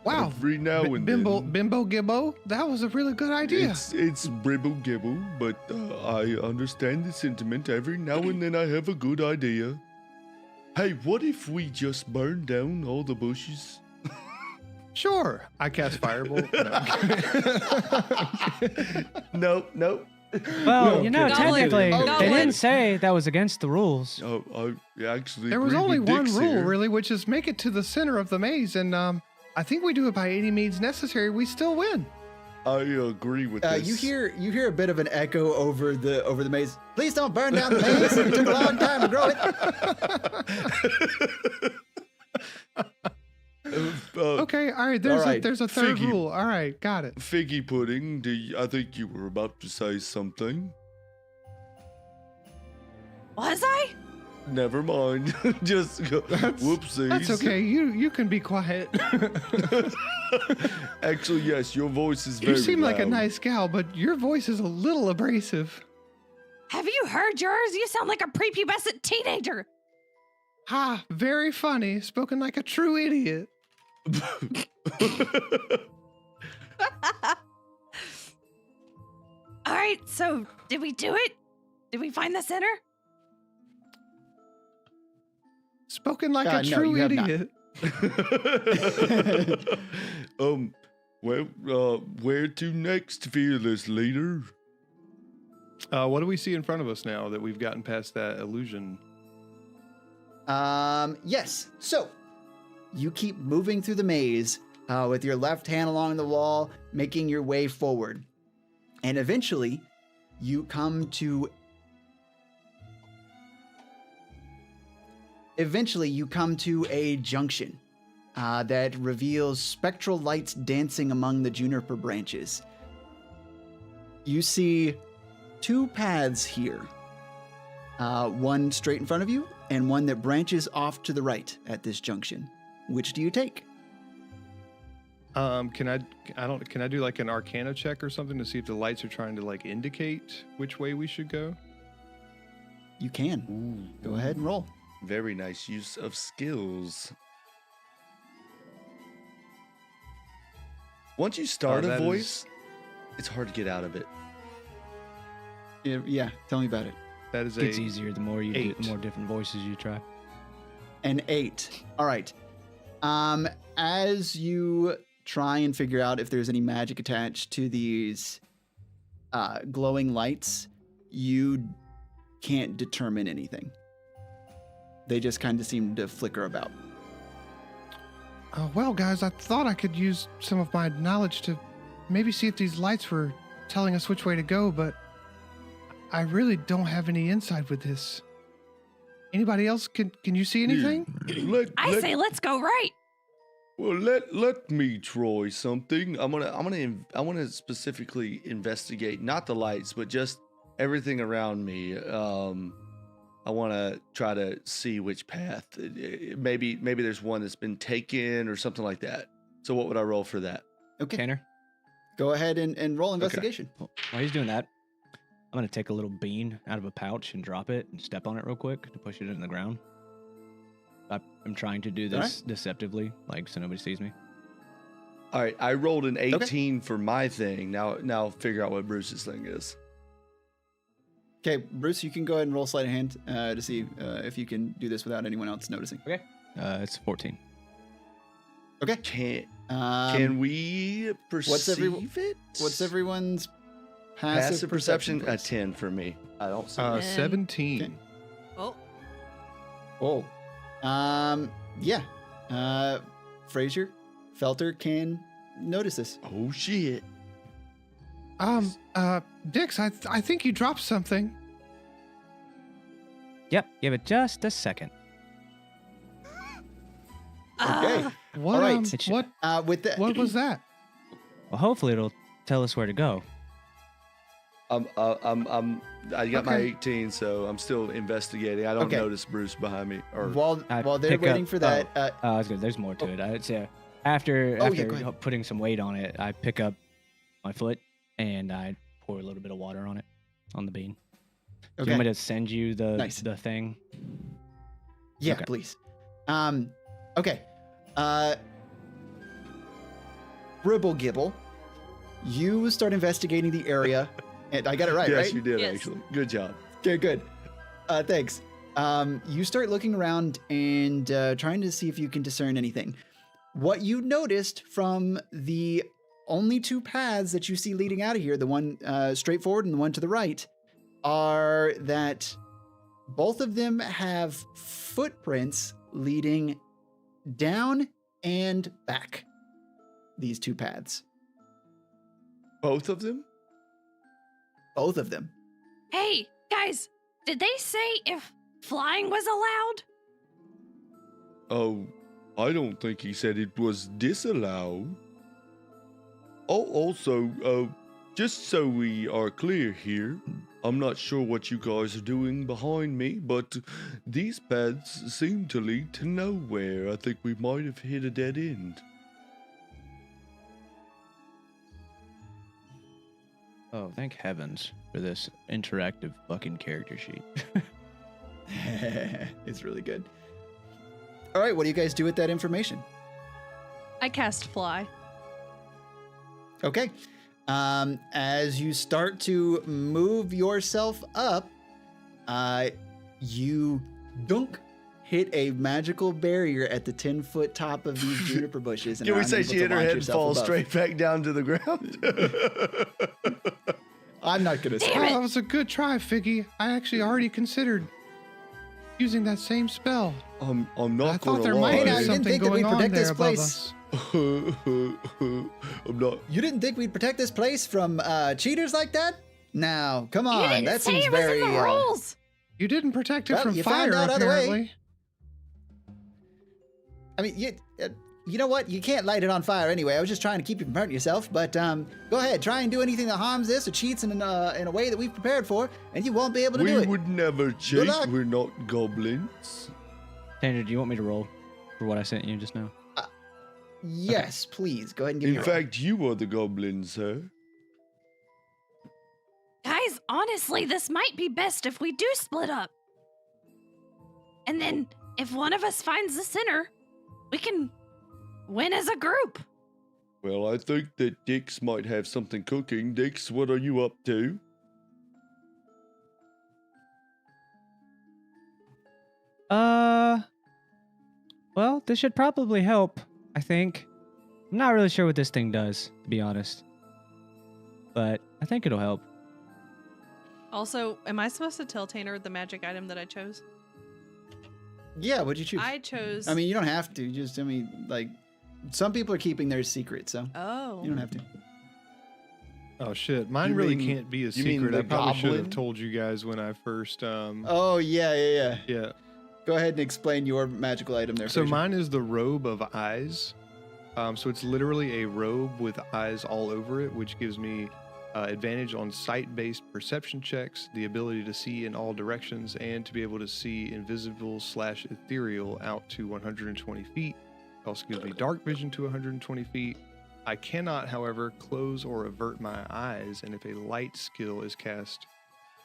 Wow. Every now and then. Bimbo Gibbo, that was a really good idea. It's bribble gibble, but I understand the sentiment. Every now and then I have a good idea. Hey, what if we just burn down all the bushes? Sure. I cast Firebolt. No. Nope. Well, Goblin. technically, they Goblin. didn't say that was against the rules. Oh, I actually There was agree only with one Dix rule, here. really, which is make it to the center of the maze, and I think we do it by any means necessary. We still win. I agree with this. You hear a bit of an echo over the maze. Please don't burn down the maze. It took a long time to grow it. Okay, all right. There's a third Figgy. rule. All right, got it. Figgy pudding. I think you were about to say something. Was I? Never mind. Just go. Whoopsies. That's okay. You can be quiet. Actually, yes, your voice is very You seem like a loud. nice gal, but your voice is a little abrasive. Have you heard yours? You sound like a prepubescent teenager. Ha, very funny. Spoken like a true idiot. All right, so did we do it? Did we find the center? Spoken like no, a true you have not. idiot. Where to next, fearless leader? What do we see in front of us now that we've gotten past that illusion? Yes. So you keep moving through the maze with your left hand along the wall, making your way forward. And eventually you come to a junction that reveals spectral lights dancing among the juniper branches. You see 2 paths here. One straight in front of you, and one that branches off to the right at this junction. Which do you take? Can I do like an Arcana check or something to see if the lights are trying to like indicate which way we should go? You can. Go ahead and roll. Very nice use of skills. Once you start a that voice, it's hard to get out of it. Yeah, tell me about it. That is It gets a easier the more you do, 8. the more different voices you try. An 8. All right. As you try and figure out if there's any magic attached to these glowing lights, you can't determine anything. They just kind of seem to flicker about. Well, guys, I thought I could use some of my knowledge to maybe see if these lights were telling us which way to go, but I really don't have any insight with this. Anybody else? Can you see anything? I say let's go right. Well, let me try something. I want to specifically investigate not the lights, but just everything around me. I want to try to see which path. Maybe there's one that's been taken or something like that. So what would I roll for that? Okay. Tanner, Go ahead and roll investigation. while he's doing that, I'm going to take a little bean out of a pouch and drop it and step on it real quick to push it in the ground. I'm trying to do this deceptively, like so nobody sees me. All right, I rolled an 18 for my thing. Now figure out what Bruce's thing is. Okay, Bruce, you can go ahead and roll sleight of hand to see if you can do this without anyone else noticing. Okay. It's 14. Okay. Can we perceive it? What's everyone's passive perception? A please? 10 for me. I don't see. 17. Okay. Oh, Oh. Yeah. Frazier, Felter can notice this. Oh shit! Dix, I think you dropped something. Yep. Give it just a second. Okay. What? All right. It should- What? With the, What was that? Well, hopefully it'll tell us where to go. I got my Okay. 18, so I'm still investigating. I don't Okay. notice Bruce behind me. Or while they're pick waiting up- for that, I was good. There's more to it. I'd say after Oh, yeah, go ahead. putting some weight on it, I pick up my foot and I pour a little bit of water on it, on the bean. Do you okay. want me to send you the Nice. the thing? Yeah, Okay. please. Okay. Bribble Gibble, you start investigating the area, and I got it right, yes, right? you did Yes. actually. Good job. Okay, good. Thanks. You start looking around and trying to see if you can discern anything. What you noticed from the only two paths that you see leading out of here, the one straight forward and the one to the right, are that both of them have footprints leading down and back. These two paths. Both of them? Both of them. Hey, guys, did they say if flying was allowed? Oh, I don't think he said it was disallowed. Oh, also, just so we are clear here, I'm not sure what you guys are doing behind me, but these paths seem to lead to nowhere. I think we might have hit a dead end. Oh, thank heavens for this interactive fucking character sheet. It's really good. All right, what do you guys do with that information? I cast fly. Okay. As you start to move yourself up, you hit a magical barrier at the 10-foot top of these juniper bushes. And Can we are say unable she to hit her launch head and yourself falls above. straight back down to the ground? I'm not gonna say. Damn it. That was a good try, Figgy. I actually already considered using that same spell. I'm I not thought gonna there lie. might Hey, be now, you didn't something think that we'd going on protect there this above place? us. I'm not. You didn't think we'd protect this place from cheaters like that? Now, come You on, didn't that say seems it was very. in the rules. You didn't protect it Well, from you fire, found out other way. apparently. I mean, you know what? You can't light it on fire anyway. I was just trying to keep you from hurting yourself. But go ahead, try and do anything that harms this or cheats in a way that we've prepared for, and you won't be able to do We it. would never cheat. luck. We're not goblins. Tanner, do you want me to roll for what I sent you just now? Yes, please. Go ahead and give me In a roll. fact, you are the goblin, sir. Guys, honestly, this might be best if we do split up. And then, if one of us finds the center, we can win as a group. Well, I think that Dix might have something cooking. Dix, what are you up to? Well, this should probably help, I think. I'm not really sure what this thing does, to be honest. But I think it'll help. Also, am I supposed to tell Tanner the magic item that I chose? Yeah, what'd you choose? I chose. I mean, you don't have to. Just, I mean, like, some people are keeping theirs secret, so Oh. you don't have to. Oh shit, mine You really mean- can't be a you mean secret. I the probably should have goblin? told you guys when I first. Oh, yeah. Yeah. Go ahead and explain your magical item there. So Fraser. mine is the robe of eyes. So it's literally a robe with eyes all over it, which gives me advantage on sight-based perception checks, the ability to see in all directions, and to be able to see invisible/ethereal out to 120 feet. It also gives me dark vision to 120 feet. I cannot, however, close or avert my eyes, and if a light skill is cast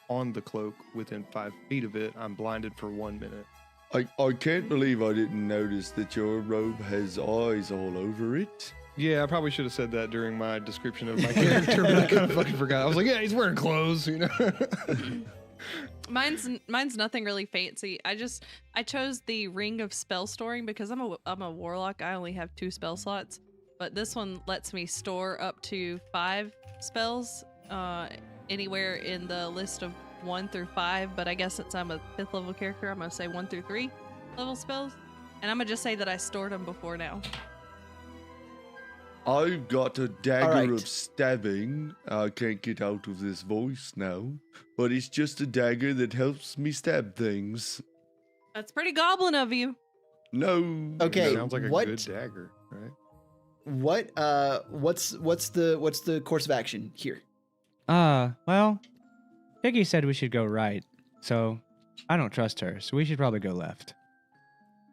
on the cloak within 5 feet of it, I'm blinded for 1 minute. I can't believe I didn't notice that your robe has eyes all over it. Yeah, I probably should have said that during my description of my character, but I kind of fucking forgot. I was like, yeah, he's wearing clothes, you know? Mine's nothing really fancy. I chose the ring of spell storing because I'm a warlock. I only have 2 spell slots, but this one lets me store up to 5 spells anywhere in the list of 1 through 5. But I guess since I'm a 5th level character, I'm gonna say 1 through 3 level spells, and I'm gonna just say that I stored them before now. I've got a dagger Alright. of stabbing. I can't get out of this voice now, but it's just a dagger that helps me stab things. That's pretty goblin of you. No. Okay, Sounds like a what- good dagger, right? What's the course of action here? Well, Piggy said we should go right, so I don't trust her, so we should probably go left.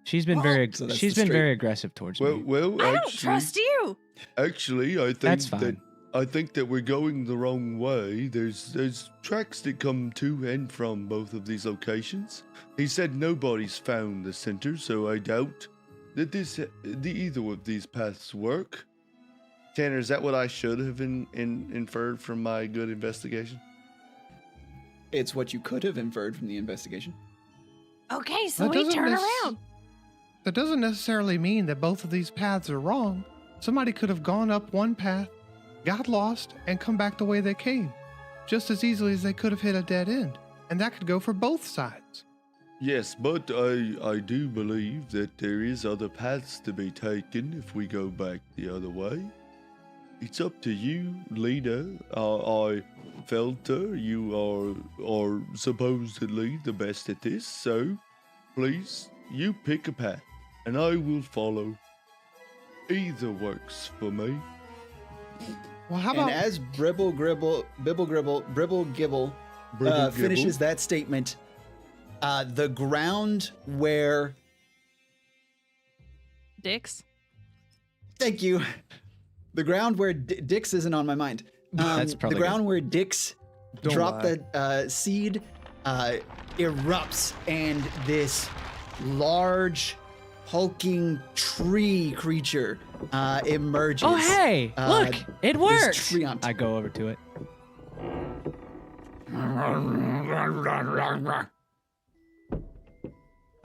She's been So that's she's the been straight- very aggressive towards Well, me. well, I don't actually, trust you. actually, I think That's that fine. I think that we're going the wrong way. There's tracks that come to and from both of these locations. He said nobody's found the center, so I doubt that either of these paths work. Tanner, is that what I should have inferred from my good investigation? It's what you could have inferred from the investigation. Okay, so That we doesn't turn nec- around. That doesn't necessarily mean that both of these paths are wrong. Somebody could have gone up one path, got lost, and come back the way they came, just as easily as they could have hit a dead end. And that could go for both sides. Yes, but I do believe that there is other paths to be taken if we go back the other way. It's up to you, leader. I Felter, you are supposedly the best at this, so please, you pick a path, and I will follow. Either works for me. Well, how And about as Bribble Gibble Bribble finishes gibble. that statement, the ground where Dix. thank you, the ground where Dix isn't on my mind. That's The probably ground where Dix Don't dropped lie. the seed erupts, and this large, hulking tree creature emerges. Oh, hey! uh, Look! It this worked! treant. I go over to it.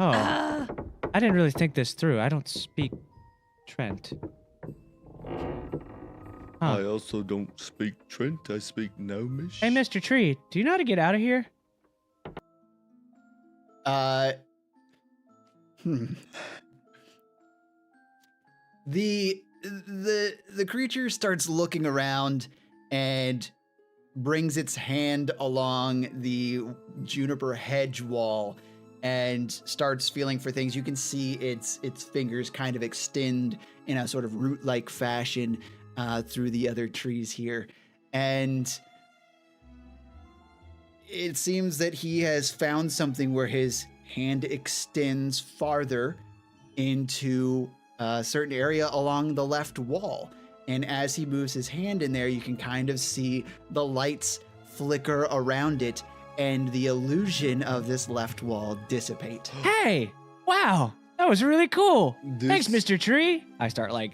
Oh, Uh, I didn't really think this through. I don't speak Trent. I also don't speak Trent, I speak Gnomish. Hey, Mr. Tree, do you know how to get out of here? The creature starts looking around and brings its hand along the juniper hedge wall and starts feeling for things. You can see its fingers kind of extend in a sort of root-like fashion through the other trees here, and it seems that he has found something where his hand extends farther into a certain area along the left wall. And as he moves his hand in there, you can kind of see the lights flicker around it and the illusion of this left wall dissipate. Hey, wow, that was really cool. Thanks, This- Mr. Tree. I start like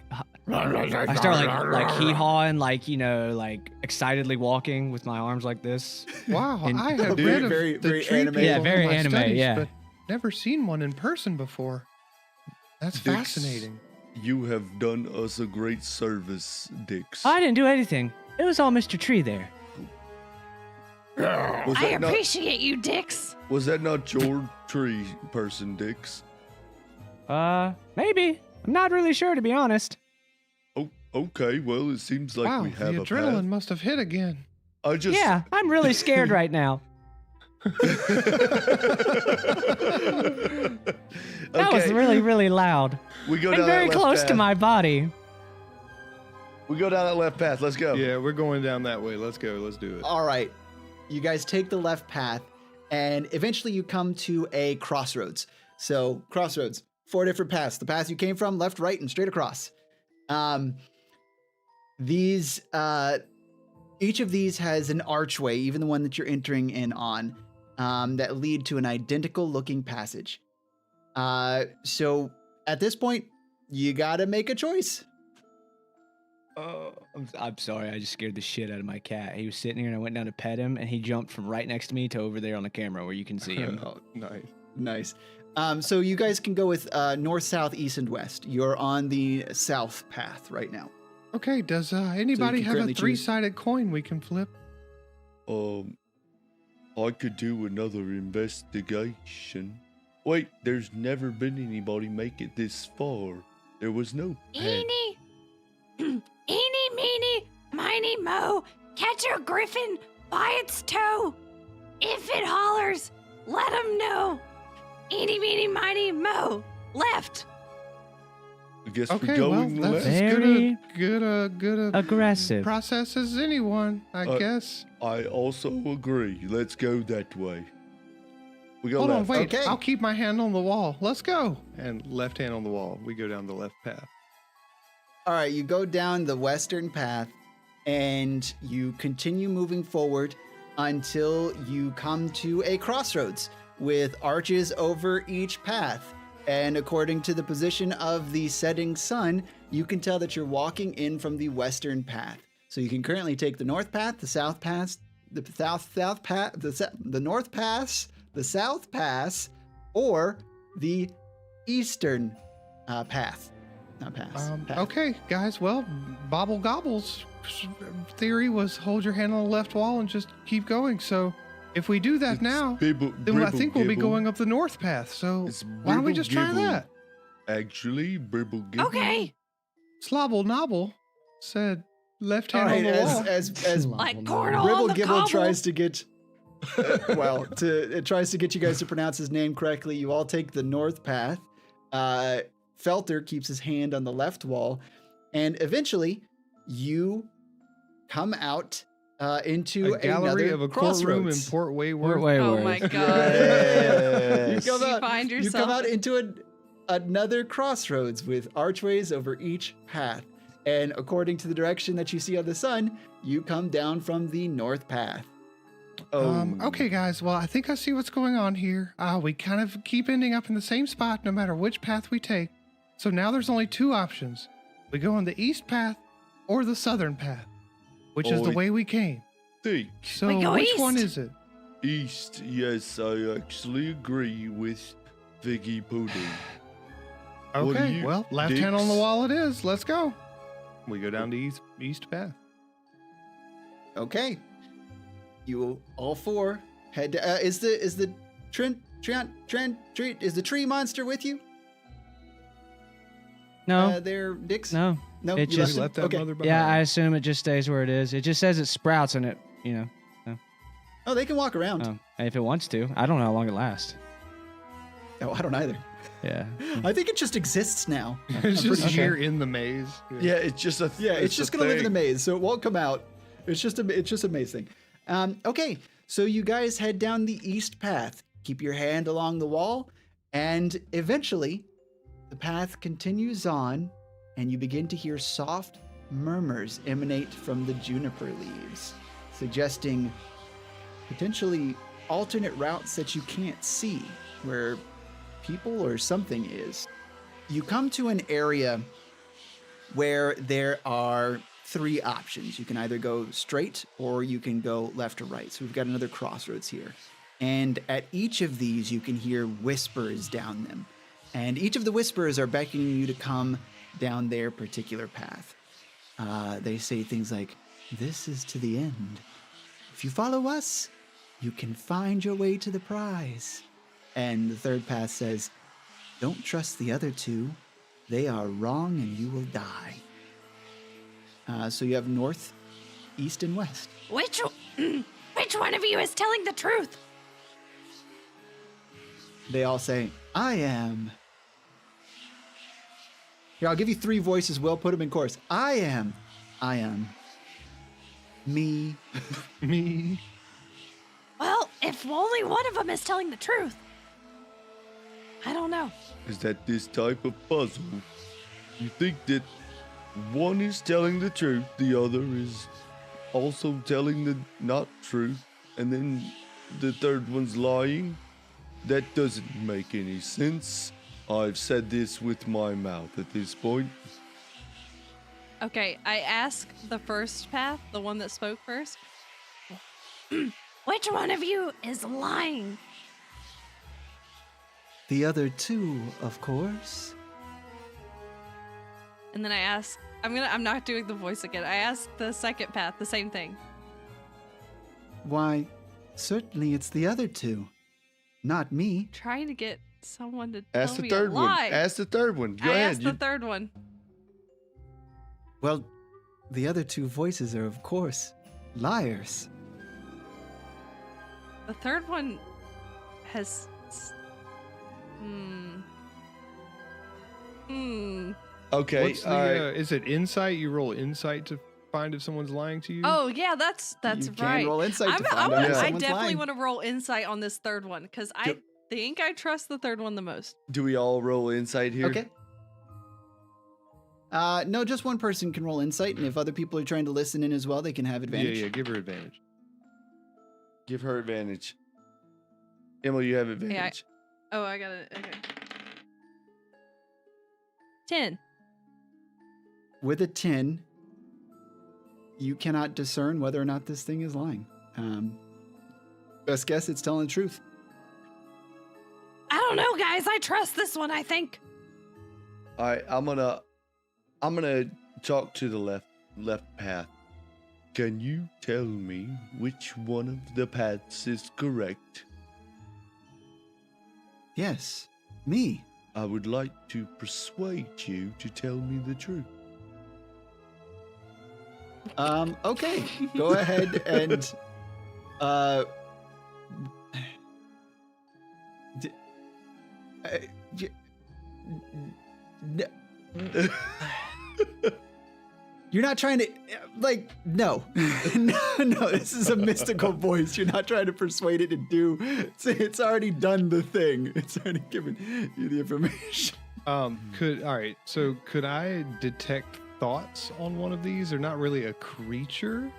hee-hawing, like excitedly walking with my arms like this. Wow, And- I have Very, read of very, the very tree anime. people Yeah, in very my anime, studies, yeah. but never seen one in person before. That's Dix, fascinating. You have done us a great service, Dix. I didn't do anything. It was all Mr. Tree there. Was I that not- appreciate you, Dix. Was that not your tree person, Dix? Maybe. I'm not really sure, to be honest. Oh, okay. Well, it seems like Wow, we the have a adrenaline path. must have hit again. I just Yeah, I'm really scared right now. That was really, really loud. We go And down very that left close to path. my body. We go down that left path. Let's go. Yeah, we're going down that way. Let's go. Let's do it. All right. You guys take the left path, and eventually you come to a crossroads. So, crossroads, 4 different paths. The path you came from, left, right, and straight across. Each of these has an archway, even the one that you're entering in on, that lead to an identical looking passage. So, at this point, you gotta make a choice. I'm sorry, I just scared the shit out of my cat. He was sitting here and I went down to pet him and he jumped from right next to me to over there on the camera where you can see him. Oh, nice. Nice. So you guys can go with north, south, east, and west. You're on the south path right now. Okay, does anybody have a currently choose- 3-sided coin we can flip? I could do another investigation. Wait, there's never been anybody make it this far. There was no path. Eeny, eeny, meeny, miny, mo. Catch a griffin by its toe. If it hollers, let him know. Eeny, meeny, miny, mo. Left. I guess Okay, we're well, going that's left. as Very good a Aggressive. process as anyone, I guess. I also agree. Let's go that way. We go Hold left. on, wait. Okay. I'll keep my hand on the wall. Let's go. And left hand on the wall. We go down the left path. All right, you go down the western path and you continue moving forward until you come to a crossroads with arches over each path. And according to the position of the setting sun, you can tell that you're walking in from the western path. So you can currently take the north path, the south pass, the south path, the north pass, the south pass, or the eastern path. Not pass. Path. Okay, guys. Well, Bobble Gobble's theory was hold your hand on the left wall and just keep going. So if we do that It's now, Bibble- then I Bribble think we'll be Gibble. going up the north path. So It's why don't we Bribble just try Gibble. that? Actually, Bribble Gibble. Okay. Slobble Nobble said left All hand right, on the wall. as Like cornhole Ribble on the Gibble cobble. tries to get, it tries to get you guys to pronounce his name correctly. You all take the north path. Felter keeps his hand on the left wall, and eventually, you come out into A gallery another of a courtroom in crossroads. Port Wayworth. Oh my god. Yes. You find You yourself come out into another crossroads with archways over each path. And according to the direction that you see of the sun, you come down from the north path. Okay, guys. Well, I think I see what's going on here. We kind of keep ending up in the same spot no matter which path we take. So now there's only 2 options. We go on the east path or the southern path, which is the Oh, way we came. Think. So We go which one east. is it? East, yes, I actually agree with Figgy Pudding. What do Okay, you- well, left hand on the Dix? wall it is. Let's go. We go down the east path. Okay. You all 4 head to, is the tree monster with you? No, There, Dix? no. No, It you just- him? left that Okay. mother behind. Yeah, I assume it just stays where it is. It just says it sprouts and it, Oh, they can walk around. if it wants to. I don't know how long it lasts. Oh, I don't either. Yeah. I think it just exists now. It's just Okay. here in the maze. Yeah, it's just a. Yeah, it's just a gonna live in the thing. maze, so it won't come out. It's just a maze thing. Okay, so you guys head down the east path. Keep your hand along the wall, and eventually, the path continues on, and you begin to hear soft murmurs emanate from the juniper leaves, suggesting potentially alternate routes that you can't see, where people or something is. You come to an area where there are 3 options. You can either go straight or you can go left or right. So we've got another crossroads here. And at each of these, you can hear whispers down them. And each of the whispers are beckoning you to come down their particular path. They say things like, "This is to the end. If you follow us, you can find your way to the prize." And the third path says, "Don't trust the other 2. They are wrong and you will die." So you have north, east, and west. Which one of you is telling the truth? They all say, "I am." Here, I'll give you 3 voices, Will. Put them in chorus. I am. Me. Me. Well, if only one of them is telling the truth. I don't know. Is that this type of puzzle? You think that one is telling the truth, the other is also telling the not truth, and then the third one's lying? That doesn't make any sense. I've said this with my mouth at this point. Okay, I asked the first path, the one that spoke first. Which one of you is lying? The other 2, of course. And then I asked, I'm not doing the voice again. I asked the second path, the same thing. Why, certainly it's the other 2. Not me. Trying to get someone to Ask tell the me third a one. lie. Ask the third one. Go I ahead. asked the third one. Well, the other 2 voices are, of course, liars. The third one has. Okay. What's the, all right. is it insight? You roll insight to find if someone's lying to you? Oh yeah, that's You can right. roll insight to find out I if someone's definitely lying. want to roll insight on this third one because I think I trust the third one the most. Do we all roll insight here? Okay. No, just one person can roll insight, and if other people are trying to listen in as well, they can have advantage. Yeah, give her advantage. Give her advantage. Emily, you have advantage. Oh, I got it. Okay. 10. With a 10, you cannot discern whether or not this thing is lying. Best guess, it's telling the truth. I don't know, guys. I trust this one, I think. All right, I'm gonna talk to the left path. Can you tell me which one of the paths is correct? Yes, me. I would like to persuade you to tell me the truth. Okay, go ahead and you're not trying to, like, no. no, this is a mystical voice. You're not trying to persuade it to do, it's already done the thing. It's already given you the information. Could I detect thoughts on one of these? They're not really a creature.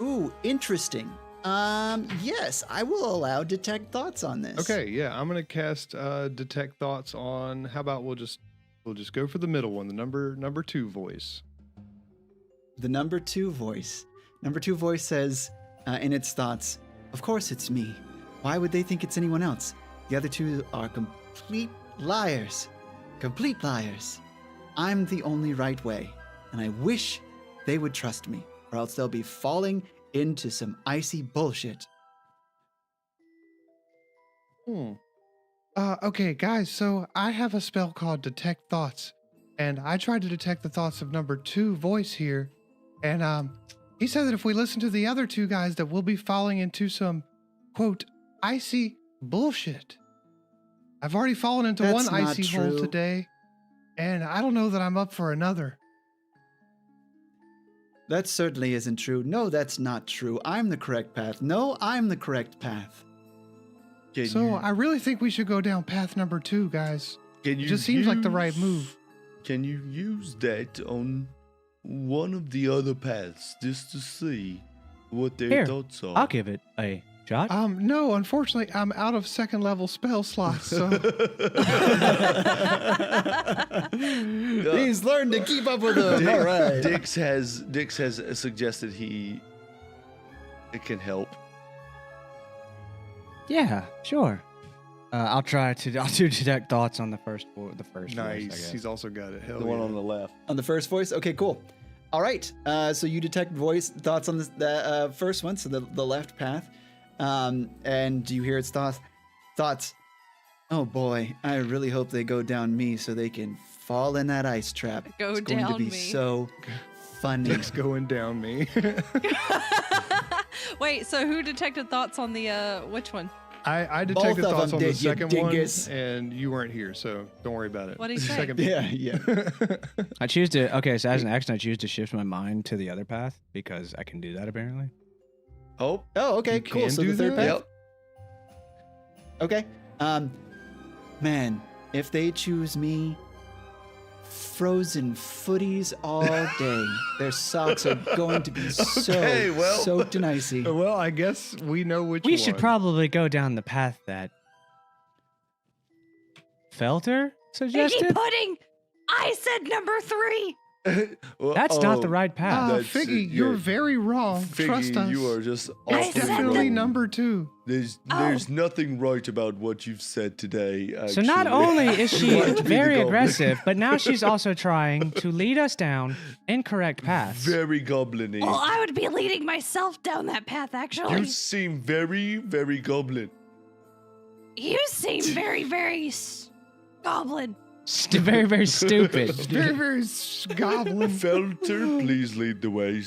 Ooh, interesting. Yes, I will allow detect thoughts on this. Okay, yeah, I'm gonna cast detect thoughts on. How about we'll just go for the middle one, the number 2 voice. The number 2 voice. Number 2 voice says, in its thoughts, "Of course it's me. Why would they think it's anyone else? The other 2 are complete liars. Complete liars. I'm the only right way, and I wish they would trust me, or else they'll be falling into some icy bullshit." Okay, guys, so I have a spell called Detect Thoughts, and I tried to detect the thoughts of number 2 voice here, and he said that if we listen to the other 2 guys that we'll be falling into some, quote, icy bullshit. I've already fallen into That's one not icy hole true. today, and I don't know that I'm up for another. That certainly isn't true. No, that's not true. I'm the correct path. No, I'm the correct path. Can So you, I really think we should go down path number 2, guys. Can you It just seems like the right move. Can you use that on one of the other paths just to see what their Here, thoughts are? I'll give it a shot. No, unfortunately, I'm out of second level spell slots, so He's learned to keep up with them. All right. Dix has suggested it can help. Yeah, sure. I'll do detect thoughts on the first voice, I Nice. guess. He's also got it. Hell The one yeah. on the left. On the first voice? Okay, cool. All right. So you detect voice thoughts on the first one, so the left path. And you hear its thoughts. Oh boy, I really hope they go down me so they can fall in that ice trap. Go it's going to down be me. so funny. Dick's going down me. Wait, so who detected thoughts on the which one? I detected Both of thoughts them on the did, you second one, dingus. and you weren't here, so don't worry about it. What'd he say? Second- Yeah. I choose to. Okay, so as an action, I choose to shift my mind to the other path because I can do that apparently. Oh, Oh, okay, You cool. can So the do third that? path. Okay. Man, if they choose me, frozen footies all day. Their socks are going to be Okay, well. so soaked in icy. Well, I guess we know which We one. should probably go down the path that Felter Figgy suggested. pudding! I said number 3! well, That's not the right path. That's Figgy, it, you're yeah. very wrong. Figgy, Trust us. you are just I awfully said Definitely wrong. number 2. There's nothing right about what you've said today. So not actually. only is You she want to be the very goblin. aggressive, but now she's also trying to lead us down incorrect paths. Very goblin-y. Well, I would be leading myself down that path, actually. You seem very, very goblin. You seem very, very goblin. Very, very stupid. Very, very goblin. Felter, please lead the way,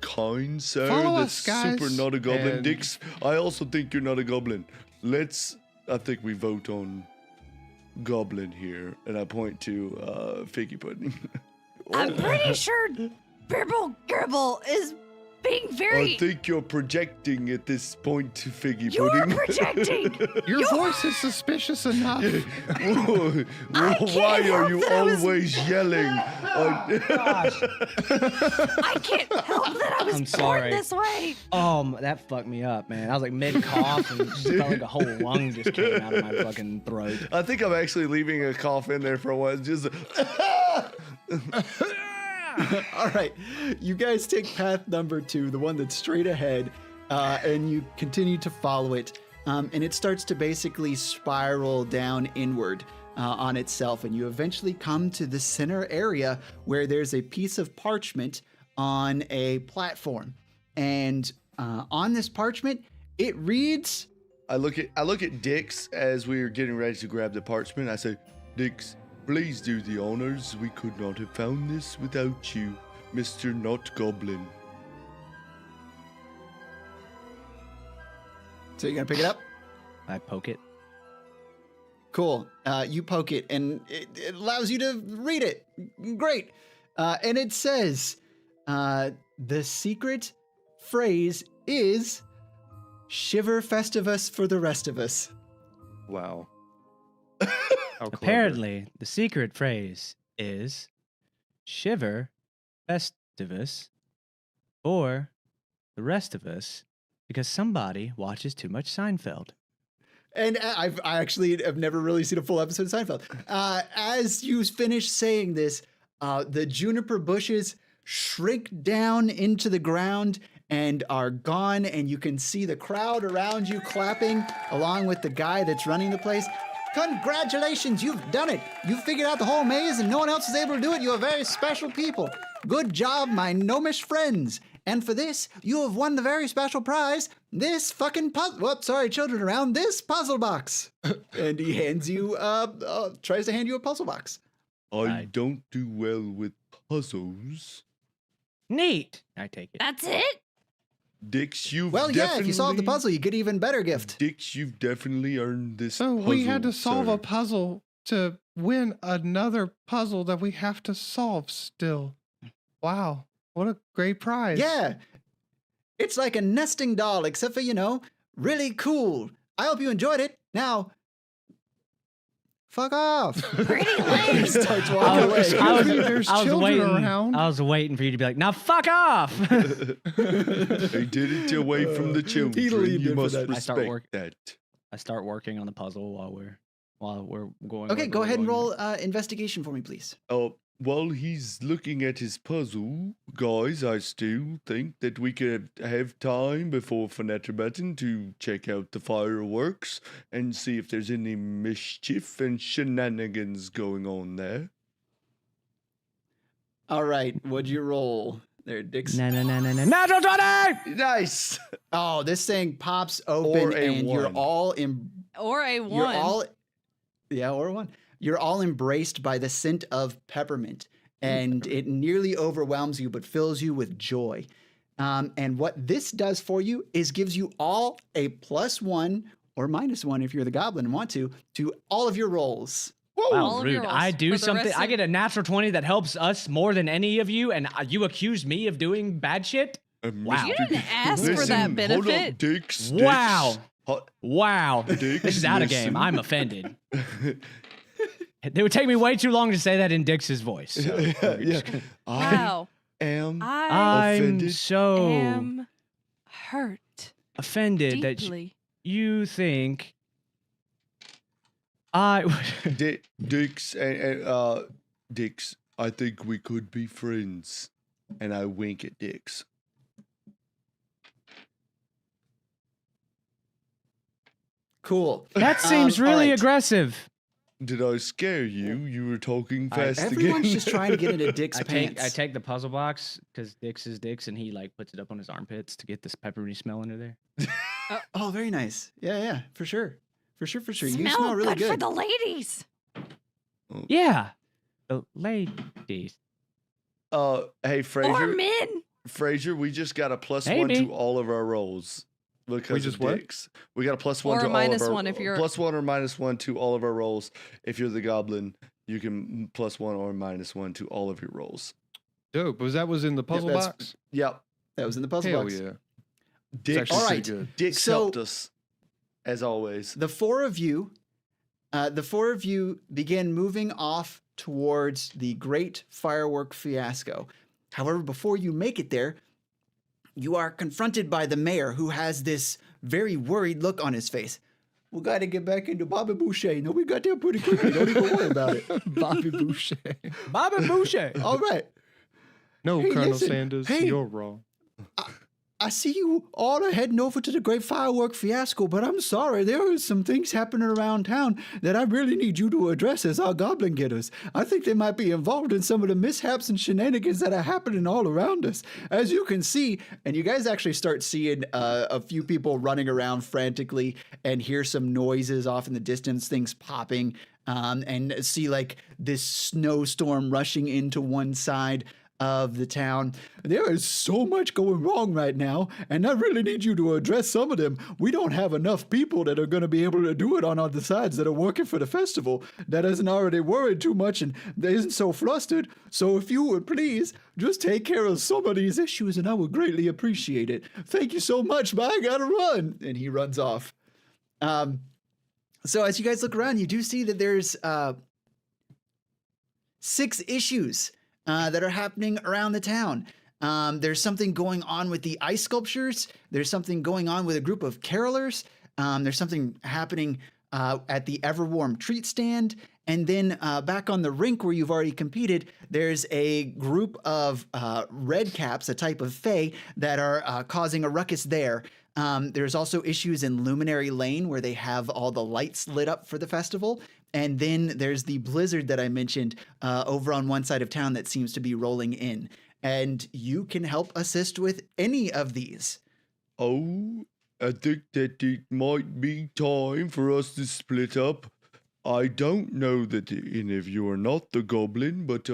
kind sir. Follow That's us, guys. super not a goblin. And- Dix, I also think you're not a goblin. I think we vote on goblin here, and I point to Figgy Pudding. I'm pretty sure Birble Gerbil is being I very. think you're projecting at this point, Figgy You're Pudding. projecting! Your voice is suspicious enough. Why can't are help you that I was- always yelling? I can't help that I was I'm born sorry. this way. That fucked me up, man. I was like mid cough and it just felt like a whole lung just came out of my fucking throat. I think I'm actually leaving a cough in there for a while. Just All right, you guys take path number 2, the one that's straight ahead, and you continue to follow it. And it starts to basically spiral down inward on itself, and you eventually come to the center area where there's a piece of parchment on a platform. And on this parchment, it reads, I look at Dix as we are getting ready to grab the parchment. I say, Dix, please do the honors. We could not have found this without you, Mr. Not Goblin. so you're gonna pick it up? I poke it. Cool. You poke it, and it allows you to read it. Great. And it says, the secret phrase is Shiver Festivus for the rest of us. Wow. How clever. Apparently, the secret phrase is Shiver Festivus for the rest of us because somebody watches too much Seinfeld. And I actually have never really seen a full episode of Seinfeld. As you finish saying this, the juniper bushes shrink down into the ground and are gone, and you can see the crowd around you clapping along with the guy that's running the place. Congratulations, you've done it. You figured out the whole maze and no one else is able to do it. You are very special people. Good job, my gnomish friends. And for this, you have won the very special prize, this fucking puzzle. Whoops, sorry, children around, this puzzle box. And he hands you, tries to hand you a puzzle box. I Right. don't do well with puzzles. Neat. I take it. That's it? Dix, you've Well, yeah, if you solve the definitely- puzzle, you get even better gift. Dix, you've definitely earned this So puzzle, we had to solve sir. a puzzle to win another puzzle that we have to solve still. Wow. What a great prize. Yeah. It's like a nesting doll, except for, really cool. I hope you enjoyed it. Now, fuck off. Pretty lame. Starts walking away. Excuse me, there's children waiting, around. I was waiting for you to be like, now fuck off. I did it away from the children. leaned You in for must that. I start respect work- that. I start working on the puzzle while we're going. Okay, wherever go we're ahead and going. roll investigation for me, please. Oh, while he's looking at his puzzle, guys, I still think that we could have time before Fenetterbatten to check out the fireworks and see if there's any mischief and shenanigans going on there. All right, what'd you roll there, Dix? No. Natural 20! Nice! Oh, this thing pops open Or a and you're one. all in. Or a You're one. all. Yeah, or one. You're all embraced by the scent of peppermint, and it nearly overwhelms you, but fills you with joy. And what this does for you is gives you all a +1 or -1 if you're the goblin and want to all of your rolls. All Wow, of your rude. rolls I do for the something. rest I of- get a natural 20 that helps us more than any of you, and you accuse me of doing bad shit? Wow. You didn't ask for Listen, that hold benefit. up, Dix. Wow. Hot- Wow. Dix, This is out of listen. game. I'm offended. It would take me way too long to say that in Dix's voice. So yeah. Wow. I am I I'm offended. so am hurt offended that deeply. you think I Dix, Dix, I think we could be friends. And I wink at Dix. Cool. That seems all really right. aggressive. Did I scare you? You were talking fast Everyone's again. just trying to get into Dick's I pants. take the puzzle box because Dix is Dix, and he like puts it up on his armpits to get this peppery smell under there. Oh, very nice. Yeah, for sure. For sure. You Smell smell really good for good. the ladies. Yeah, the ladies. Hey, Or Fraser. men. Fraser, we just got a +1 Maybe. to all of our rolls. Because just of what? Dix. We got a +1 Or to a all of our -1 if you're- +1 or -1 to all of our rolls. If you're the goblin, you can +1 or -1 to all of your rolls. Dope. Was that in the puzzle that's- box? Yep. That was in the puzzle Hell box. yeah. Dix, actually All pretty right. good. Dix So- helped us, as always. The four of you begin moving off towards the great firework fiasco. However, before you make it there, you are confronted by the mayor, who has this very worried look on his face. We got to get back into Bobby Boucher. No, we got there pretty quickly. Don't even worry about it. Bobby Boucher. Bobby Boucher. All right. No, Hey, Colonel listen. Sanders, Hey. you're wrong. I see you all are heading over to the great firework fiasco, but I'm sorry, there are some things happening around town that I really need you to address as our goblin getters. I think they might be involved in some of the mishaps and shenanigans that are happening all around us. As you can see, and you guys actually start seeing a few people running around frantically and hear some noises off in the distance, things popping, and see like this snowstorm rushing into one side of the town. There is so much going wrong right now, and I really need you to address some of them. We don't have enough people that are going to be able to do it on other sides that are working for the festival that isn't already worried too much and that isn't so flustered. So if you would please just take care of some of these issues, and I would greatly appreciate it. Thank you so much, but I gotta run. And he runs off. So as you guys look around, you do see that there's 6 issues that are happening around the town. There's something going on with the ice sculptures. There's something going on with a group of carolers. There's something happening at the Everwarm treat stand. And then back on the rink where you've already competed, there's a group of red caps, a type of fae, that are causing a ruckus there. There's also issues in Luminary Lane where they have all the lights lit up for the festival. And then there's the blizzard that I mentioned over on one side of town that seems to be rolling in. And you can help assist with any of these. Oh, I think that it might be time for us to split up. I don't know that any of you are not the goblin, but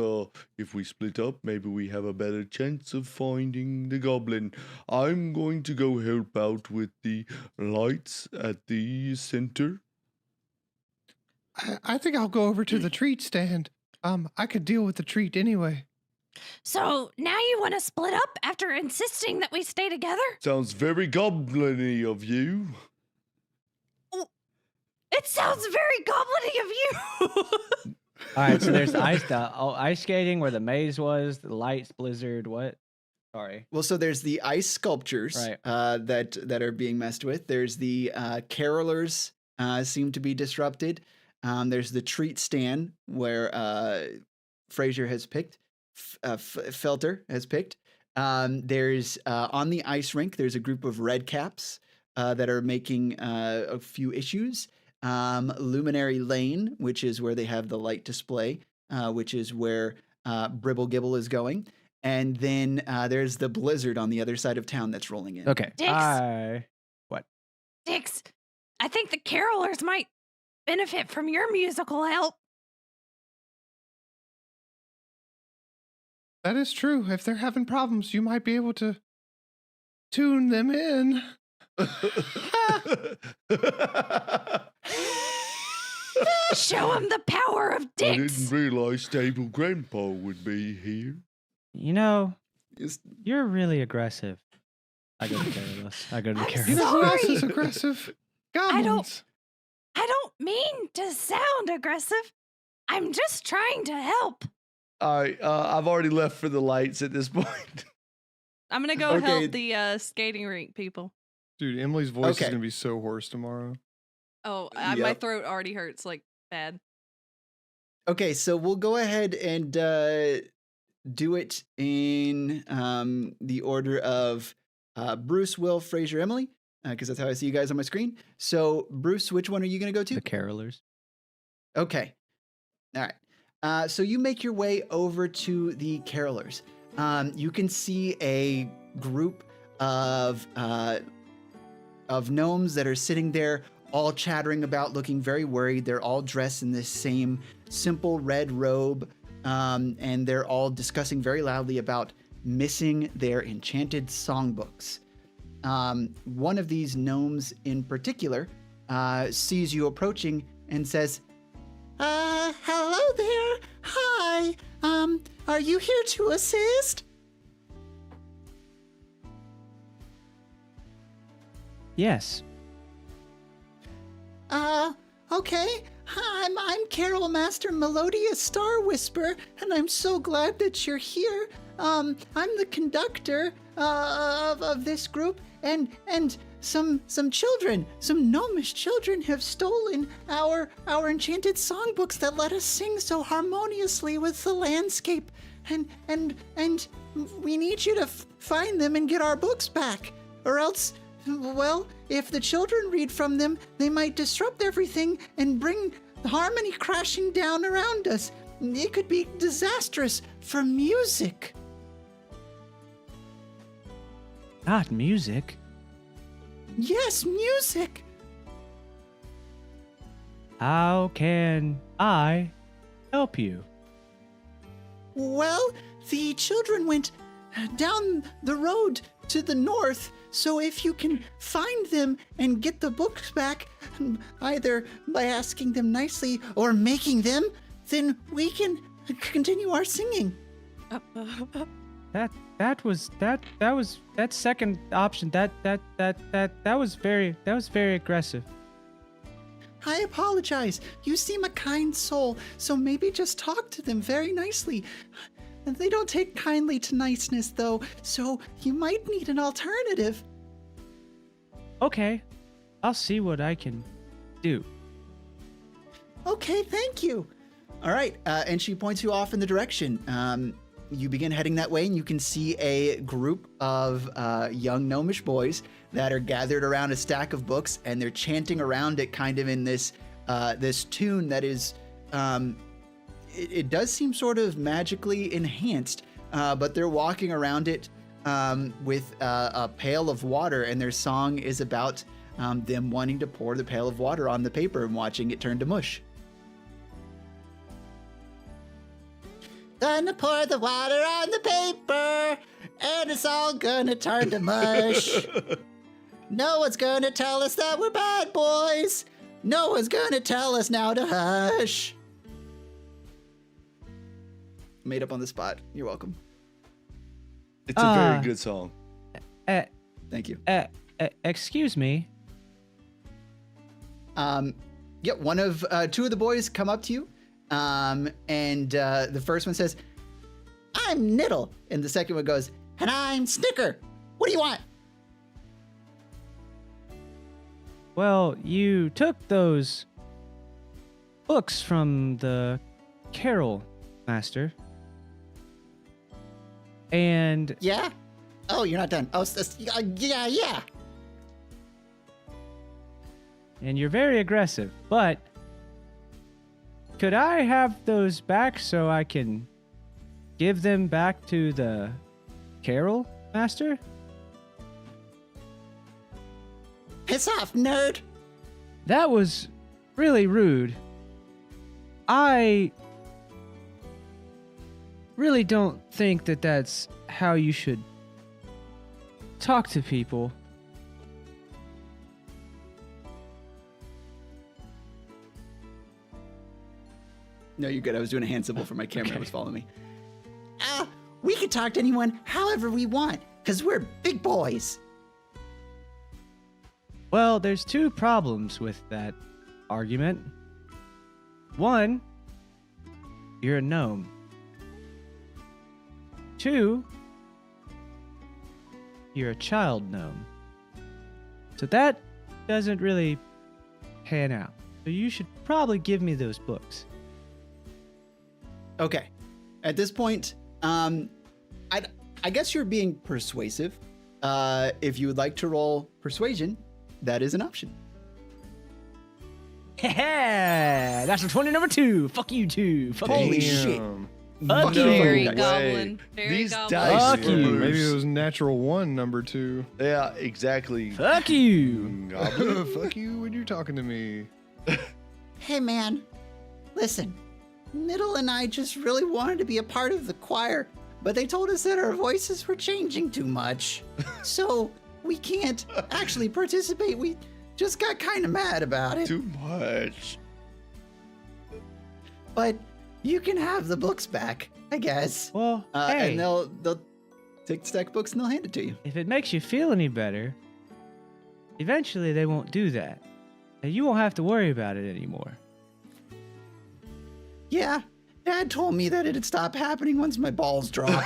if we split up, maybe we have a better chance of finding the goblin. I'm going to go help out with the lights at the center. I think I'll go over to the treat stand. I could deal with the treat anyway. So now you want to split up after insisting that we stay together? Sounds very goblin-y of you. It sounds very goblin-y of you. All right, so there's ice skating where the maze was, the lights, blizzard, what? Sorry. Well, so there's the ice sculptures Right. that are being messed with. There's the carolers seem to be disrupted. There's the treat stand where Frazier has picked, Felter has picked. There's on the ice rink. There's a group of red caps that are making a few issues. Luminary Lane, which is where they have the light display, which is where Bribble Gibble is going. And then there's the blizzard on the other side of town that's rolling in. Okay. Dix. What? Dix, I think the carolers might benefit from your musical help. That is true. If they're having problems, you might be able to tune them in. Show him the power of I Dix. didn't realize Stable Grandpa would be here. You know, It's- you're really aggressive. I go to careless. I go to I'm careless. You know who else Sorry. is aggressive? Goblins. I don't mean to sound aggressive. I'm just trying to help. All right, I've already left for the lights at this point. I'm gonna go Okay. help the skating rink people. Dude, Emily's voice Okay. is gonna be so hoarse tomorrow. Oh, my Yep. throat already hurts like bad. Okay, so we'll go ahead and do it in the order of Bruce, Will, Frazier, Emily, because that's how I see you guys on my screen. So, Bruce, which one are you going to go to? The carolers. Okay. All right. So you make your way over to the carolers. You can see a group of gnomes that are sitting there, all chattering about, looking very worried. They're all dressed in this same simple red robe, and they're all discussing very loudly about missing their enchanted songbooks. One of these gnomes in particular sees you approaching and says, hello there. Hi. Are you here to assist? Yes. Okay. I'm Carol Master Melodious Star Whisper, and I'm so glad that you're here. I'm the conductor of this group, and some children, some gnomish children, have stolen our enchanted songbooks that let us sing so harmoniously with the landscape, and we need you to find them and get our books back, or else. Well, if the children read from them, they might disrupt everything and bring harmony crashing down around us. It could be disastrous for music. Not music. Yes, music. How can I help you? Well, the children went down the road to the north, so if you can find them and get the books back, either by asking them nicely or making them, then we can continue our singing. That second option. That was very aggressive. I apologize. You seem a kind soul, so maybe just talk to them very nicely. They don't take kindly to niceness, though, so you might need an alternative. Okay, I'll see what I can do. Okay, thank you. All right, and she points you off in the direction. You begin heading that way, and you can see a group of young gnomish boys that are gathered around a stack of books, and they're chanting around it, kind of in this this tune that is. It does seem sort of magically enhanced, but they're walking around it with a pail of water, and their song is about them wanting to pour the pail of water on the paper and watching it turn to mush. Gonna pour the water on the paper, and it's all gonna turn to mush. No one's gonna tell us that we're bad boys. No one's gonna tell us now to hush. Made up on the spot. You're welcome. It's a very good song. Thank you. Excuse me. Yeah, two of the boys come up to you, And the first one says, "I'm Niddle," and the second one goes, "And I'm Snicker. What do you want?" Well, you took those books from the Carol Master. And Yeah? Oh, you're not done. Oh, yeah. and you're very aggressive, but could I have those back so I can give them back to the Carol Master? Piss off, nerd. That was really rude. I really don't think that that's how you should talk to people. No, you're good. I was doing a hand symbol for my camera that was following me. We can talk to anyone however we want, because we're big boys. Well, there's two problems with that argument. One, you're a gnome. Two, you're a child gnome. So that doesn't really pan out. So you should probably give me those books. Okay. At this point, I guess you're being persuasive. If you would like to roll persuasion, that is an option. Yeah, that's 20 number 2. Fuck you too. Fuck Holy you. shit. Fuck you. Very way. goblin. Very These goblin. dice Fuck were you. loose. Maybe it was natural 1, number 2. Yeah, exactly. Fuck you. Goblin. Fuck you when you're talking to me. Hey, man. Listen, Niddle and I just really wanted to be a part of the choir, but they told us that our voices were changing too much. So we can't actually participate. We just got kind of mad about it. Too much. But you can have the books back, I guess. Well, hey, And they'll take the stack of books and they'll hand it to you. if it makes you feel any better, eventually they won't do that. And you won't have to worry about it anymore. Yeah, Dad told me that it'd stop happening once my balls dropped.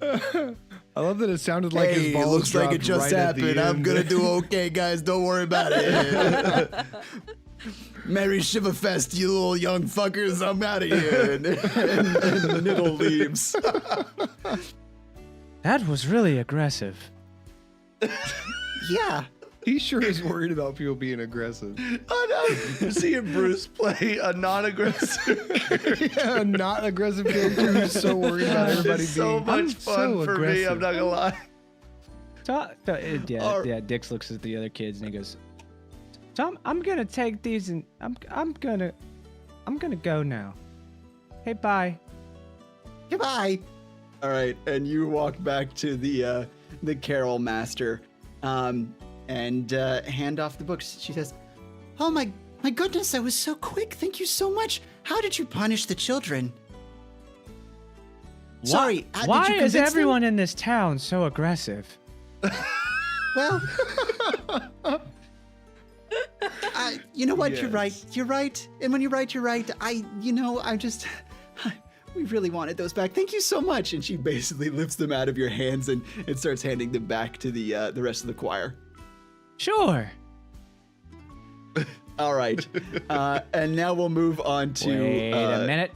I love that it sounded like his balls dropped right at the end. do okay, guys. Don't worry about it. Merry Shiverfest, you little young fuckers. I'm out of here. And the Niddle leaves. That was really aggressive. Yeah. He sure is worried about people being aggressive. Oh no! Seeing Bruce play a non-aggressive. Yeah, not aggressive character who's so worried about everybody It's so being much fun so for me. I'm aggressive. not gonna lie. Yeah, Dix looks at the other kids and he goes, "Tom, I'm gonna take these and I'm gonna go now. Hey, bye." Goodbye. All right, and you walk back to the Carol Master, and hand off the books. She says, "Oh my goodness, that was so quick. Thank you so much. How did you punish the children?" Sorry, did Why you is convince them? everyone in this town so aggressive? Well, you know what? You're right. Yes. You're right. And when you're right, you're right. We really wanted those back. Thank you so much. And she basically lifts them out of your hands and starts handing them back to the rest of the choir. Sure. All right. And now we'll move on to. Wait a minute,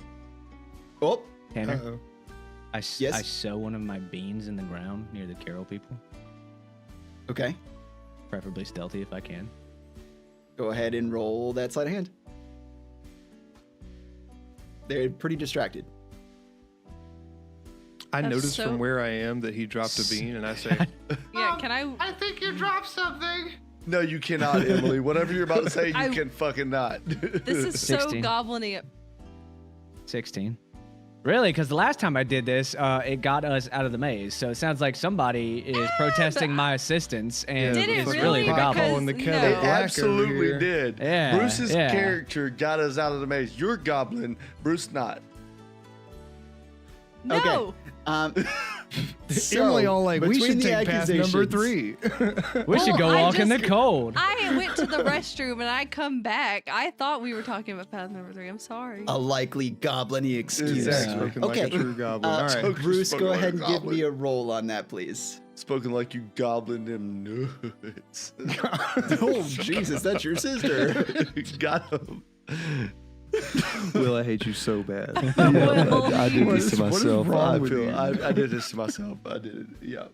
Oh, Tanner. Uh-oh. I Yes? sow one of my beans in the ground near the Carol people. okay. Preferably stealthy if I can. Go ahead and roll that sleight of hand. They're pretty distracted. I That's noticed so- from where I am that he dropped a bean, and I say, Yeah, can I? I think you dropped something. No, you cannot, Emily. Whatever you're about to say, you I- can fucking not. This is so 16. goblin-y. 16. Really? Because the last time I did this, it got us out of the maze. So it sounds like somebody is protesting my assistance, and Did it it's really? the goblin. Calling the Because- kettle no. It black over absolutely here. did. Yeah, Bruce's yeah. character got us out of the maze. You're goblin, Bruce not. No. Okay. Emily all like, we between should the take path number accusations- 3. We should go I walk in the just- cold. I went to the restroom and I come back. I thought we were talking about path number 3. I'm sorry. A likely goblin-y excuse. Exactly. Spoken like a Okay. true goblin. All right. Spoken Bruce, spoken go like a ahead and give goblin. me a roll on that, please. Spoken like you goblin them nuts. Oh, Jesus, that's your sister. Got him. Will, I hate you so bad. Will. I did What this is- to what is myself. wrong I with feel you? I did this to myself. I did it. Yeah,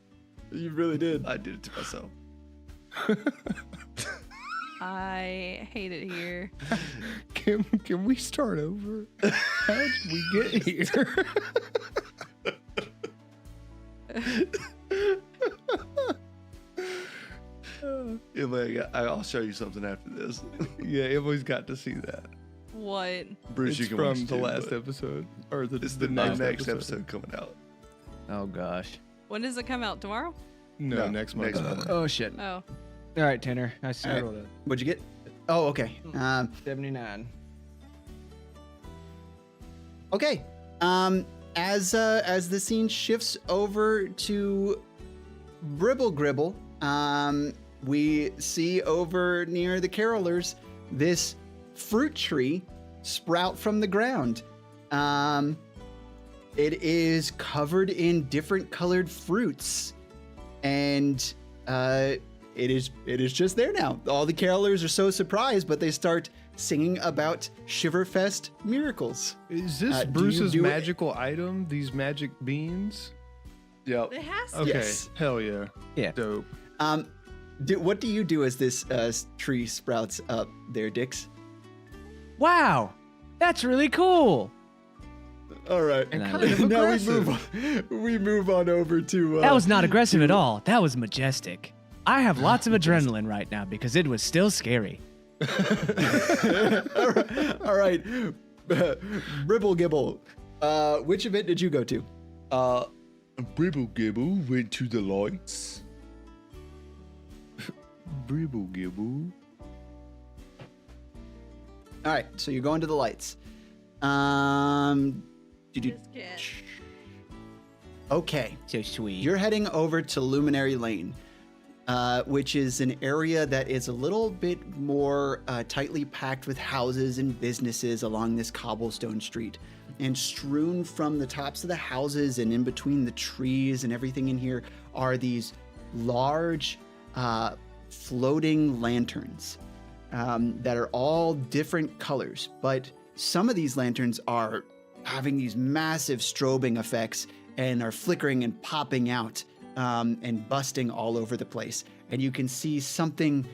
You really did. I did it to myself. I hate it here. Can we start over? How did we get here? Emily, I'll show you something after this. Yeah, Emily's got to see that. What? Bruce, It's you can from watch the too, last but episode, or It's the next episode coming out. Oh gosh. When does it come out? Tomorrow? No, No, next month. next month. Oh shit. Oh. All right, Tanner. I All right. settled it. What'd you get? Oh, okay. 79. Okay. As the scene shifts over to Bribble Gribble, we see over near the carolers this fruit tree sprout from the ground. It is covered in different colored fruits, and it is just there now. All the carolers are so surprised, but they start singing about Shiverfest miracles. Is this do you Bruce's do it- magical item? These magic beans? Yep. It has to. Okay. Yes. Hell yeah. Yeah. Dope. What do you do as this tree sprouts up there, Dix? Wow, that's really cool. All right. And I kind of now aggressive. we move on over to. That was not aggressive at all. That was majestic. I have lots of adrenaline right now because it was still scary. All right. Bribble Gibble. Which event did you go to? Bribble Gibble went to the lights. Bribble gibble. All right. So you're going to the lights. Did you? Biscuit. Okay. So sweet. You're heading over to Luminary Lane, which is an area that is a little bit more tightly packed with houses and businesses along this cobblestone street. And strewn from the tops of the houses and in between the trees and everything in here are these large floating lanterns that are all different colors. But some of these lanterns are having these massive strobing effects and are flickering and popping out and busting all over the place. And you can see something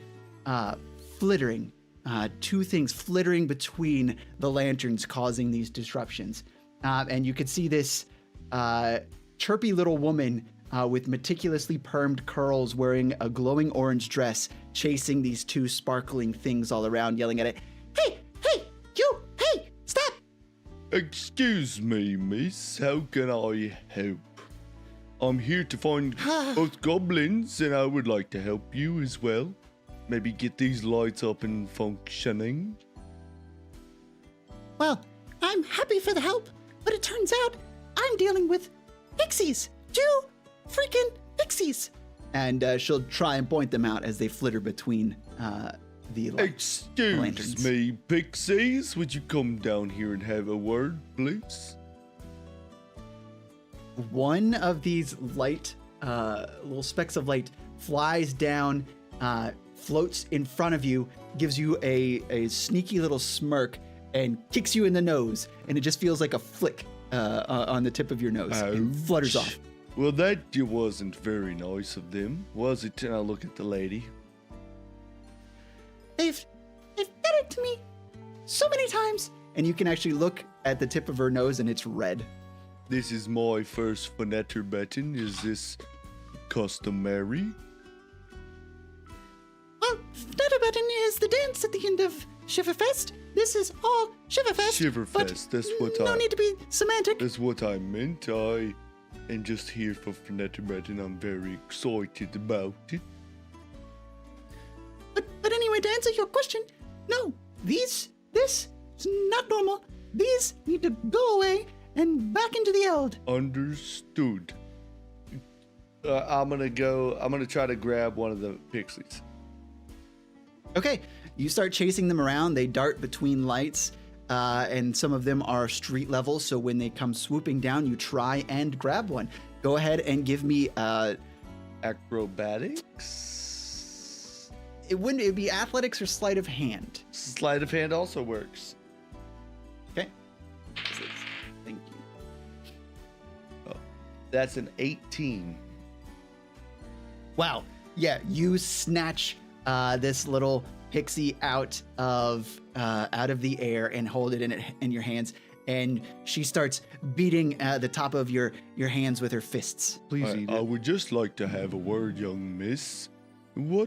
flittering, two things flittering between the lanterns causing these disruptions. And you could see this chirpy little woman with meticulously permed curls wearing a glowing orange dress chasing these two sparkling things all around, yelling at it, "Hey, hey, you, hey, stop!" Excuse me, miss. How can I help? I'm here to find both goblins, and I would like to help you as well. Maybe get these lights up and functioning. Well, I'm happy for the help, but it turns out I'm dealing with pixies. 2 freaking pixies. And she'll try and point them out as they flitter between the lights. Excuse lanterns. me, pixies. Would you come down here and have a word, please? One of these light, little specks of light flies down, floats in front of you, gives you a sneaky little smirk, and kicks you in the nose. And it just feels like a flick on the tip of your nose and flutters Ouch. off. Well, that wasn't very nice of them, was it? And I look at the lady. They've done it to me so many times. And you can actually look at the tip of her nose and it's red. This is my first Fnatter button. Is this customary? Well, Flutterbutton is the dance at the end of Shiverfest. This is all Shiverfest. but Shiverfest, that's what no I- need to be semantic. That's what I meant. I am just here for Fnatter button. I'm very excited about it. But anyway, to answer your question, no, this is not normal. These need to go away and back into the Eld. Understood. I'm gonna try to grab one of the pixies. Okay, you start chasing them around. They dart between lights, and some of them are street level. So when they come swooping down, you try and grab one. Go ahead and give me. Acrobatics. It'd be athletics or sleight of hand. Sleight of hand also works. Okay. Thank you. Oh, that's an 18. Wow. Yeah, you snatch this little pixie out of the air and hold it in your hands, and she starts beating the top of your hands with her fists. Please eat I it. would just like to have a word, young miss. Why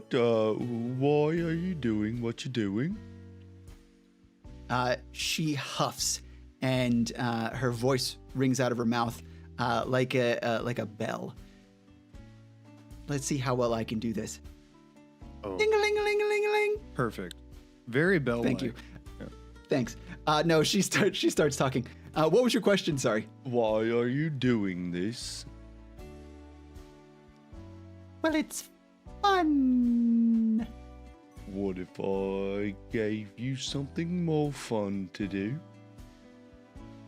are you doing what you're doing? She huffs, and her voice rings out of her mouth like a bell. Let's see how well I can do this. Oh, Ding-a-ling-a-ling-a-ling-a-ling. perfect. Very bell. Thank you. Thanks. No, she starts talking. What was your question? Sorry. Why are you doing this? Well, it's fun. What if I gave you something more fun to do?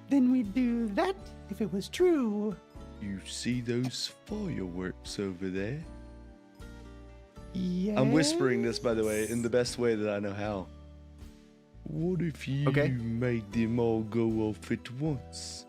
Then we'd do that if it was true. You see those fireworks over there? Yeah. I'm whispering this, by the way, in the best way that I know how. What if you made them all go off at once?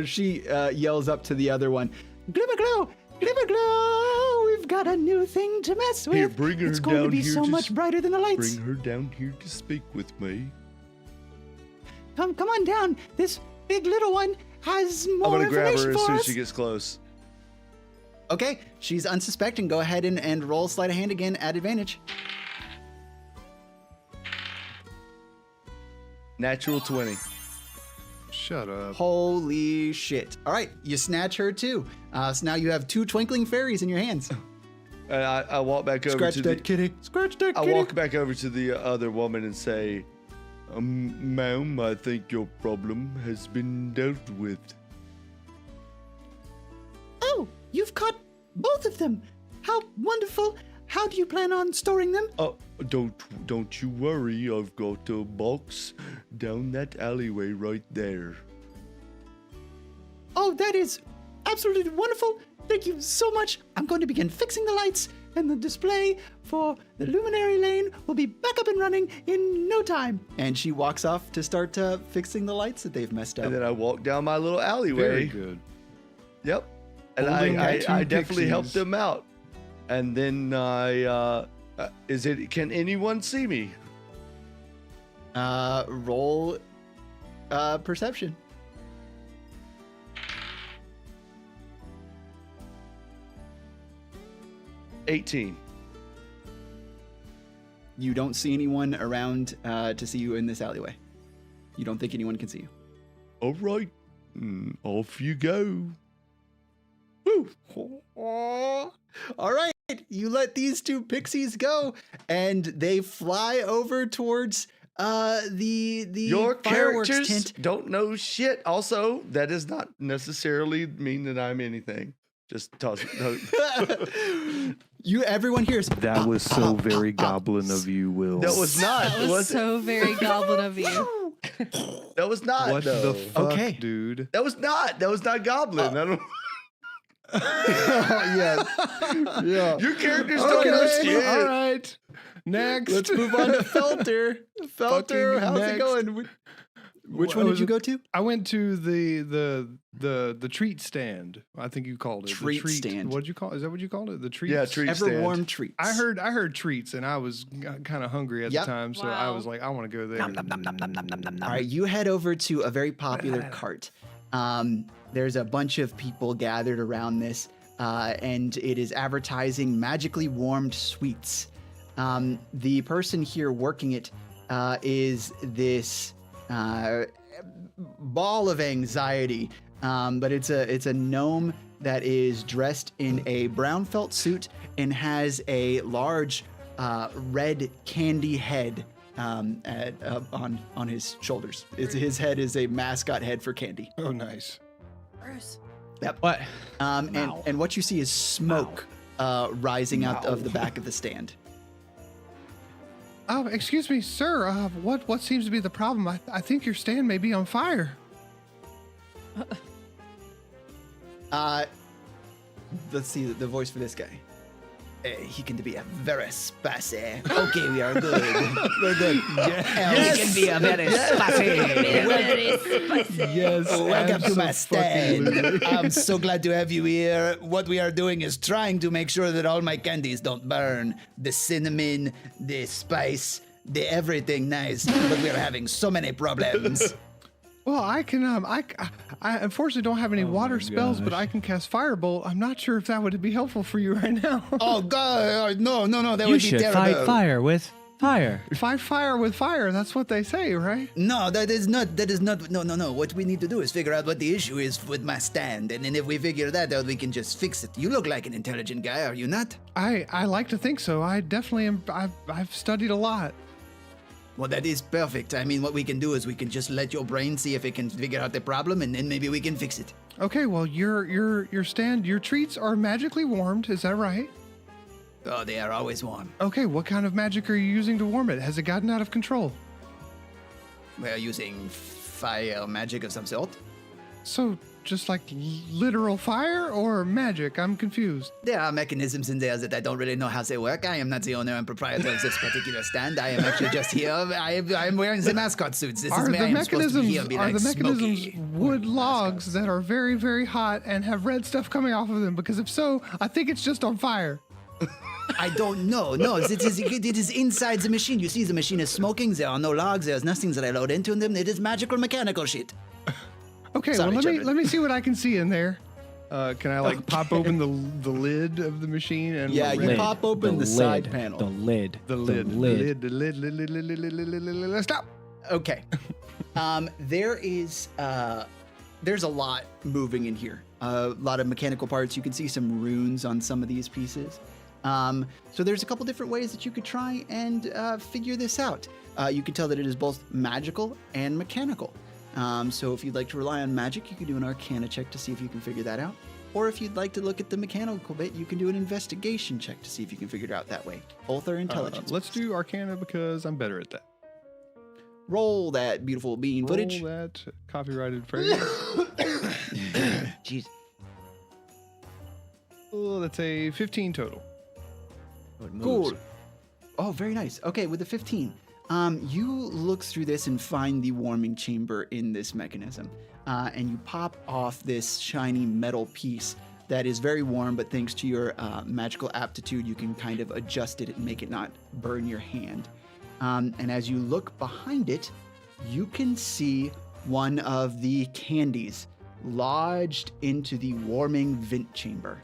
She yells up to the other one. Glimmer glow! Glimmer glow! We've got a new thing to mess with. Here, bring her it's going to down be here so to much brighter than the lights. Bring her down here to speak with me. Come on down. This big little one has more I'm gonna grab her information as for soon as us. she gets close. Okay, she's unsuspecting. Go ahead and roll sleight of hand again at advantage. Natural 20. Shut up. Holy shit. All right, you snatch her too. So now you have 2 twinkling fairies in your hands. And I walk back over Scratch to that the kitty. Scratch that I kitty. walk back over to the other woman and say, ma'am, I think your problem has been dealt with. Oh, you've caught both of them. How wonderful. How do you plan on storing them? Oh, don't you worry. I've got a box down that alleyway right there. Oh, that is absolutely wonderful. Thank you so much. I'm going to begin fixing the lights, and the display for the luminary lane will be back up and running in no time. And she walks off to start fixing the lights that they've messed up. And then I walk down my little alleyway. Very good. Yep. And Holding I two definitely helped pixies. them out. And then can anyone see me? Roll perception. $18. You don't see anyone around to see you in this alleyway. You don't think anyone can see you. All right. Off you go. Woo. All right, you let these 2 pixies go, and they fly over towards the Your fireworks characters tent. don't know shit. Also, that does not necessarily mean that I'm anything. Just toss it. Everyone hears. That was so very goblin of you, Will. That was not. That was so very goblin of you. That was not. What though. the fuck, Okay. dude? That was not. That was not goblin. I don't. Yeah. Your characters don't know shit. All right. Next. Let's move on to Felter. Felter, Fucking how's it next. going? Which What one did was you it? go to? I went to the treat stand. I think you called it Treat stand. What'd you call? Is that what you called it? The treats. Yeah, treat Ever stand. warm treats. I heard treats, and I was kind of hungry at Yep. the time, so I Wow. was like, I want to go there. All right, you head over to a very popular cart. There's a bunch of people gathered around this, and it is advertising magically warmed sweets. The person here working it is this ball of anxiety, but it's a gnome that is dressed in a brown felt suit and has a large red candy head on his shoulders. His head is a mascot head for candy. Oh, nice. Bruce. What? And what you see is smoke rising out of the back of the stand. Excuse me, sir. What seems to be the problem? I think your stand may be on fire. Let's see the voice for this guy. He can be a very spicy. Okay, we are good. We're good. Yes. He can be a very spicy. Yes. Welcome to my stand. abso-fucking-lutely. I'm so glad to have you here. What we are doing is trying to make sure that all my candies don't burn. The cinnamon, the spice, the everything nice. But we are having so many problems. Well, I can. I unfortunately don't have any water spells, but gosh. I can cast Firebolt. I'm not sure if that would be helpful for you right now. Oh God! No! That You would be should terrible. fight fire with fire. Fight fire with fire. That's what they say, right? No, that is not. No. What we need to do is figure out what the issue is with my stand, and then if we figure that out, we can just fix it. You look like an intelligent guy, are you not? I like to think so. I definitely am. I've studied a lot. Well, that is perfect. I mean, what we can do is we can just let your brain see if it can figure out the problem, and then maybe we can fix it. Okay, well, your treats are magically warmed. Is that right? Oh, they are always warm. Okay, what kind of magic are you using to warm it? Has it gotten out of control? We are using fire magic of some sort. So, just like literal fire or magic? I'm confused. There are mechanisms in there that I don't really know how they work. I am not the owner and proprietor of this particular stand. I am actually just here. I am wearing the mascot suits. This Are is the where I am supposed to be mechanisms here and be are like the mechanisms smoky. wood logs that are very, very hot and have red stuff coming off of them? Because if so, I think it's just on fire. I don't know. No, it is inside the machine. You see, the machine is smoking. There are no logs. There's nothing that I load into them. It is magical mechanical shit. Okay, Sorry, well children. let me see what I can see in there. Can I like pop open the lid of the machine and Yeah, you Lid. pop open the side panel. The lid. the lid. Stop. Okay. There's a lot moving in here. A lot of mechanical parts. You can see some runes on some of these pieces. So there's a couple different ways that you could try and figure this out. You can tell that it is both magical and mechanical. So if you'd like to rely on magic, you can do an Arcana check to see if you can figure that out. Or if you'd like to look at the mechanical bit, you can do an investigation check to see if you can figure it out that way. Both are intelligence. Let's do Arcana because I'm better at that. Roll that beautiful bean footage. Roll that copyrighted phrase. Jeez. Oh, that's a 15 total. Cool. Oh, very nice. Okay, with the 15, you look through this and find the warming chamber in this mechanism, and you pop off this shiny metal piece that is very warm, but thanks to your magical aptitude, you can kind of adjust it and make it not burn your hand. And as you look behind it, you can see one of the candies lodged into the warming vent chamber.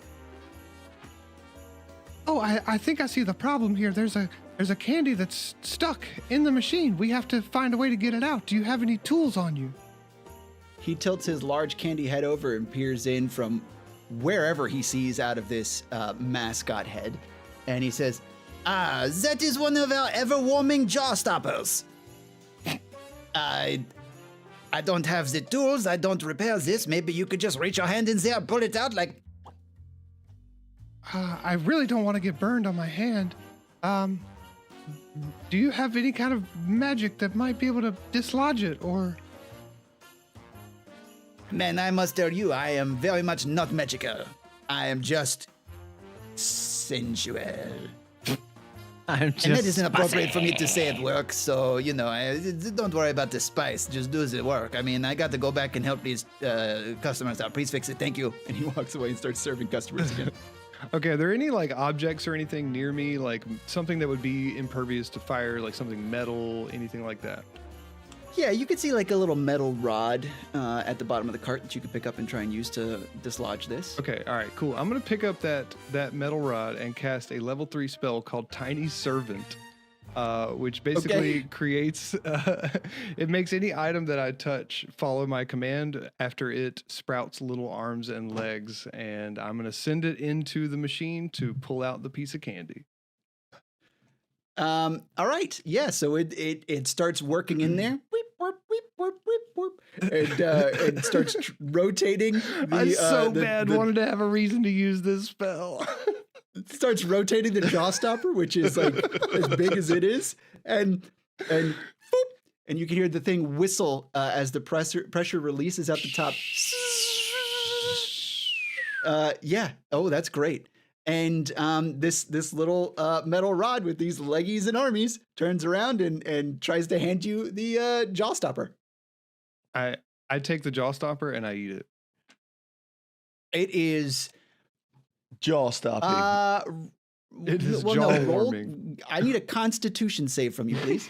Oh, I think I see the problem here. There's a candy that's stuck in the machine. We have to find a way to get it out. Do you have any tools on you? He tilts his large candy head over and peers in from wherever he sees out of this mascot head. And he says, That is one of our ever-warming jaw stoppers. I don't have the tools. I don't repair this. Maybe you could just reach your hand in there and pull it out like... I really don't want to get burned on my hand. Do you have any kind of magic that might be able to dislodge it, or... Man, I must tell you, I am very much not magical. I am just sensual. I'm just And that isn't appropriate for me to say at work, so, don't worry about the spice. Just do the work. I mean, I got to go back and help these customers out. Please fix it. Thank you. and he walks away and starts serving customers again. Okay, are there any like objects or anything near me, like something that would be impervious to fire, like something metal, anything like that? Yeah, you could see like a little metal rod at the bottom of the cart that you could pick up and try and use to dislodge this. Okay, all right, cool. I'm gonna pick up that metal rod and cast a level 3 spell called Tiny Servant, which basically creates. It makes any item that I touch follow my command after it sprouts little arms and legs, and I'm gonna send it into the machine to pull out the piece of candy. All right. Yeah. So it starts working in there. Weep, warp, weep, warp, weep, warp, and it starts rotating. I so the- bad wanted to have a reason to use this spell. It starts rotating the jaw stopper, which is like as big as it is, and boop, and you can hear the thing whistle as the pressure releases at the top. Yeah. Oh, that's great. And this little metal rod with these leggies and armies turns around and tries to hand you the jaw stopper. I take the jaw stopper and I eat it. It is Jaw stopping. It is roll- jaw-warming. I need a Constitution save from you, please.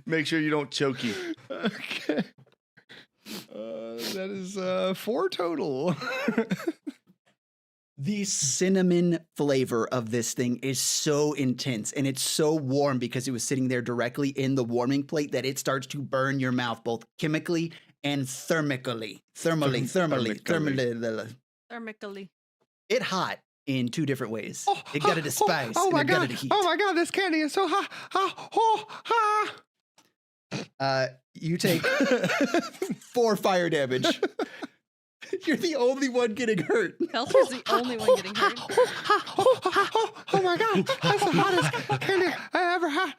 Make sure you don't choke you. Okay. That is 4 total. The cinnamon flavor of this thing is so intense, and it's so warm because it was sitting there directly in the warming plate that it starts to burn your mouth both chemically and thermically. Thermically. It hot in 2 different ways. It got it as spice Oh and my it got god! it as heat. Oh my god! This candy is so hot! You take 4 fire damage. You're the only one getting hurt. Felter's the only one getting hurt. Oh my god! That's the hottest candy I ever had.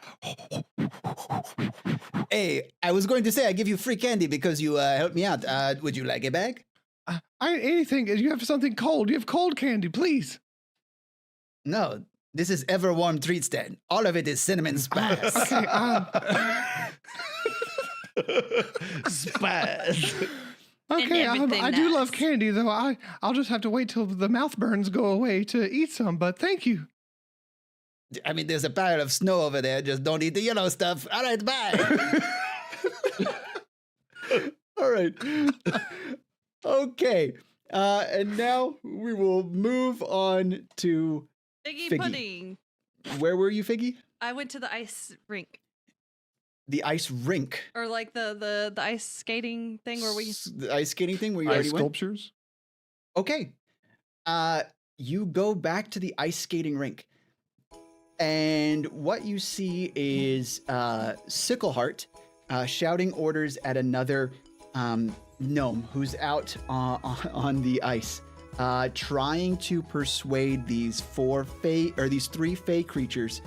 Hey, I was going to say I give you free candy because you helped me out. Would you like a bag? Anything. You have something cold. You have cold candy, please. No, this is ever warm treat stand. All of it is cinnamon spice. Okay. Spice. Okay. everything I do love nice. candy, though. I'll just have to wait till the mouth burns go away to eat some. But thank you. I mean, there's a pile of snow over there. Just don't eat the yellow stuff. All right, bye. All right. Okay. And now we will move on to Figgy Figgy. pudding. where were you, Figgy? I went to the ice rink, The ice rink. or like the ice skating thing where we. The ice skating thing where you Ice already went? sculptures. Okay. You go back to the ice skating rink. And what you see is Sickleheart shouting orders at another gnome who's out on the ice, trying to persuade these 3 fey creatures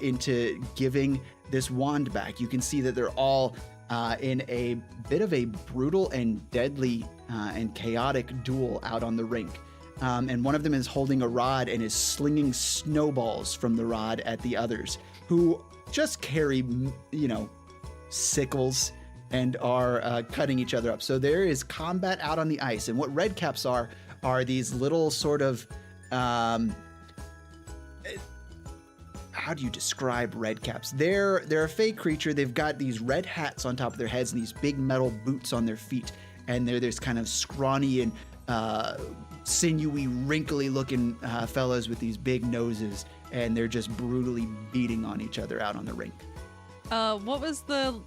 into giving this wand back. You can see that they're all in a bit of a brutal and deadly and chaotic duel out on the rink. And one of them is holding a rod and is slinging snowballs from the rod at the others, who just carry, sickles and are cutting each other up. So there is combat out on the ice. And what red caps are these little sort of, how do you describe red caps? They're a fake creature. They've got these red hats on top of their heads and these big metal boots on their feet. And they're this kind of scrawny and sinewy, wrinkly looking fellows with these big noses, and they're just brutally beating on each other out on the rink. What was the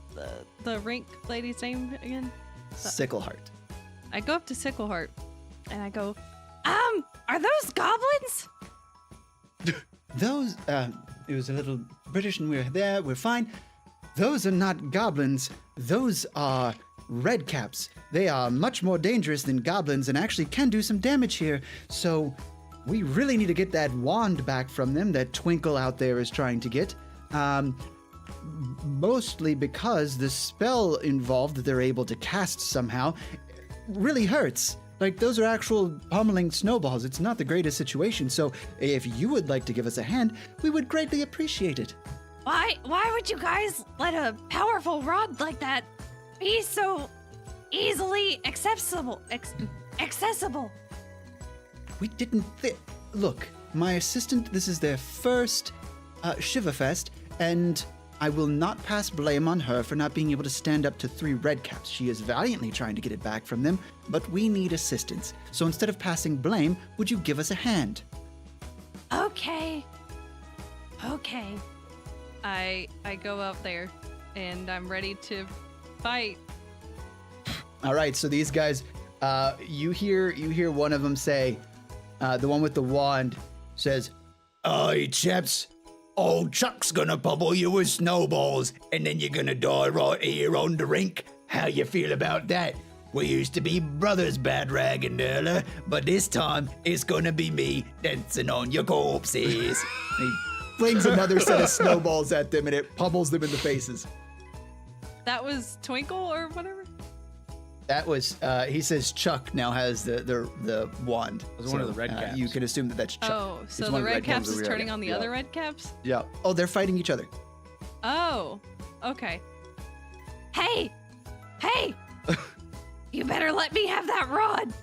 rink lady's name again? Sickleheart. I go up to Sickleheart and I go, Are those goblins? Those, it was a little British and we're there, we're fine. Those are not goblins, those are red caps. They are much more dangerous than goblins and actually can do some damage here. So we really need to get that wand back from them that Twinkle out there is trying to get. Mostly because the spell involved that they're able to cast somehow really hurts. Like, those are actual pummeling snowballs. It's not the greatest situation. So if you would like to give us a hand, we would greatly appreciate it. Why would you guys let a powerful rod like that be so easily accessible? We didn't Look, my assistant, this is their first Shiverfest, and I will not pass blame on her for not being able to stand up to 3 red caps. She is valiantly trying to get it back from them, but we need assistance. So instead of passing blame, would you give us a hand? Okay. I go up there and I'm ready to fight. All right, so these guys, you hear one of them say, the one with the wand says, Aye, chaps. Old Chuck's gonna pummel you with snowballs, and then you're gonna die right here on the rink. How you feel about that? We used to be brothers, Bad Rag and Nurler, but this time it's gonna be me dancing on your corpses. He flings another set of snowballs at them and it pummels them in the faces. That was Twinkle or whatever? That was, he says Chuck now has the wand. It was one of the red caps. You can assume that that's Chuck. Oh, It's so one the of red caps ones is that we turning are- on the yeah. other red caps? Yeah. Oh, they're fighting each other. Oh, okay. Hey! Hey! You better let me have that rod.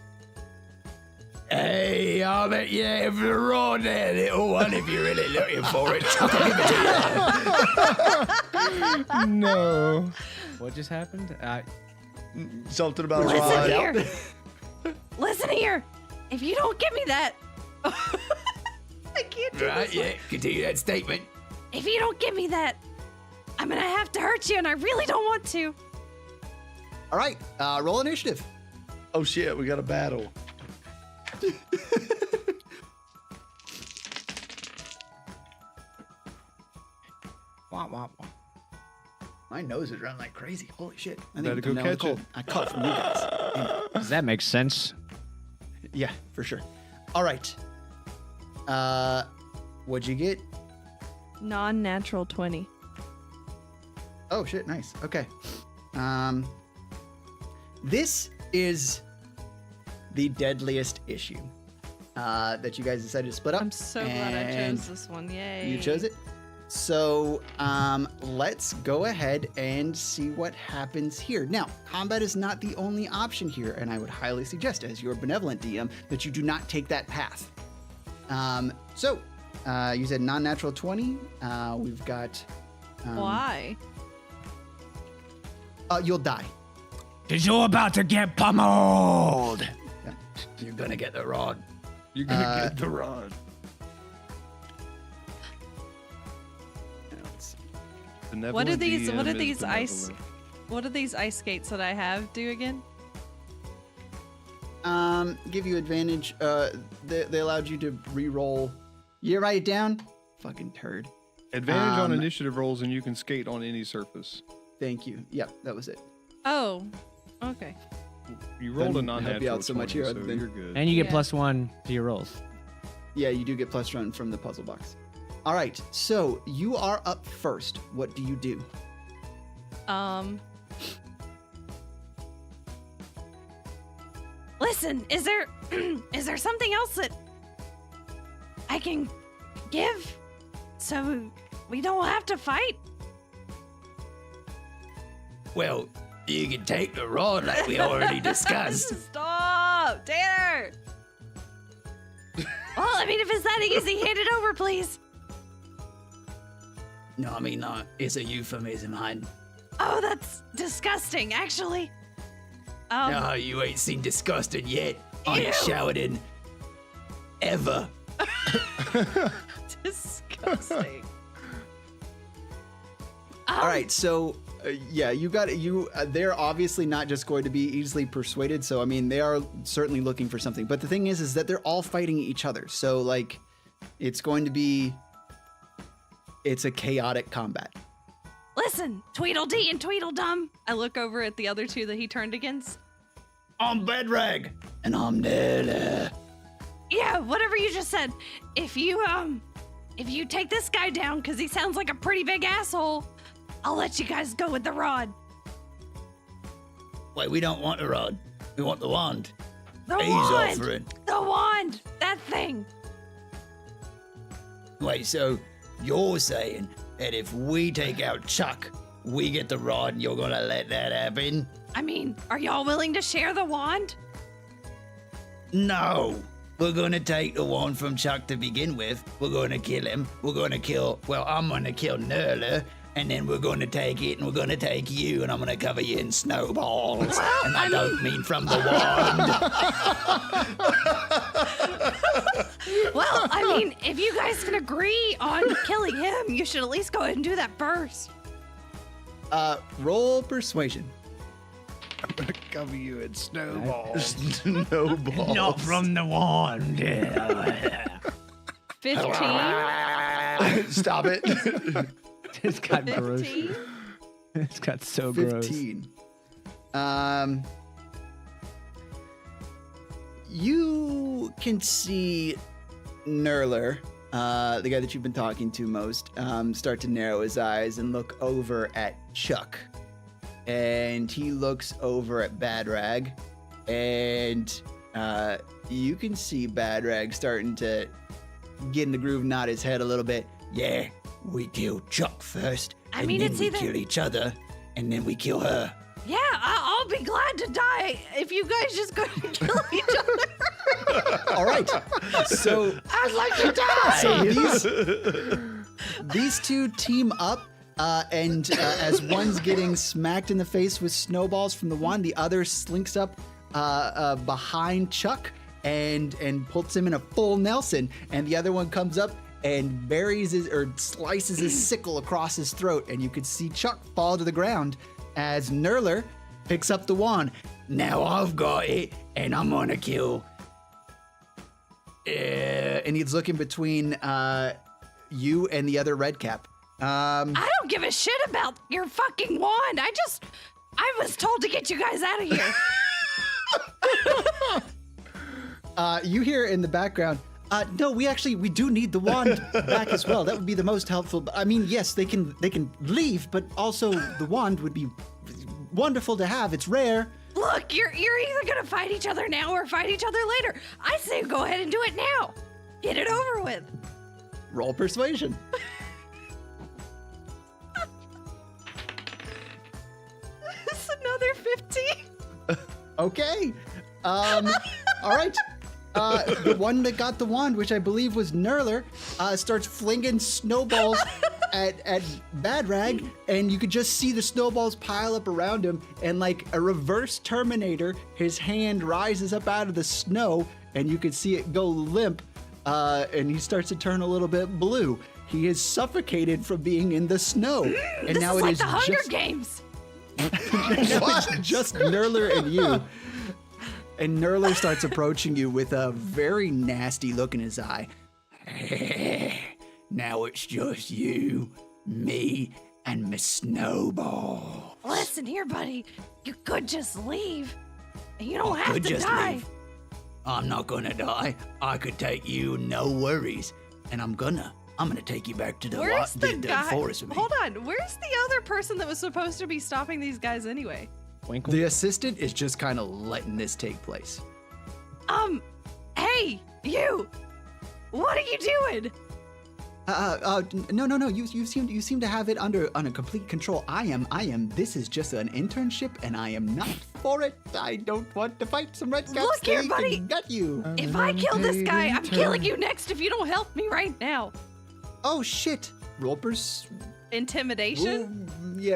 Hey, I'll bet you have the rod there, little one, if you're really looking for it. Chuck, I'll give it to you. No. What just happened? Something about a Listen rod. here. Listen here. If you don't give me that, I can't do Right, this. yeah, continue that statement. if you don't give me that, I'm gonna have to hurt you, and I really don't want to. All right, roll initiative. Oh shit, we got a battle. Wah, wah, wah. My nose is running like crazy. Holy shit. I Better think go I'm down with catch cold. it. I caught it from you guys. Does that make sense? Yeah, for sure. All right. What'd you get? Non-natural 20. Oh shit, nice. Okay. This is the deadliest issue that you guys decided to split up. I'm so glad I and chose this one. Yay. You chose it. So let's go ahead and see what happens here. Now, combat is not the only option here, and I would highly suggest, as your benevolent DM, that you do not take that path. You said non-natural 20. We've got. Why? You'll die. Cause you're about to get pummeled. You're gonna get the rod. You're gonna get the rod. What do Benevolent these? What DM do is these ice? benevolent. What do these ice skates that I have do again? Give you advantage. They allowed you to re-roll. You write it down. Fucking turd. Advantage on initiative rolls, and you can skate on any surface. Thank you. Yep, that was it. Oh, okay. You rolled a Doesn't help you non-natural out so much 20, here, so other than- you're good. And you get Yeah. +1 to your rolls. Yeah, you do get +1 from the puzzle box. All right, so you are up first. What do you do? Listen, is there is there something else that I can give so we don't have to fight? Well, you can take the rod like we already discussed. Stop, Tanner. Well, I mean, if it's that easy, hand it over, please. No, I mean, it's a euphemism, hon. Oh, that's disgusting, actually. No, you ain't seen disgusting yet. I ain't showered in ever. Disgusting. All right, so yeah, you got you. They're obviously not just going to be easily persuaded. So I mean, they are certainly looking for something. But the thing is that they're all fighting each other. So like, it's going to be. It's a chaotic combat. Listen, Tweedledee and Tweedledum. I look over at the other two that he turned against. I'm Bedrag, and I'm Nella. Yeah, whatever you just said. If you take this guy down, because he sounds like a pretty big asshole, I'll let you guys go with the rod. Wait, we don't want the rod. We want the wand. The He's wand. offering. The wand. That thing. Wait, so you're saying that if we take out Chuck, we get the rod and you're gonna let that happen? I mean, are y'all willing to share the wand? No. We're gonna take the wand from Chuck to begin with. We're gonna kill him. We're gonna kill, well, I'm gonna kill Nurler. And then we're gonna take it and we're gonna take you and I'm gonna cover you in snowballs. And I don't mean from the wand. Well, I mean, if you guys can agree on killing him, you should at least go ahead and do that first. Roll persuasion. I'm gonna cover you in snowballs. No balls. Not from the wand. 15. Stop it. It's got gross. 15. It's got so gross. 15. You can see Nurler, the guy that you've been talking to most, start to narrow his eyes and look over at Chuck. And he looks over at Bad Rag. And you can see Bad Rag starting to get in the groove, nod his head a little bit. Yeah, we kill Chuck first. I mean, and it's then we either- kill each other, and then we kill her. Yeah, I'll be glad to die if you guys just go and kill each other. All right. So I'd like to die. So these two team up, and as one's getting smacked in the face with snowballs from the wand, the other slinks up behind Chuck and puts him in a full Nelson, and the other one comes up and buries his or slices his sickle across his throat, and you could see Chuck fall to the ground as Nurler picks up the wand. Now I've got it, and I'm gonna kill. And he's looking between you and the other red cap. I don't give a shit about your fucking wand. I was told to get you guys out of here. You hear in the background, no, we do need the wand back as well. That would be the most helpful. I mean, yes, they can leave, but also the wand would be wonderful to have. It's rare. Look, you're either gonna fight each other now or fight each other later. I say go ahead and do it now. Get it over with. Roll persuasion. It's another 15. Okay. All right. The one that got the wand, which I believe was Nurler, starts flinging snowballs at Bad Rag, and you could just see the snowballs pile up around him, and like a reverse Terminator, his hand rises up out of the snow, and you could see it go limp, and he starts to turn a little bit blue. He is suffocated from being in the snow, and This now is it like is the Hunger just, Games. now it's just Nurler and you. And Nurler starts approaching you with a very nasty look in his eye. Now it's just you, me, and Miss Snowball. Listen here, buddy. You could just leave. You don't I have could to just die. leave. I'm not gonna die. I could take you, no worries. And I'm gonna take you back to the, Where's the guy? forest with me. Hold on. Where's the other person that was supposed to be stopping these guys anyway? Winkle. The assistant is just kind of letting this take place. Hey, you. What are you doing? No. You seem to have it under complete control. I am. This is just an internship, and I am not for it. I don't want to fight some red caps. Look here, They buddy. can gut you. If I kill this guy, I'm killing you next if you don't help me right now. Oh shit. Roll Intimidation?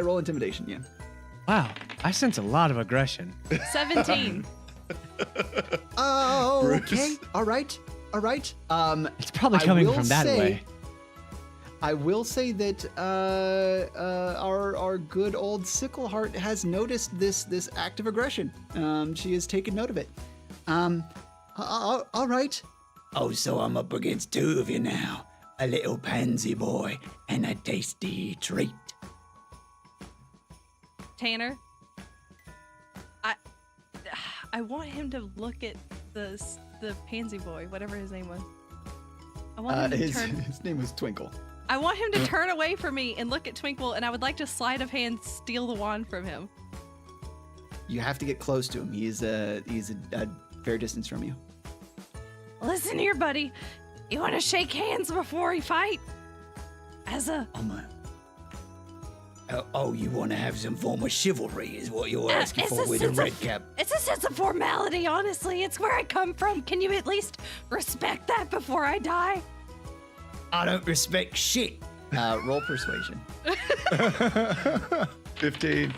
roll intimidation. Yeah. Wow, I sense a lot of aggression. 17. Oh, Bruce. okay. All right. It's probably I coming will from that say- way. I will say that our good old Sickleheart has noticed this act of aggression. She has taken note of it. All right. Oh, so I'm up against two of you now. A little pansy boy and a tasty treat. Tanner, I want him to look at the pansy boy, whatever his name was. I want him to turn. His name was Twinkle. I want him to turn away from me and look at Twinkle, and I would like to sleight of hand steal the wand from him. You have to get close to him. He's a fair distance from you. Listen here, buddy. You want to shake hands before we fight? Oh, you want to have some form of chivalry is what you're asking it's for a with a sense red of- cap. It's a sense of formality, honestly. It's where I come from. Can you at least respect that before I die? I don't respect shit. Roll persuasion. 15.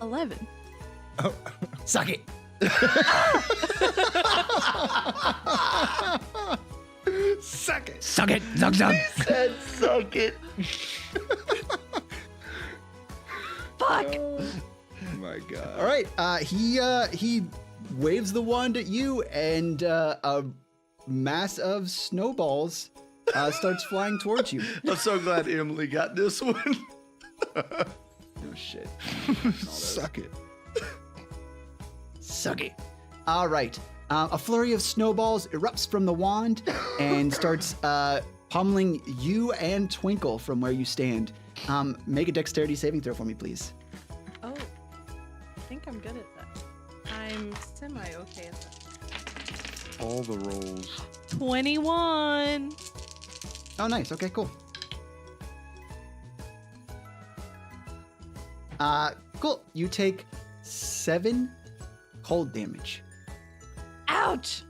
11. Suck it. Suck it. Suck it, zug zug. Said suck it. Fuck. Oh my god. All right. He waves the wand at you, and a mass of snowballs starts flying towards you. I'm so glad Emily got this one. Oh shit. Suck it. Suck it. All right. A flurry of snowballs erupts from the wand and starts pummeling you and Twinkle from where you stand. Make a dexterity saving throw for me, please. Oh, I think I'm good at that. I'm semi-okay at that. All the rolls. 21. Oh, nice. Okay, cool. Cool. You take 7 cold damage. Ouch!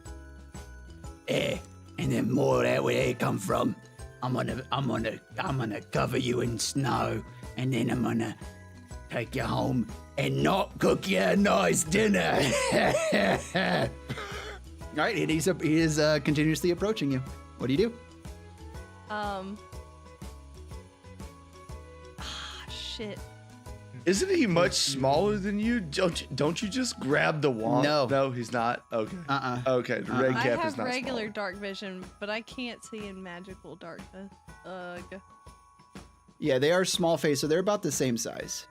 And then more that where they come from. I'm gonna cover you in snow, and then I'm gonna take you home and not cook you a nice dinner. All right, he is continuously approaching you. What do you do? Shit. Isn't he much smaller than you? Don't you just grab the wand? No, he's not. Okay. Okay, the red I cap have is not regular smaller. dark vision, but I can't see in magical darkness. Ugh. Yeah, they are small face, so they're about the same size,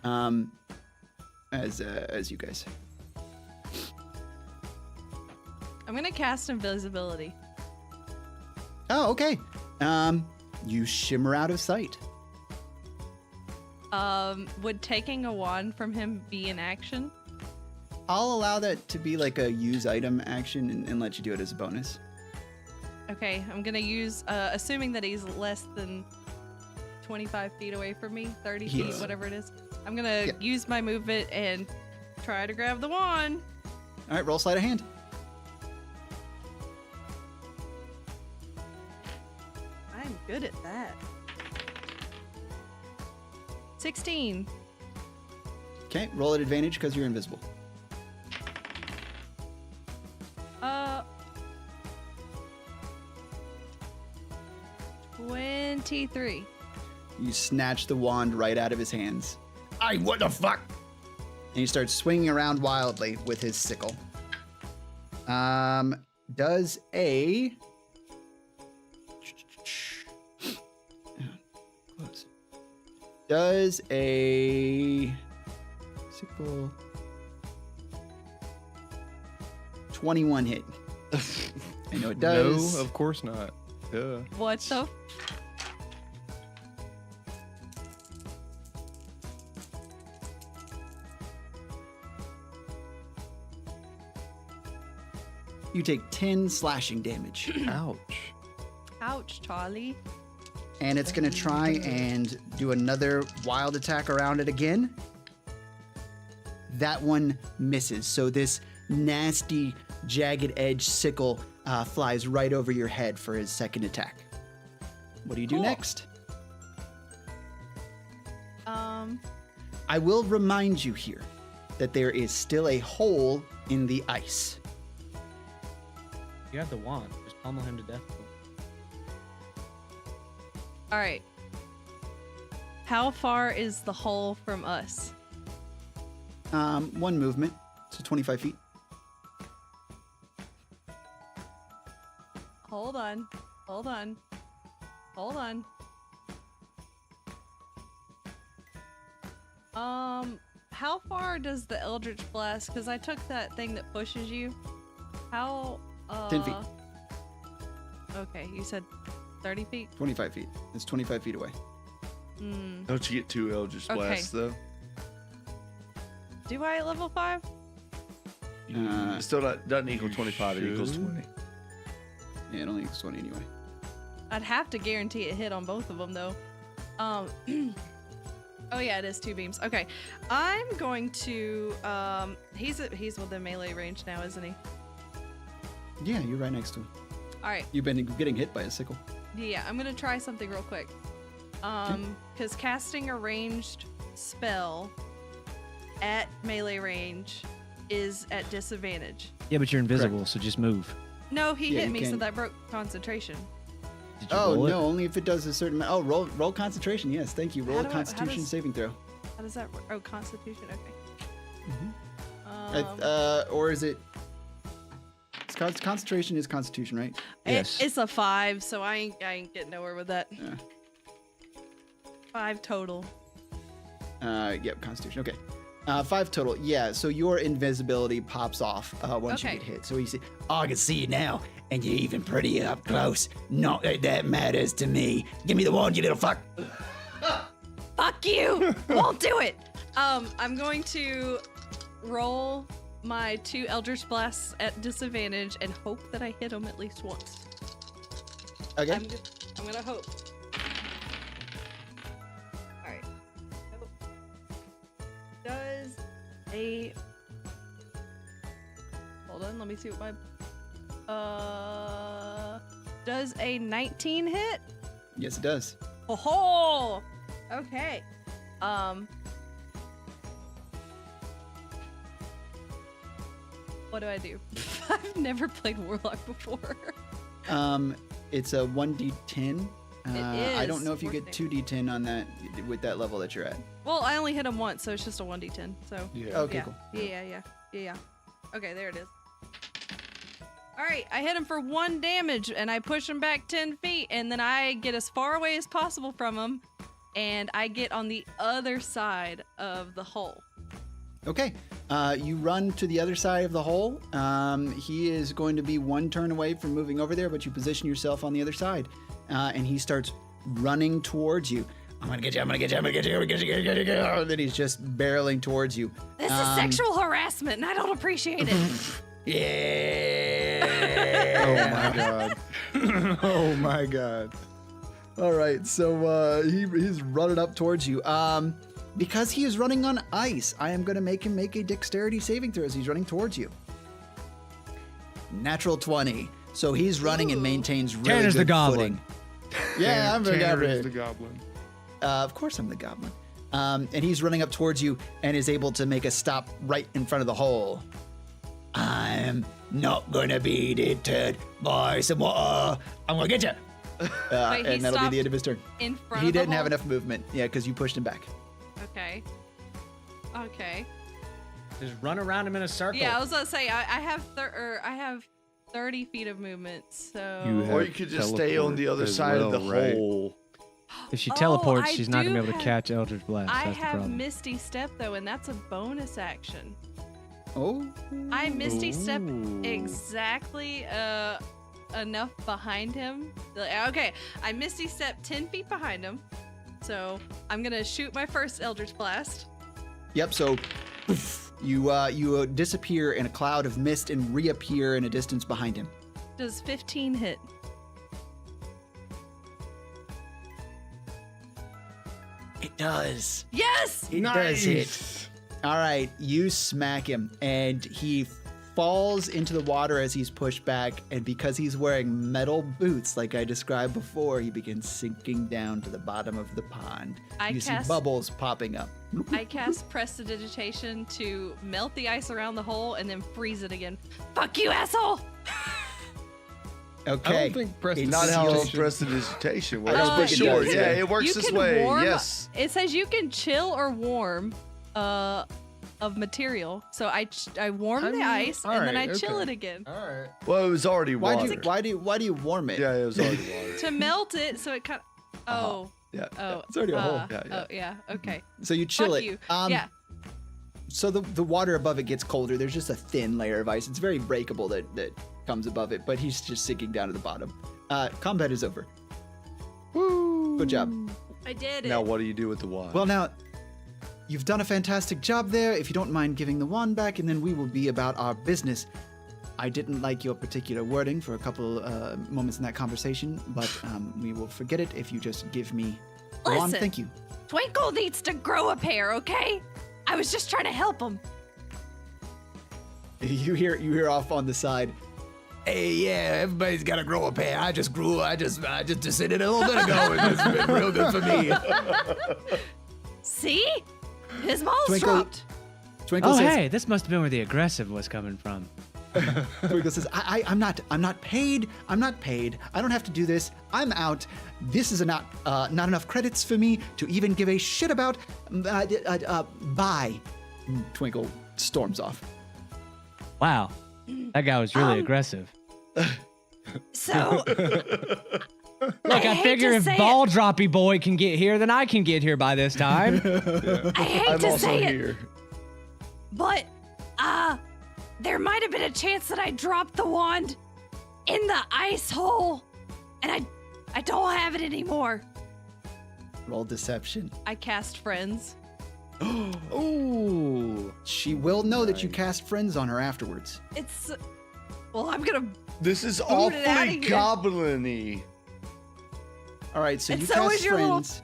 as you guys. I'm gonna cast invisibility. Oh, okay. You shimmer out of sight. Would taking a wand from him be an action? I'll allow that to be like a use item action and let you do it as a bonus. Okay, I'm gonna use, assuming that he's less than 25 feet away from me, 30 feet, Yes. whatever it is. I'm gonna use my movement and try to grab the wand. All right, roll sleight of hand. I'm good at that. 16. Okay, roll at advantage because you're invisible. 23. You snatch the wand right out of his hands, Hey, what the fuck? and he starts swinging around wildly with his sickle. Does a close. Does a sickle 21 hit? I know it does. No, of course not. Duh. What the? You take 10 slashing damage. Ouch. Ouch, Charlie. And it's going to try and do another wild attack around it again. That one misses. So this nasty, jagged edge sickle flies right over your head for his second attack. What do you do Cool. next? I I will remind you here that there is still a hole in the ice. You have the wand. Just pummel him to death. All right. How far is the hole from us? One movement, so 25 feet. Hold on. Hold on. Hold on. How far does the Eldritch Blast? Because I took that thing that pushes you. How? 10 feet. Okay, you said 30 feet. 25 feet. It's 25 feet away. Don't you get 2 Eldritch Okay. Blasts, though? Do I at level 5? It still doesn't equal 25, it equals should. 20. Yeah, it only equals 20 anyway. I'd have to guarantee a hit on both of them, though. Oh yeah, it is 2 beams. Okay, I'm going to. He's within melee range now, isn't he? Yeah, you're right next to him. All right. You've been getting hit by a sickle. Yeah, I'm gonna try something real quick. Because casting a ranged spell at melee range is at disadvantage. Yeah, but you're invisible, so just move. No, he Yeah, hit you me, so can- that broke concentration. Did you Oh roll no, it? only if it does a certain. Oh, roll concentration. Yes, thank you. Roll How a do I- how Constitution does- saving throw. How does that work? Oh, Constitution. Okay. Or is it? It's concentration is Constitution, right? Yes. It's a 5, so I ain't getting nowhere with that. Yeah. 5 total. Yep, Constitution. Okay. 5 total. Yeah, so your invisibility pops off once Okay. you get hit. So you see, I can see you now, and you're even pretty up close. Not that that matters to me. Give me the wand, you little fuck. Fuck you! Won't do it! I'm going to roll my 2 Eldritch Blasts at disadvantage and hope that I hit them at least once. okay. I'm gonna hope. Alright. Does a... Hold on, let me see what my... Does a 19 hit? Yes, it does. Oh, okay. What do I do? I've never played Warlock before. It's a 1d10. I don't is. know if you get Worth 2d10 on that with that level that you're at. Well, I only hit him once, so it's just a 1d10. So Okay, yeah. cool. Yeah. Okay, there it is. All right, I hit him for 1 damage, and I push him back 10 feet, and then I get as far away as possible from him, and I get on the other side of the hole. Okay. You run to the other side of the hole. He is going to be 1 turn away from moving over there, but you position yourself on the other side. And he starts running towards you. I'm gonna get you, I'm gonna get you, I'm gonna get you, I'm gonna get you, I'm gonna get you. And then he's just barreling towards you. This is sexual harassment, and I don't appreciate it. Yeah. Oh my god. Oh my god. All right, so he's running up towards you. Because he is running on ice, I am going to make him make a dexterity saving throw as he's running towards you. Natural 20. So he's running and maintains really Tanner's good the goblin. footing. Yeah, I'm the Tanner is goblin. the goblin. Of course I'm the goblin. And he's running up towards you and is able to make a stop right in front of the hole. I'm not gonna be deterred by some water. I'm gonna get you. Wait, he and that'll be stopped the end of his turn. In front He of the didn't have hole? enough movement. Yeah, because you pushed him back. Okay. Okay. Just run around him in a circle. Yeah, I was gonna say I have 30 feet of movement, so. You Or have you could just stay on the other teleport as side of the well, right? hole. If she Oh, teleports, I she's not gonna be do able to have- catch Eldritch Blast. I That's the have problem. Misty Step though, and that's a bonus action. Oh. I Misty Step Ooh. exactly enough behind him. Okay, I Misty Step 10 feet behind him. So I'm gonna shoot my first Eldritch Blast. Yep, so you disappear in a cloud of mist and reappear in a distance behind him. Does 15 hit? It does. Yes! It does hit. All right, you smack him, and he falls into the water as he's pushed back, and because he's wearing metal boots, like I described before, he begins sinking down to the bottom of the pond. You see bubbles popping up. I cast Prestidigitation to melt the ice around the hole and then freeze it again. Fuck you, asshole! Okay. I don't think It's Not how your- prestidigitation works, I don't but think it sure, does, yeah, yeah. it works You this can way. warm- Yes. It says you can chill or warm of material. So I warm the ice and then I alright, chill okay. it again. All right. Well, it was already Why water. do you warm it? Yeah, it was already water. To melt it so it kind of... Oh. Yeah. Oh. It's already a hole. Yeah, yeah. Oh, yeah. Okay. So you chill Fuck it. you. Yeah. So the water above it gets colder. There's just a thin layer of ice. It's very breakable that comes above it, but he's just sinking down to the bottom. Combat is over. Woo! Good job. I did it. Now, what do you do with the wand? Well, now, you've done a fantastic job there. If you don't mind giving the wand back, and then we will be about our business. I didn't like your particular wording for a couple moments in that conversation, but we will forget it if you just give me the wand. Listen. Thank you. Twinkle needs to grow a pair, okay? I was just trying to help him. You hear off on the side. Hey, yeah, everybody's gotta grow a pair. I just descended a little bit ago, and it's been real good for me. See? His balls Twinkle- dropped. Twinkle Oh, says, hey, this must have been where the aggressive was coming from. Twinkle says, I'm not paid. I'm not paid. I don't have to do this. I'm out. This is not enough credits for me to even give a shit about. Bye. And Twinkle storms off. Wow. That guy was really aggressive. So Look, I hate figure to if say Ball Droppy Boy can get here, then I can get here by this time. I hate I'm to also say it, here. but there might have been a chance that I dropped the wand in the ice hole, and I don't have it anymore. Roll deception. I cast friends. Ooh. She will know that you cast friends on her afterwards. It's. Well, I'm gonna. This is Boot it outta awfully here. goblin-y. All right, so And you so cast is your little- friends.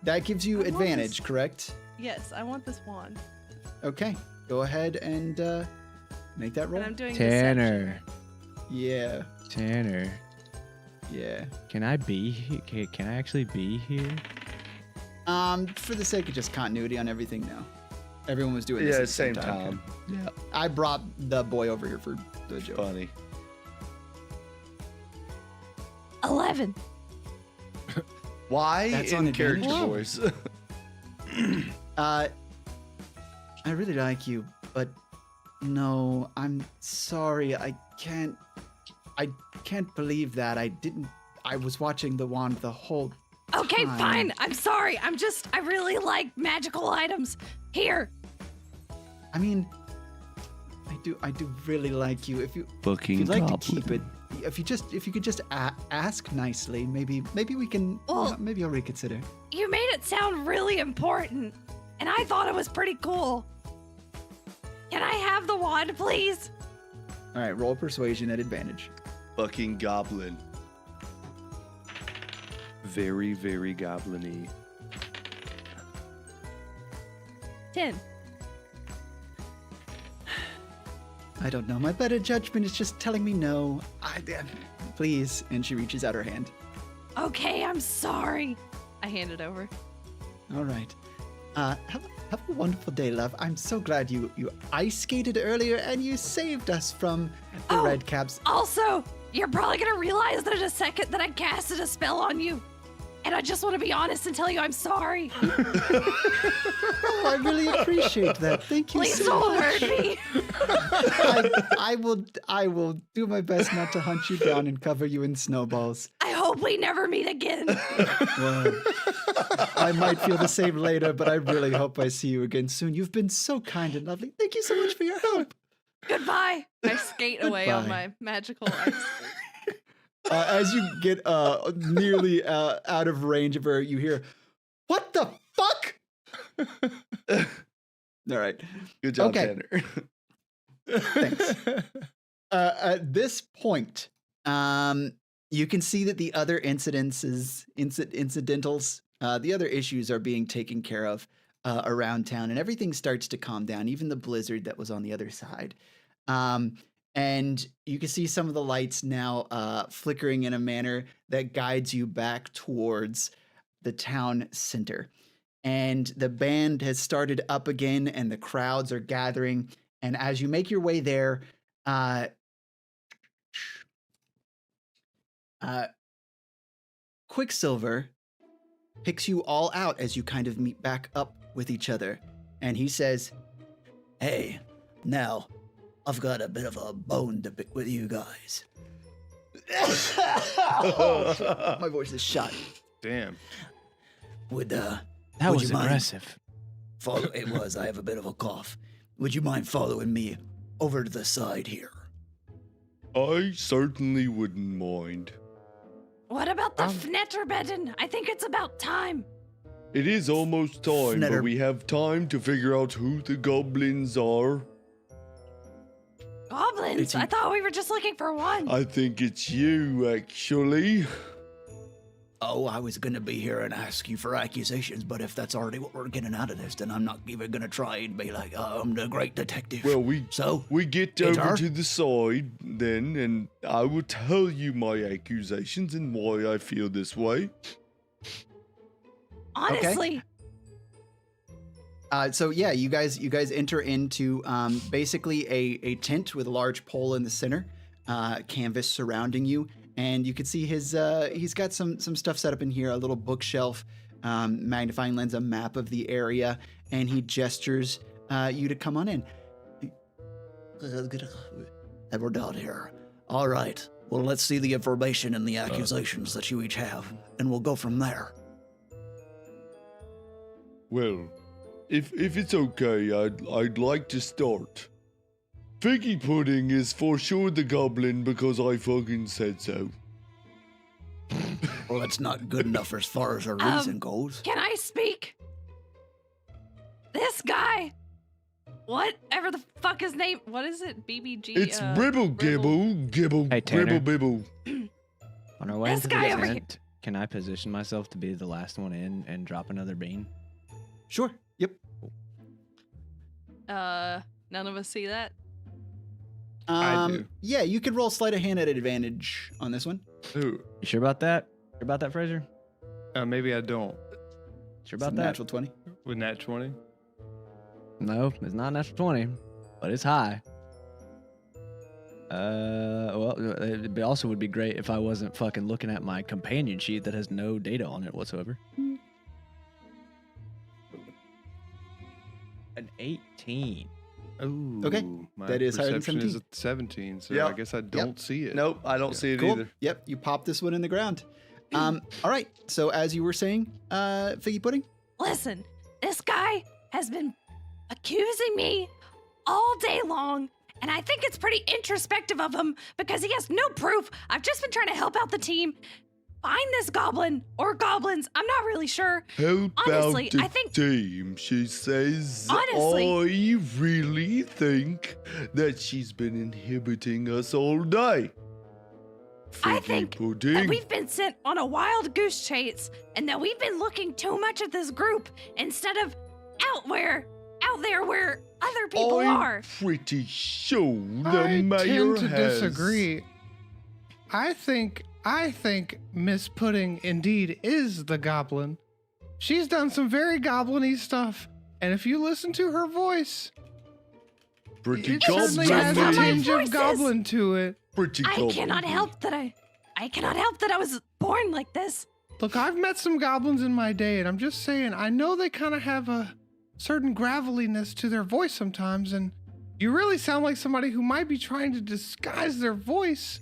That gives you I want advantage, this- correct? Yes, I want this wand. Okay. Go ahead and make that roll. And I'm doing Tanner. Yeah. Tanner. Yeah. Can I be here? Can I actually be here? For the sake of just continuity on everything now. Everyone was doing this Yeah, at the same time. okay? Yeah, I brought the boy over here for the joke. funny. 11. Why That's in on character advantage? voice? I really like you, but no, I'm sorry. I can't believe that. I was watching the wand the whole Okay, time. fine. I'm sorry. I really like magical items. Here. I mean, I do really like you. If Fucking you'd like to keep it, if you could just ask nicely, maybe we can, Well- maybe I'll reconsider. You made it sound really important, and I thought it was pretty cool. Can I have the wand, please? All right, roll persuasion at advantage. Fucking goblin. Very, very goblin-y. 10. I don't know. My better judgment is just telling me no. Please. And she reaches out her hand. Okay, I'm sorry. I hand it over. All right. Have a wonderful day, love. I'm so glad you ice skated earlier and you saved us from the Oh. red caps. Also, you're probably gonna realize that in a second that I casted a spell on you. And I just want to be honest and tell you I'm sorry. Oh, I really appreciate that. Thank you Please so don't much. hurt me. I will do my best not to hunt you down and cover you in snowballs. I hope we never meet again. Well, I might feel the same later, but I really hope I see you again soon. You've been so kind and lovely. Thank you so much for your help. Goodbye. I skate away on Goodbye. my magical ice. As you get nearly out of range of her, you hear, "What the fuck?" All right. Good job, Okay. Tanner. Thanks. At this point, you can see that the other incidentals, the other issues are being taken care of around town, and everything starts to calm down, even the blizzard that was on the other side. And you can see some of the lights now flickering in a manner that guides you back towards the town center. And the band has started up again, and the crowds are gathering. And as you make your way there, Quicksilver picks you all out as you kind of meet back up with each other. And he says, Hey, now, I've got a bit of a bone to pick with you guys. oh, shit, my voice is shot. Damn. Would That Would was you mind? aggressive. follow? It was. I have a bit of a cough. Would you mind following me over to the side here? I certainly wouldn't mind. What about the Fnetterbedden? I think it's about time. It is almost time, Fnetter- but we have time to figure out who the goblins are. Goblins? It's- I thought we were just looking for one. I think it's you, actually. Oh, I was gonna be here and ask you for accusations, but if that's already what we're getting out of this, then I'm not even gonna try and be like, I'm the great detective. Well, so we get It's over her? to the side then, and I will tell you my accusations and why I feel this way. Honestly, So yeah, you guys enter into basically a tent with a large pole in the center, canvas surrounding you, and you can see he's got some stuff set up in here, a little bookshelf, magnifying lens, a map of the area, and he gestures you to come on in. we're done here. All right. Well, let's see the information and the accusations that you each have, and we'll go from there. Well, if it's okay, I'd like to start. Figgy Pudding is for sure the goblin because I fucking said so. Well, that's not good enough as far as our reason goes. Can I speak? This guy, whatever the fuck his name, What is it? BBG? It's Bribble Gibble, Gibble, Hey, Tanner. Bribble Bibble. On our way This into the guy over here- tent, can I position myself to be the last one in and drop another bean? Sure. Yep. None of us see that. I do. Yeah, you could roll sleight of hand at advantage on this one. Ooh, You sure about that? Sure about that, Fraser? Maybe I don't. Sure It's a about that? natural 20. With nat 20? No, it's not natural 20, but it's high. Well, it also would be great if I wasn't fucking looking at my companion sheet that has no data on it whatsoever. An 18. Ooh, Okay, my that is higher than perception is 17. a 17, so Yep. I guess I don't see it. nope, I don't see it Cool. either. Yep, you pop this one in the ground. All right. So as you were saying, Figgy Pudding. Listen, this guy has been accusing me all day long, and I think it's pretty introspective of him because he has no proof. I've just been trying to help out the team find this goblin or goblins. I'm not really sure. Help Honestly, out the I think- team, she says. Honestly- I really think that she's been inhibiting us all day. I Figgy think that Pudding. we've been sent on a wild goose chase and that we've been looking too much at this group instead of out there where other people I'm are. pretty sure the I mayor tend to has. disagree. I think Miss Pudding indeed is the goblin. She's done some very goblin-y stuff, and if you listen to her voice, Pretty it certainly goblin. has a That's how my tinge voice of is. goblin to it. Pretty I goblin. cannot help that I was born like this. Look, I've met some goblins in my day, and I'm just saying, I know they kind of have a certain graveliness to their voice sometimes, and you really sound like somebody who might be trying to disguise their voice.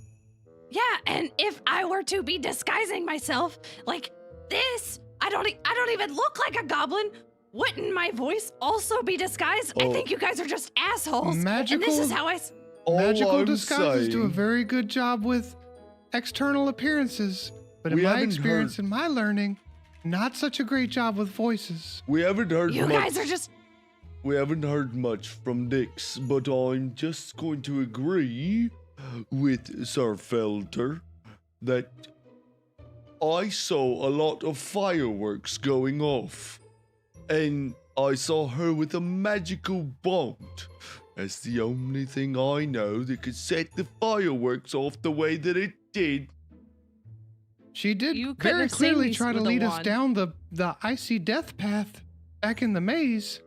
Yeah, and if I were to be disguising myself like this, I don't even look like a goblin. Wouldn't my voice also be disguised? I Oh. think you guys are just assholes. And Magical- this is how All Magical I'm disguises do a saying- very good job with external appearances, but in We my haven't experience heard- and my learning, not such a great job with voices. We haven't heard you much. guys are just We haven't heard much from Dix, but I'm just going to agree with Sir Felter that I saw a lot of fireworks going off, and I saw her with a magical wand. That's the only thing I know that could set the fireworks off the way that it did. She did You couldn't very have seen clearly these try to with a lead us wand. down the icy death path back in the maze.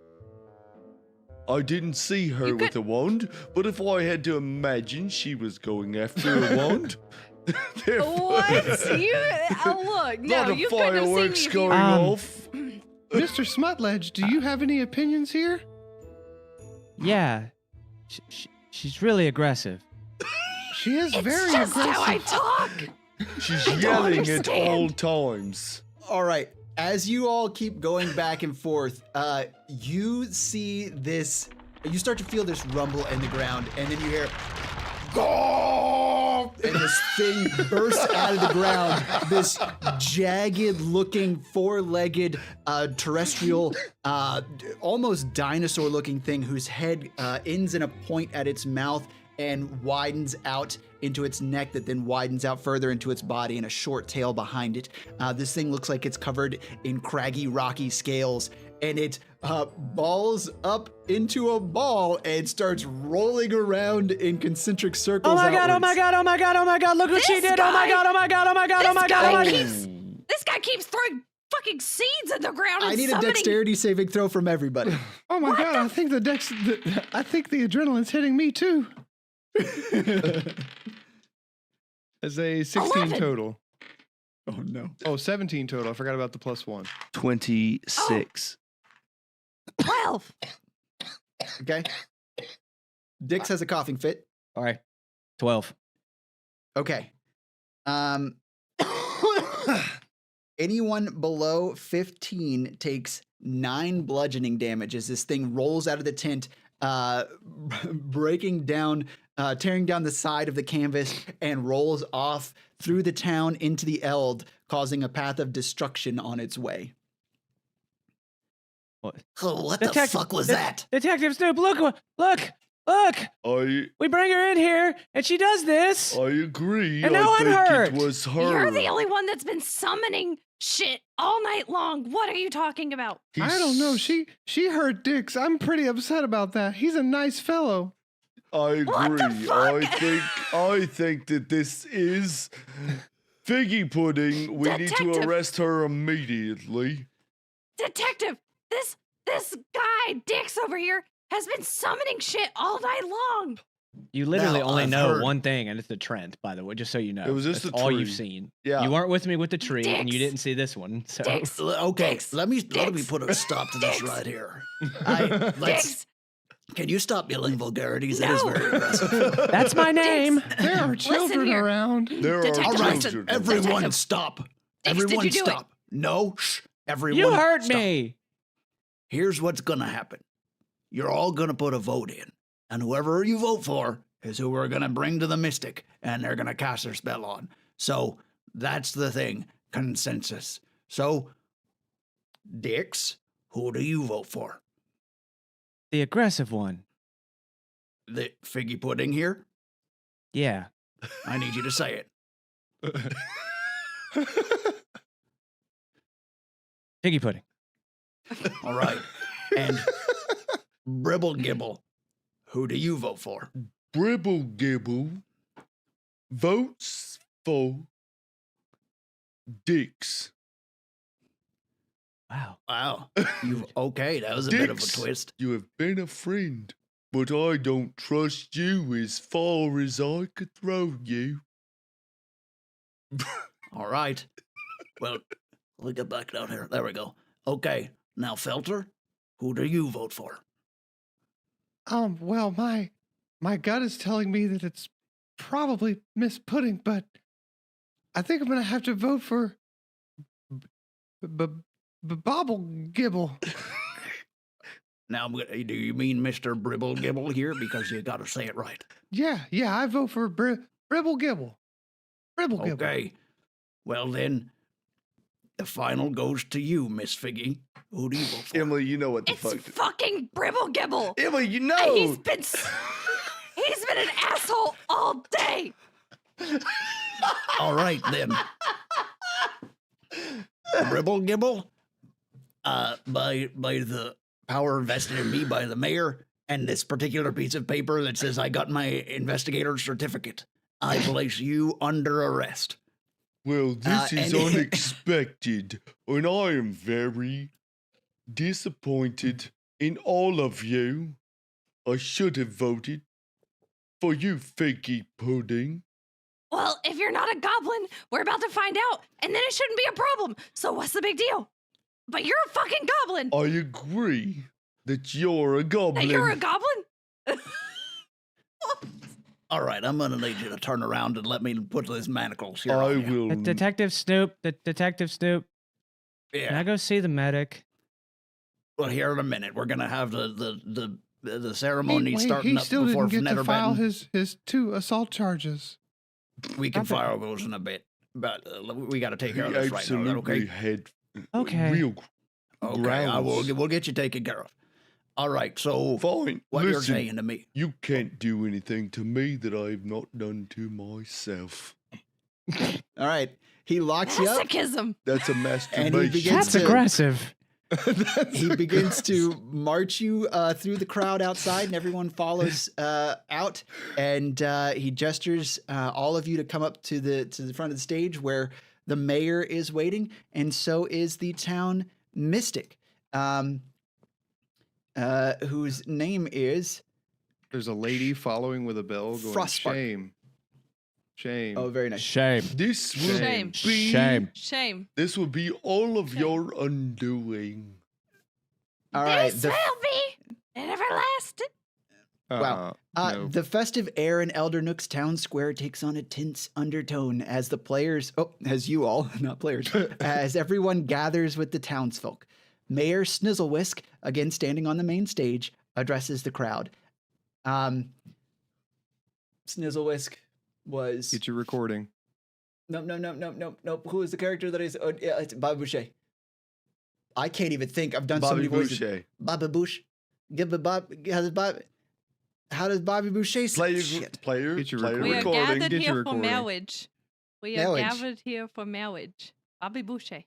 I didn't see her You with could- a wand, but if I had to imagine she was going after a wand, therefore- What? You look? No, lot of you couldn't have seen me. fireworks if you- going off. Mr. Smutledge, do you have any opinions here? Yeah, she's really aggressive. She is it's very just how I aggressive. talk. She's don't yelling at all understand. times. All right. As you all keep going back and forth, you see this. You start to feel this rumble in the ground, and then you hear, "Gawk!" and this thing bursts out of the ground. This jagged-looking, four-legged, terrestrial, almost dinosaur-looking thing whose head ends in a point at its mouth and widens out into its neck that then widens out further into its body and a short tail behind it. This thing looks like it's covered in craggy, rocky scales, and it balls up into a ball and starts rolling around in concentric circles. Oh my god, oh outwards. my god, oh my god, oh my god, look what she This did. Oh my guy- god, oh my god, oh my god, oh my god, oh my god. This guy keeps throwing fucking seeds in the ground and I need a summoning. dexterity saving throw from everybody. Oh my god, I think I think the adrenaline's hitting me too. As a 16 11. total. Oh no. Oh, 17 total. I forgot about the +1. 26. 12. Okay. Dix has a coughing fit. All right. 12. Okay. Anyone below 15 takes 9 bludgeoning damage as this thing rolls out of the tent, breaking down, tearing down the side of the canvas and rolls off through the town into the Eld, causing a path of destruction on its way. Oh, what the fuck was that? Detective Snoop, look! We bring her in here, and she does this. I agree. And now I I'm think hurt. it was her. You're the only one that's been summoning shit all night long. What are you talking about? I don't know. She hurt Dix. I'm pretty upset about that. He's a nice fellow. I agree. What the fuck? I think that this is Figgy Pudding. We need to Detective. arrest her immediately. Detective, this guy, Dix over here, has been summoning shit all night long. You literally Now, only I've know heard- one thing, and it's the Trent, by the way, just so you know. It was just That's the all tree. you've seen. Yeah. You weren't with me with the tree, and you Dix. didn't see this one. So Dix, Okay, Dix, let me Dix, put a stop to this Dix. right here. Dix, Can you stop yelling vulgarities? That is No. very aggressive. that's my name. There are children here. around. There Detective, All are right, children. everyone Detective. stop. Dix, did Everyone you do it? stop. No, shh. Everyone You hurt stop. me. Here's what's gonna happen. You're all gonna put a vote in, and whoever you vote for is who we're gonna bring to the Mystic, and they're gonna cast their spell on. So that's the thing. Consensus. So, Dix, who do you vote for? The aggressive one. The Figgy Pudding here? Yeah. I need you to say it. Piggy pudding. All right. And Bribble Gibble, who do you vote for? Bribble Gibble votes for Dix. Wow. Wow. Okay, that was a bit of a Dix, twist. you have been a friend, but I don't trust you as far as I could throw you. All right. Well, let me get back down here. There we go. Okay. Now, Felter, who do you vote for? Well, my gut is telling me that it's probably Miss Pudding, but I think I'm gonna have to vote for Bobble Gibble. Now, do you mean Mr. Bribble Gibble here? Because you got to say it right. Yeah, I vote for Bribble Gibble. Bribble Gibble. Okay. Well, then, the final goes to you, Miss Figgy. Who do you vote for? Emily, you know what the It's fuck. fucking Bribble Gibble. Emily, you And know. he's been an asshole all day. All right, then. Bribble Gibble, by the power vested in me by the mayor and this particular piece of paper that says I got my investigator's certificate, I place you under arrest. Well, this is and- unexpected, and I am very disappointed in all of you. I should have voted for you, Figgy Pudding. Well, if you're not a goblin, we're about to find out, and then it shouldn't be a problem. So what's the big deal? But you're a fucking goblin. I agree that you're a goblin. That you're a goblin? All right, I'm gonna need you to turn around and let me put these manacles here. I on you. will. Detective Snoop. Detective Snoop. Can I Yeah. go see the medic? Well, here in a minute, we're gonna have the ceremony He starting up still before didn't get to file Netherbatten. his 2 assault charges. We can Okay. file those in a bit, but we got to take care of He this right now. Is that absolutely okay? had Okay. real Okay, grounds. we'll get you taken care of. All right, so Fine. what you're Listen, saying to me? you can't do anything to me that I've not done to myself. All right. He locks you up. Masochism. That's a And he masturbation. begins That's to- aggressive. He begins to march you through the crowd outside, and everyone follows out. And he gestures all of you to come up to the front of the stage where the mayor is waiting, and so is the town mystic, whose name is There's a lady following with a bell going, Frostbark. shame. Shame. oh, very nice. Shame. This will Shame. be Shame. Shame. This will be all of your undoing. All right, This the will be an everlasting. Wow. No. The festive air in Eldernook's town square takes on a tense undertone as the players, as you all, not players, as everyone gathers with the townsfolk. Mayor Snizzlewisk, again standing on the main stage, addresses the crowd. Snizzlewisk was... Get your recording. Nope. Who is the character that is... yeah, it's Bobby Boucher. I can't even think. I've done so Bobby many voices. Boucher. Bobby Boucher. How does Bobby Boucher say? Shit. Player Get your player We are recording. gathered Get your here for recording. marriage. We are Marriage. gathered here for marriage. Bobby Boucher.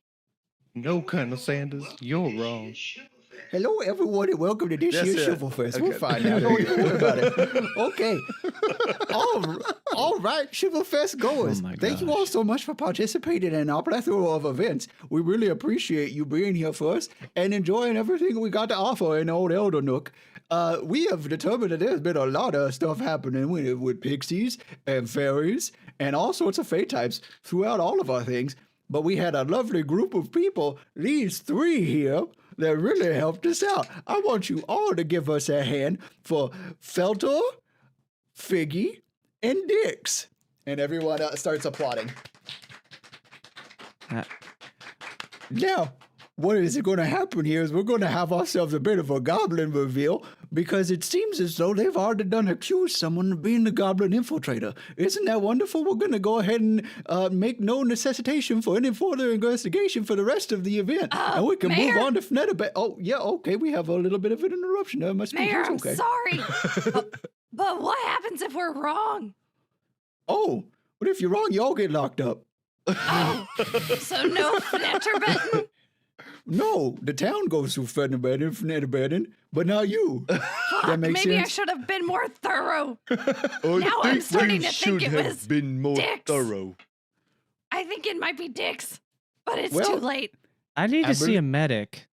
No, Colonel Sanders, you're wrong. Hello, everyone, and welcome to this That's year's it. Shiverfest. We'll Okay. find out. Don't even worry about it. Okay. All right, Shiverfest goers. Oh my Thank you all so much for participating in our plethora of events. We really appreciate you being here for us and enjoying everything we got to offer in old Elder Nook. We have determined that there's been a lot of stuff happening with pixies and fairies and all sorts of fey types throughout all of our things. But we had a lovely group of people, these three here, that really helped us out. I want you all to give us a hand for Feltor, Figgy, and Dix. And everyone starts applauding. Uh, Now, what is going to happen here is we're going to have ourselves a bit of a goblin reveal because it seems as though they've already done accused someone of being the goblin infiltrator. Isn't that wonderful? We're going to go ahead and make no necessitation for any further investigation for the rest of the event. And we can Mayor? move on to Fnetta. Oh, yeah, okay. We have a little bit of an interruption. My speech Mayor, is I'm okay. sorry. but what happens if we're wrong? Oh, but if you're wrong, you all get locked up. Oh, so no flitter button? No, the town goes through Fnetta, but not you. That makes Maybe I sense. should have been more thorough. I Now I'm think starting we to think should it have was been more Dix. thorough. I think it might be Dix, but it's Well, too late. I need to see Amber? a medic.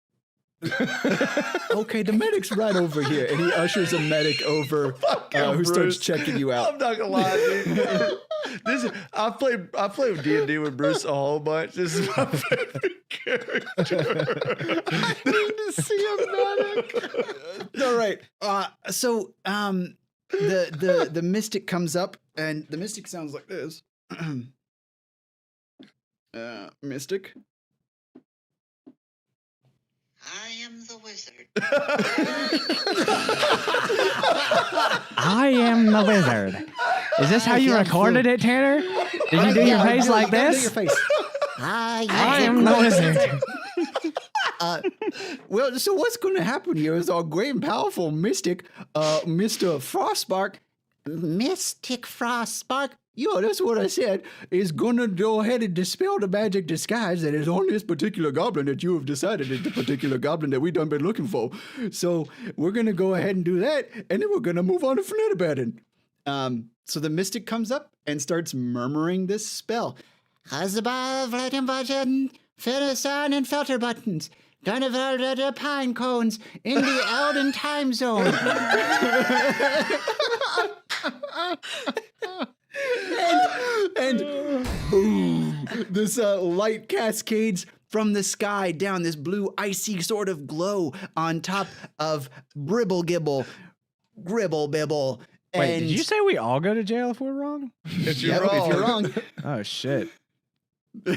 Okay, the medic's right over here, and he ushers a medic over who starts Bruce. checking you out. I'm not gonna lie, dude. I played D&D with Bruce a whole bunch. This is my favorite character. I need to see a medic. All right. So the mystic comes up, and the mystic sounds like this. Mystic. I am the wizard. I am the wizard. Is this how you Yeah, recorded it, Tanner? Did you do your face like Do your this? face. I am the wizard. Well, so what's going to happen here is our great and powerful mystic, Mr. Frostspark, Mystic Frostspark, that's what I said, is going to go ahead and dispel the magic disguise that is on this particular goblin that you have decided is the particular goblin that we done been looking for. So we're going to go ahead and do that, and then we're going to move on to Fnitterbaden. So the mystic comes up and starts murmuring this spell. As above, let him button, Finisson and filter buttons. Carnival the pine cones in the Elden time zone. and boom, this light cascades from the sky down, this blue icy sort of glow on top of Gribble Bibble. Wait, And did you say we all go to jail if we're wrong? If Yep, if you're wrong. Oh shit. When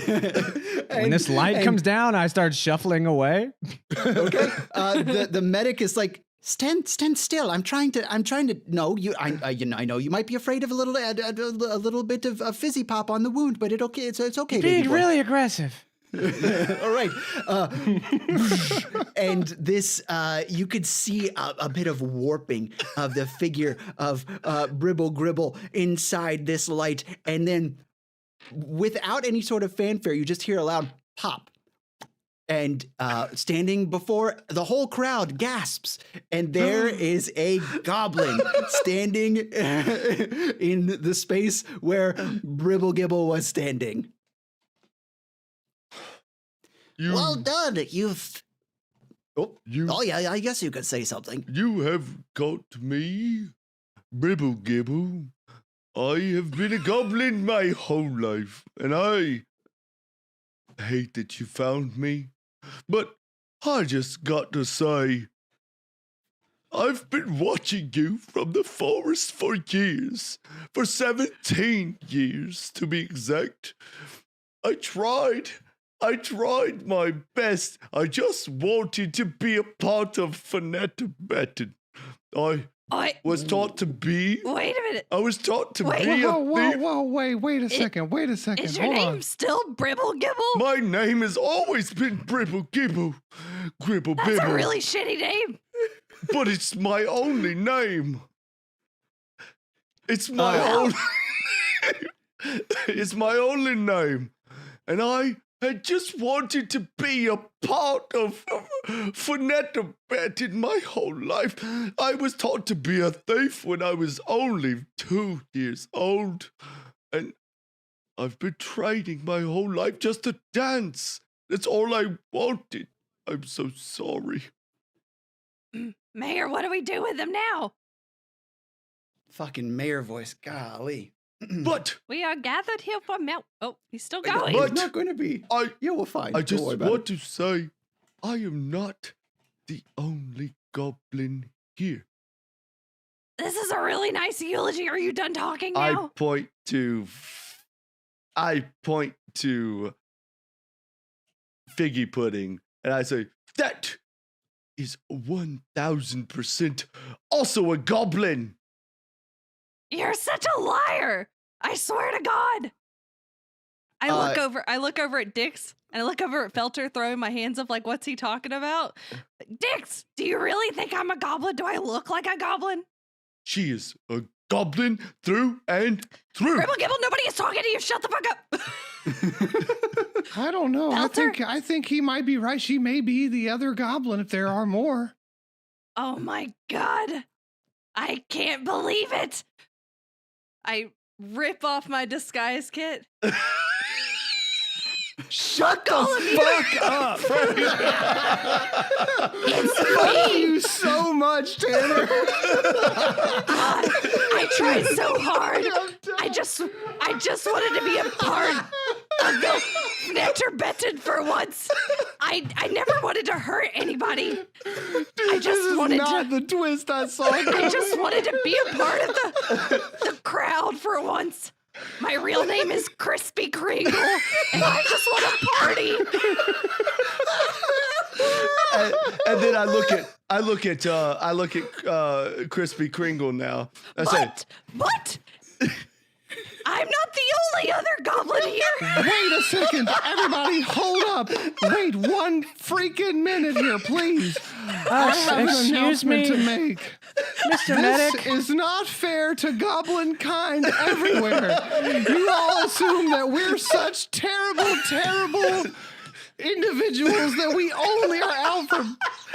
And- this light and- comes down, I start shuffling away. Okay. The medic is like, stand still. I'm trying to. No, I know you might be afraid of a little bit of fizzy pop on the wound, but it's okay, baby Being boy. really aggressive. All right. And this, you could see a bit of warping of the figure of Bribble Gribble inside this light, and then without any sort of fanfare, you just hear a loud pop. And standing before the whole crowd gasps, and there is a goblin standing in the space where Bribble Gibble was standing. Well done, you've. Oh yeah, I guess you could say something. You have got me, Bribble Gibble. I have been a goblin my whole life, and I hate that you found me. But I just got to say, I've been watching you from the forest for years. For 17 years, to be exact. I tried my best. I just wanted to be a part of Fanetta. I was taught to be. Wait a minute. I was taught to Wait. be Whoa, a whoa, thief. whoa, wait a second. Is your Hold name on. still Bribble Gibble? My name has always been Bribble Gibble. Gribble That's Bibble. a really shitty name. But it's my only name. It's my only. It's my only name, and I had just wanted to be a part of Fanetta in my whole life. I was taught to be a thief when I was only 2 years old, and I've been training my whole life just to dance. That's all I wanted. I'm so sorry. Mayor, what do we do with him now? Fucking mayor voice, golly. But We are gathered here for Oh, he's still It's going. But- not going to be. Yeah, we'll find. I Don't just worry about want to say, I am not the only goblin here. This is a really nice eulogy. Are you done talking I now? point to figgy pudding, and I say, that is 1000% also a goblin. You're such a liar. I swear to God. I look over at Dix and I look over at Felter throwing my hands up like, what's he talking about? Dix, do you really think I'm a goblin? Do I look like a goblin? She is a goblin through and through. Gribble Gibble, nobody is talking to you. Shut the fuck up. I don't know. Belter? I think he might be right. She may be the other goblin if there are more. Oh my God. I can't believe it. I rip off my disguise kit. Shut the all of you. fuck up. Fuck you so much, Tanner. I tried so hard. I just wanted to be a part of the Netterbetten for once. I never wanted to hurt anybody. I just This is wanted not to. the twist I saw. I just wanted to be a part of the crowd for once. My real name is Crispy Kringle, and I just want to party. And then I look at Crispy Kringle now. I say, But I'm not the only other goblin here. Wait a second. Everybody, hold up. Wait 1 freaking minute here, please. I have an excuse announcement me. to make. Mr. This Medic. is not fair to goblin kind everywhere. You all assume that we're such terrible individuals that we only are out for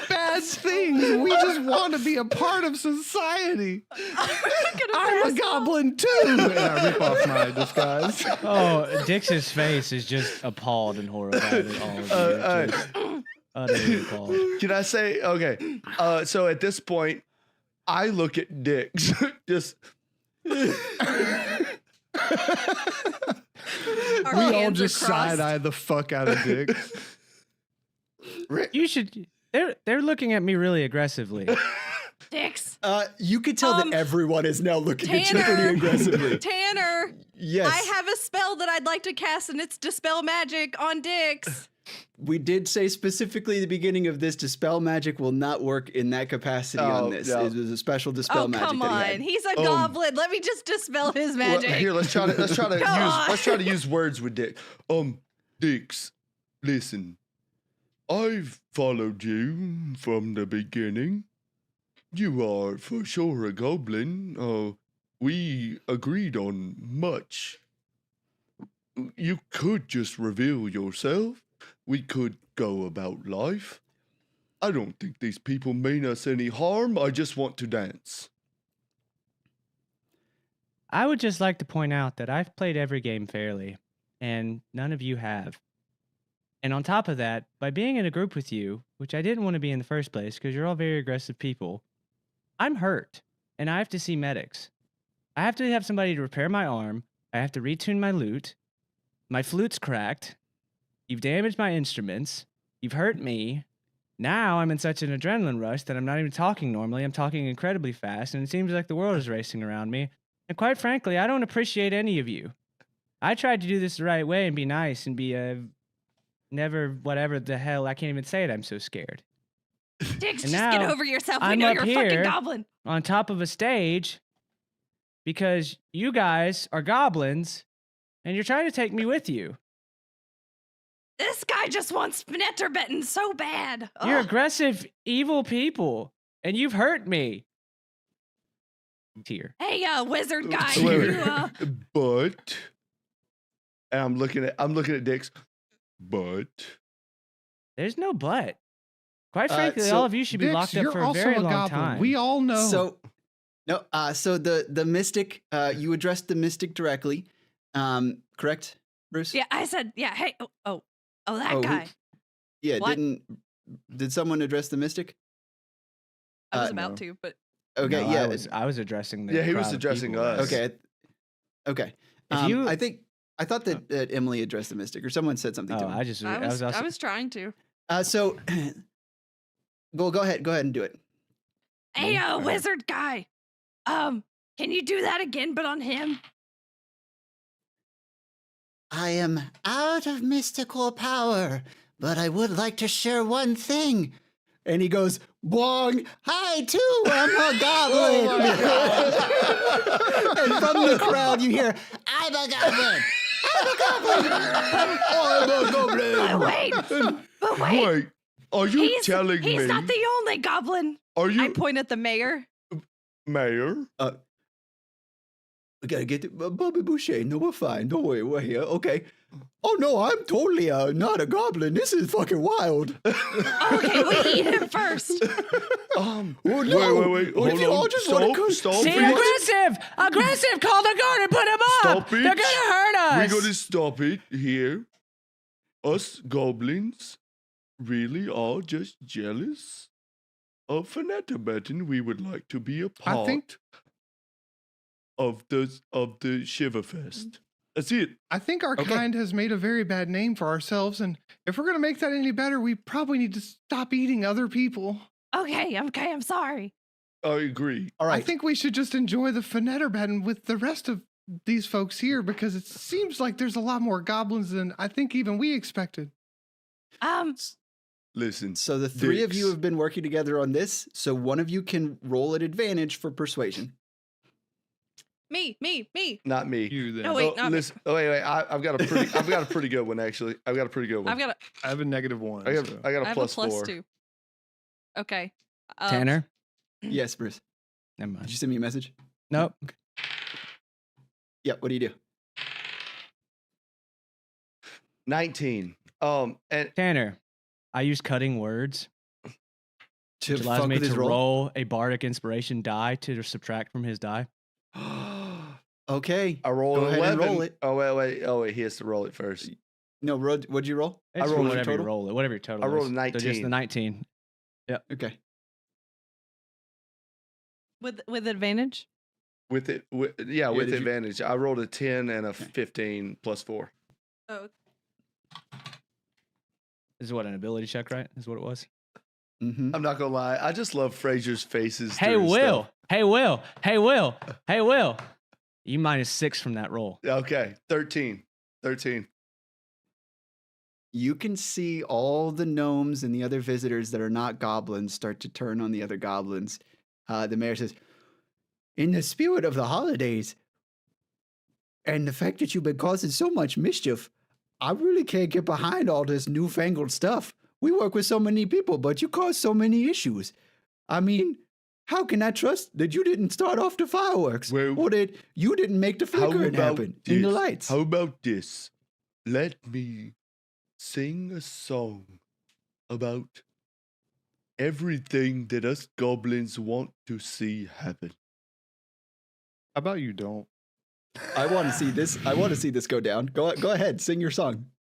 bad things. We just want to be a part of society. I'm a goblin too. And I rip off my disguise. Oh, Dix's face is just appalled and horrified at all of you. Just utterly appalled. can I say, okay, so at this point, I look at Dix, just, We all just side-eye the fuck out of Dick. You should. They're looking at me really aggressively. Dix. You could tell that everyone is now looking at you Tanner. pretty aggressively. Tanner, Yes. I have a spell that I'd like to cast, and it's Dispel Magic on Dix. We did say specifically at the beginning of this, Dispel Magic will not work in that capacity Oh, on this. no. It was a special Dispel Oh, Magic come that he on. had. He's a goblin. Let me just dispel his well, magic. here, let's try on. to use words with Dick. Dix, listen, I've followed you from the beginning. You are for sure a goblin. We agreed on much. You could just reveal yourself. We could go about life. I don't think these people mean us any harm. I just want to dance. I would just like to point out that I've played every game fairly, and none of you have. And on top of that, by being in a group with you, which I didn't want to be in the first place because you're all very aggressive people, I'm hurt, and I have to see medics. I have to have somebody to repair my arm. I have to retune my lute. My flute's cracked. You've damaged my instruments. You've hurt me. Now I'm in such an adrenaline rush that I'm not even talking normally. I'm talking incredibly fast, and it seems like the world is racing around me. And quite frankly, I don't appreciate any of you. I tried to do this the right way and be nice and be never whatever the hell. I can't even say it. I'm so scared. Dix, And just get now over yourself. We I'm know up you're a fucking here goblin. on top of a stage because you guys are goblins and you're trying to take me with you. This guy just wants Fnetterbetten so bad. You're Ugh. aggressive, evil people, and you've hurt me. Here. Hey, wizard guy. Wait, You, but and I'm looking at Dix. But There's no but. Quite frankly, so all of you should be Dix, locked up you're for a also very a long goblin. time. We all know. So, no. So the mystic. You addressed the mystic directly. Correct, Bruce? yeah, I said, yeah, hey, that who- guy. Yeah. What? Did someone address the mystic? I was Uh, about to, but Okay. No, yeah. I was addressing the Yeah, he crowd was of addressing people. us. Okay. Okay. If you- I thought that Emily addressed the mystic, or someone said something to Oh, him. I was trying to. So, go ahead and do it. Hey, Alright. wizard guy. Can you do that again, but on him? I am out of mystical power, but I would like to share one thing. And he goes, "Bong!" I too am a goblin. And from the crowd, you hear, I'm a goblin. "I'm a goblin." But wait, wait, are you telling he's me? not the only goblin. Are you I point at the mayor. mayor? We gotta get to Bobby Boucher. No, we're fine. Don't worry, we're here. Okay. Oh no, I'm totally not a goblin. This is fucking wild. Okay, we eat him first. Oh no! Wait. If Hold you all on. just wanna cut- Stop. See, aggressive! Aggressive! Call the guard and put him up! Stop it. They're gonna hurt us! We're gonna stop it here. Us goblins really are just jealous of Fnetterbetten. We would like to be a part think- of the Shiverfest. That's it. I think our Okay. kind has made a very bad name for ourselves, and if we're gonna make that any better, we probably need to stop eating other people. Okay, I'm sorry. I agree. All right. I think we should just enjoy the Fnetterbetten with the rest of these folks here because it seems like there's a lot more goblins than I think even we expected. Listen. So the three of you Dix. have been working together on this. So one of you can roll at advantage for persuasion. Me. Not me. You then. No, wait, not me. listen. Oh, wait. I've got a pretty good one actually. I've got a pretty good one. I've got I have a -1. I got so. a a plus plus 4. 2. Okay. Tanner? Yes, Bruce. Never Did mind. you send me a message? Nope. Yeah. What do you do? 19. And Tanner, I use cutting words, To which allows fuck me with his to roll? roll a bardic inspiration die to subtract from his die. Okay. I roll Go ahead 11. and roll it. Oh wait. He has to roll it first. No, what'd you roll? It's rolled a whatever you total? roll it, whatever your total I rolled is. a So just the 19. 19. Okay. with advantage. With did you- advantage. I rolled a 10 and a 15 plus 4. Oh, This is what, an ability check, right? Is what it was. Mm-hmm. I'm not gonna lie. I just love Fraser's faces. Hey, during Will. stuff. Hey, Will. Hey, Will. Hey, Will. You -6 from that roll. Okay, 13. You can see all the gnomes and the other visitors that are not goblins start to turn on the other goblins. The mayor says, "In the spirit of the holidays and the fact that you've been causing so much mischief, I really can't get behind all this newfangled stuff. We work with so many people, but you cause so many issues. I mean, how can I trust that you didn't start off the fireworks? Well, or that you didn't make the How flickering about happen this? in the lights?" How about this? Let me sing a song about everything that us goblins want to see happen. How about you don't? I want to see this. I want to see this go down. Go ahead, sing your song.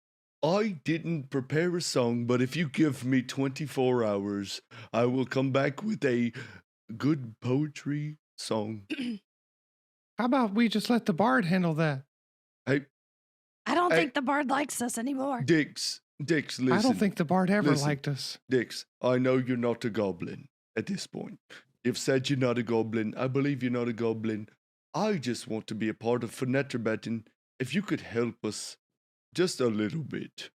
I didn't prepare a song, but if you give me 24 hours, I will come back with a good poetry song. How about we just let the bard handle that? Hey, I don't Hey. think the bard likes us anymore. Dix, Dix, listen. I don't think the bard ever listen. liked us. Dix, I know you're not a goblin at this point. You've said you're not a goblin. I believe you're not a goblin. I just want to be a part of Fenetterbatten. If you could help us just a little bit.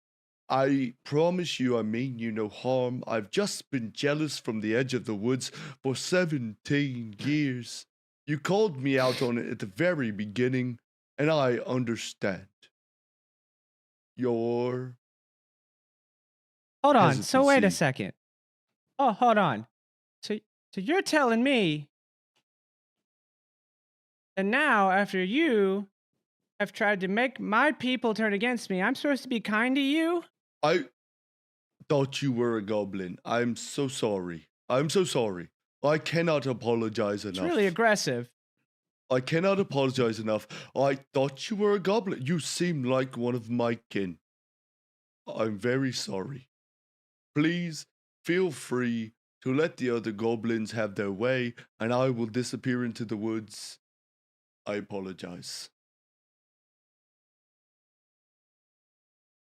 I promise you I mean you no harm. I've just been jealous from the edge of the woods for 17 years. You called me out on it at the very beginning, and I understand. Your Hold on. So wait a hesitancy. second. Oh, hold on. So you're telling me that now, after you have tried to make my people turn against me, I'm supposed to be kind to you? I thought you were a goblin. I'm so sorry. I'm so sorry. I cannot apologize It's enough. really aggressive. I cannot apologize enough. I thought you were a goblin. You seem like one of my kin. I'm very sorry. Please feel free to let the other goblins have their way, and I will disappear into the woods. I apologize.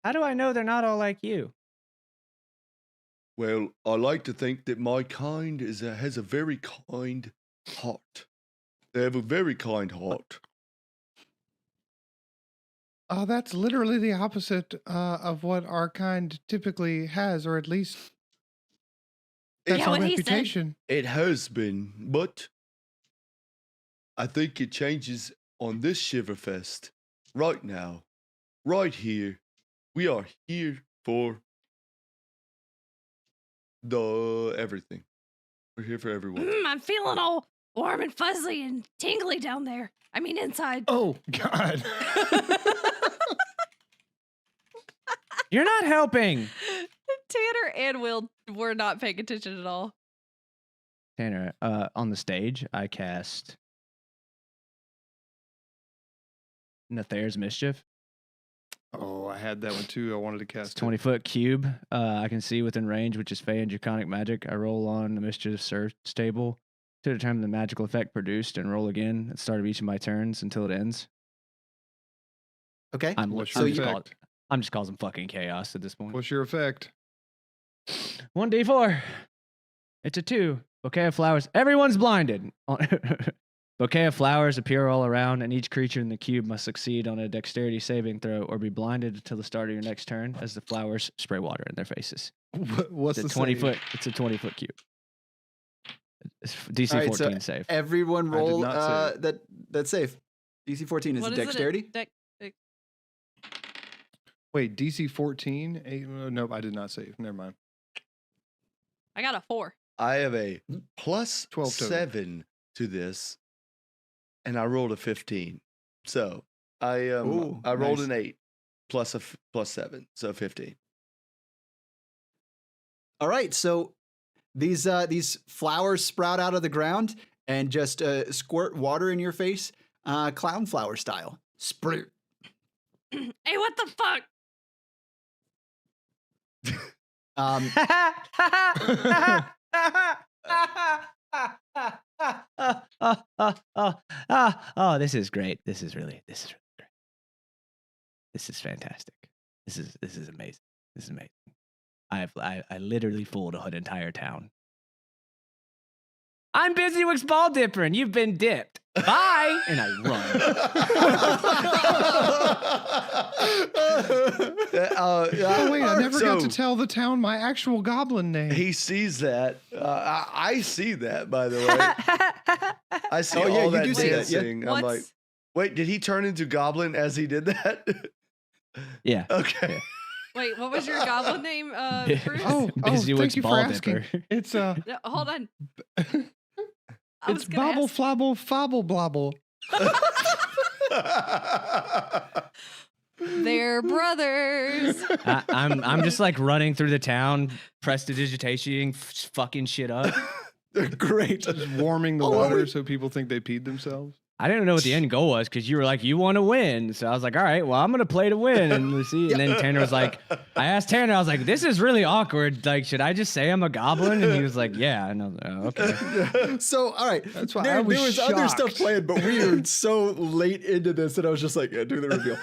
How do I know they're not all like you? Well, I like to think that my kind has a very kind heart. They have a very kind heart. That's literally the opposite of what our kind typically has, or at least that's Yeah, our what he said. reputation. It has been, but I think it changes on this Shiverfest right now, right here. We are here for the everything. We're here for everyone. I'm feeling all warm and fuzzy and tingly down there. I mean, inside. Oh, God. You're not helping. Tanner and Will were not paying attention at all. Tanner, on the stage, I cast Nother's Mischief. Oh, I had that one too. I wanted to cast It's 20-foot cube. I can see within range, which is Fey and Draconic magic. I roll on the Mischief Search table to determine the magical effect produced and roll again at the start of each of my turns until it ends. Okay. What's I'm your just effect? I'm just causing fucking chaos at this point. What's your effect? 1d4. It's a 2. Bouquet of flowers. Everyone's blinded. Bouquet of flowers appear all around, and each creature in the cube must succeed on a dexterity saving throw or be blinded until the start of your next turn as the flowers spray water in their faces. What's It's a the 20 save? foot. It's a 20-foot cube. It's DC All right, so 14 save. Everyone I did roll not save. that's safe. DC 14 is What a is it? dexterity. Wait, DC 14? Nope, I did not save. Never mind. I got a 4. I have a plus 12 total. 7 to this, and I rolled a 15. So I Ooh, I rolled nice. an 8 plus plus 7, so 15. All right, so these flowers sprout out of the ground and just squirt water in your face, clown flower style. Spray. Hey, what the fuck? Um, Oh, this is great. This is really great. This is fantastic. This is amazing. This is amazing. I literally fooled an entire town. I'm busy with ball dipper and you've been dipped. Bye. And I run. Oh wait, I never got to So, tell the town my actual goblin name. He sees that. I see that, by the way. I see Oh, yeah, all you that do see that, yeah. dancing. I'm like, wait, did he turn into goblin as he did that? Yeah. Okay. Yeah. Wait, what was your goblin name, Bruce? Busy thank you for ball asking. dipper. It's No, hold on. I was it's gonna bobble ask- flabble fobble blobble. They're brothers. I'm just like running through the town, prestidigitating, fucking shit up. Great. Just warming the water so people think they peed themselves. I didn't know what the end goal was because you were like, you want to win. So I was like, all right, well, I'm going to play to win. And see. And then Tanner was like, I asked Tanner, I was like, this is really awkward. Like, should I just say I'm a goblin? And he was like, yeah. And I was like, oh, okay. So, all right. That's why there was other stuff planned, but we were so late into this that I was just like, yeah, do the reveal.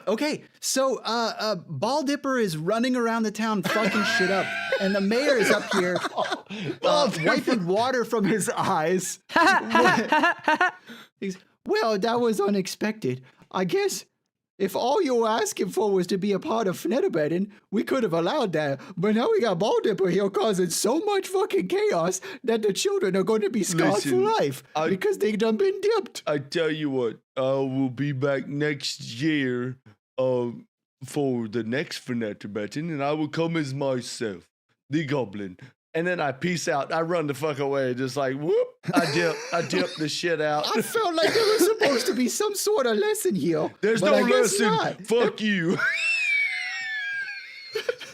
Okay. So, Ball Dipper is running around the town fucking shit up. And the mayor is up here wiping water from his eyes. Well, that was unexpected. I guess if all you were asking for was to be a part of Fnetterbedding, we could have allowed that. But now we got Ball Dipper here causing so much fucking chaos that the children are going to be scarred for life because they done been dipped. I tell you what, I will be back next year for the next Fnetterbedding, and I will come as myself, the goblin. And then I peace out. I run the fuck away, just like whoop. I dip the shit out. I felt like there was supposed to be some sort of lesson here. There's but no I guess lesson. not. Fuck you.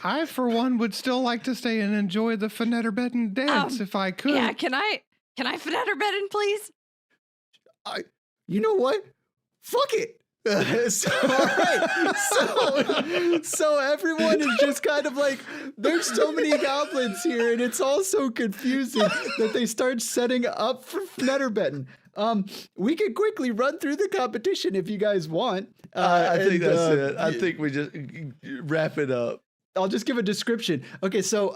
I, for one, would still like to stay and enjoy the Fnetterbedding dance if I could. Yeah, can I Fnetterbedding, please? You know what? Fuck it. So, all right. So everyone is just kind of like, there's so many goblins here, and it's all so confusing that they start setting up for Fnetterbedding. We can quickly run through the competition if you guys want. I think that's it. I think we just wrap it up. I'll just give a description. Okay, so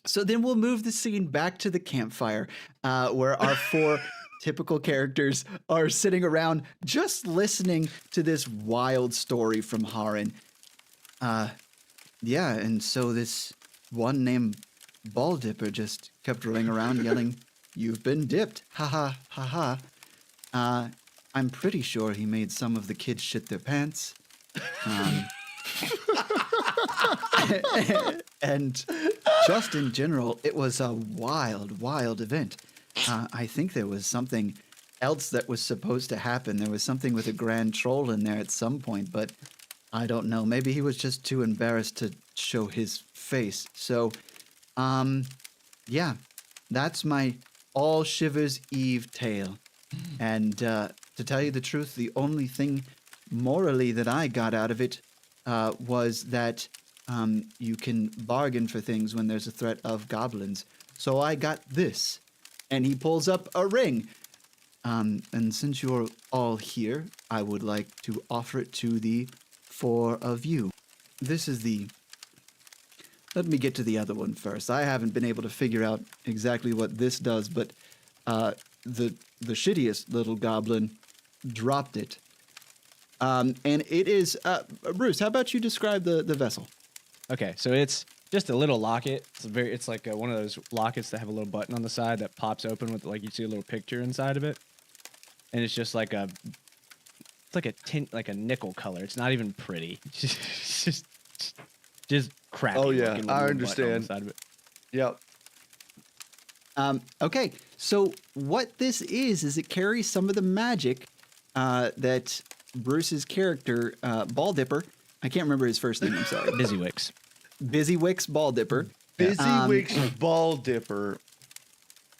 so then we'll move the scene back to the campfire, where our four typical characters are sitting around just listening to this wild story from Haran. Yeah, and so this one named Ball Dipper just kept running around yelling, "You've been dipped. Ha ha ha ha." I'm pretty sure he made some of the kids shit their pants. And just in general, it was a wild, wild event. I think there was something else that was supposed to happen. There was something with a grand troll in there at some point, but I don't know. Maybe he was just too embarrassed to show his face. So, yeah, that's my All Shivers Eve tale. And to tell you the truth, the only thing morally that I got out of it was that you can bargain for things when there's a threat of goblins. So I got this. And he pulls up a ring. And since you're all here, I would like to offer it to the four of you. This is the... Let me get to the other one first. I haven't been able to figure out exactly what this does, but the shittiest little goblin dropped it. And it is... Bruce, how about you describe the vessel? Okay, so it's just a little locket. It's like one of those lockets that have a little button on the side that pops open with, like, you see a little picture inside of it, and it's just like it's like a tint, like a nickel color. It's not even pretty. It's just crappy. Oh yeah, looking I little button on the understand. side of it. Yep. Okay, so what this is it carries some of the magic that Bruce's character, Ball Dipper, I can't remember his first name, I'm sorry. Busywicks. Busywicks Ball Dipper. Busywicks Ball Dipper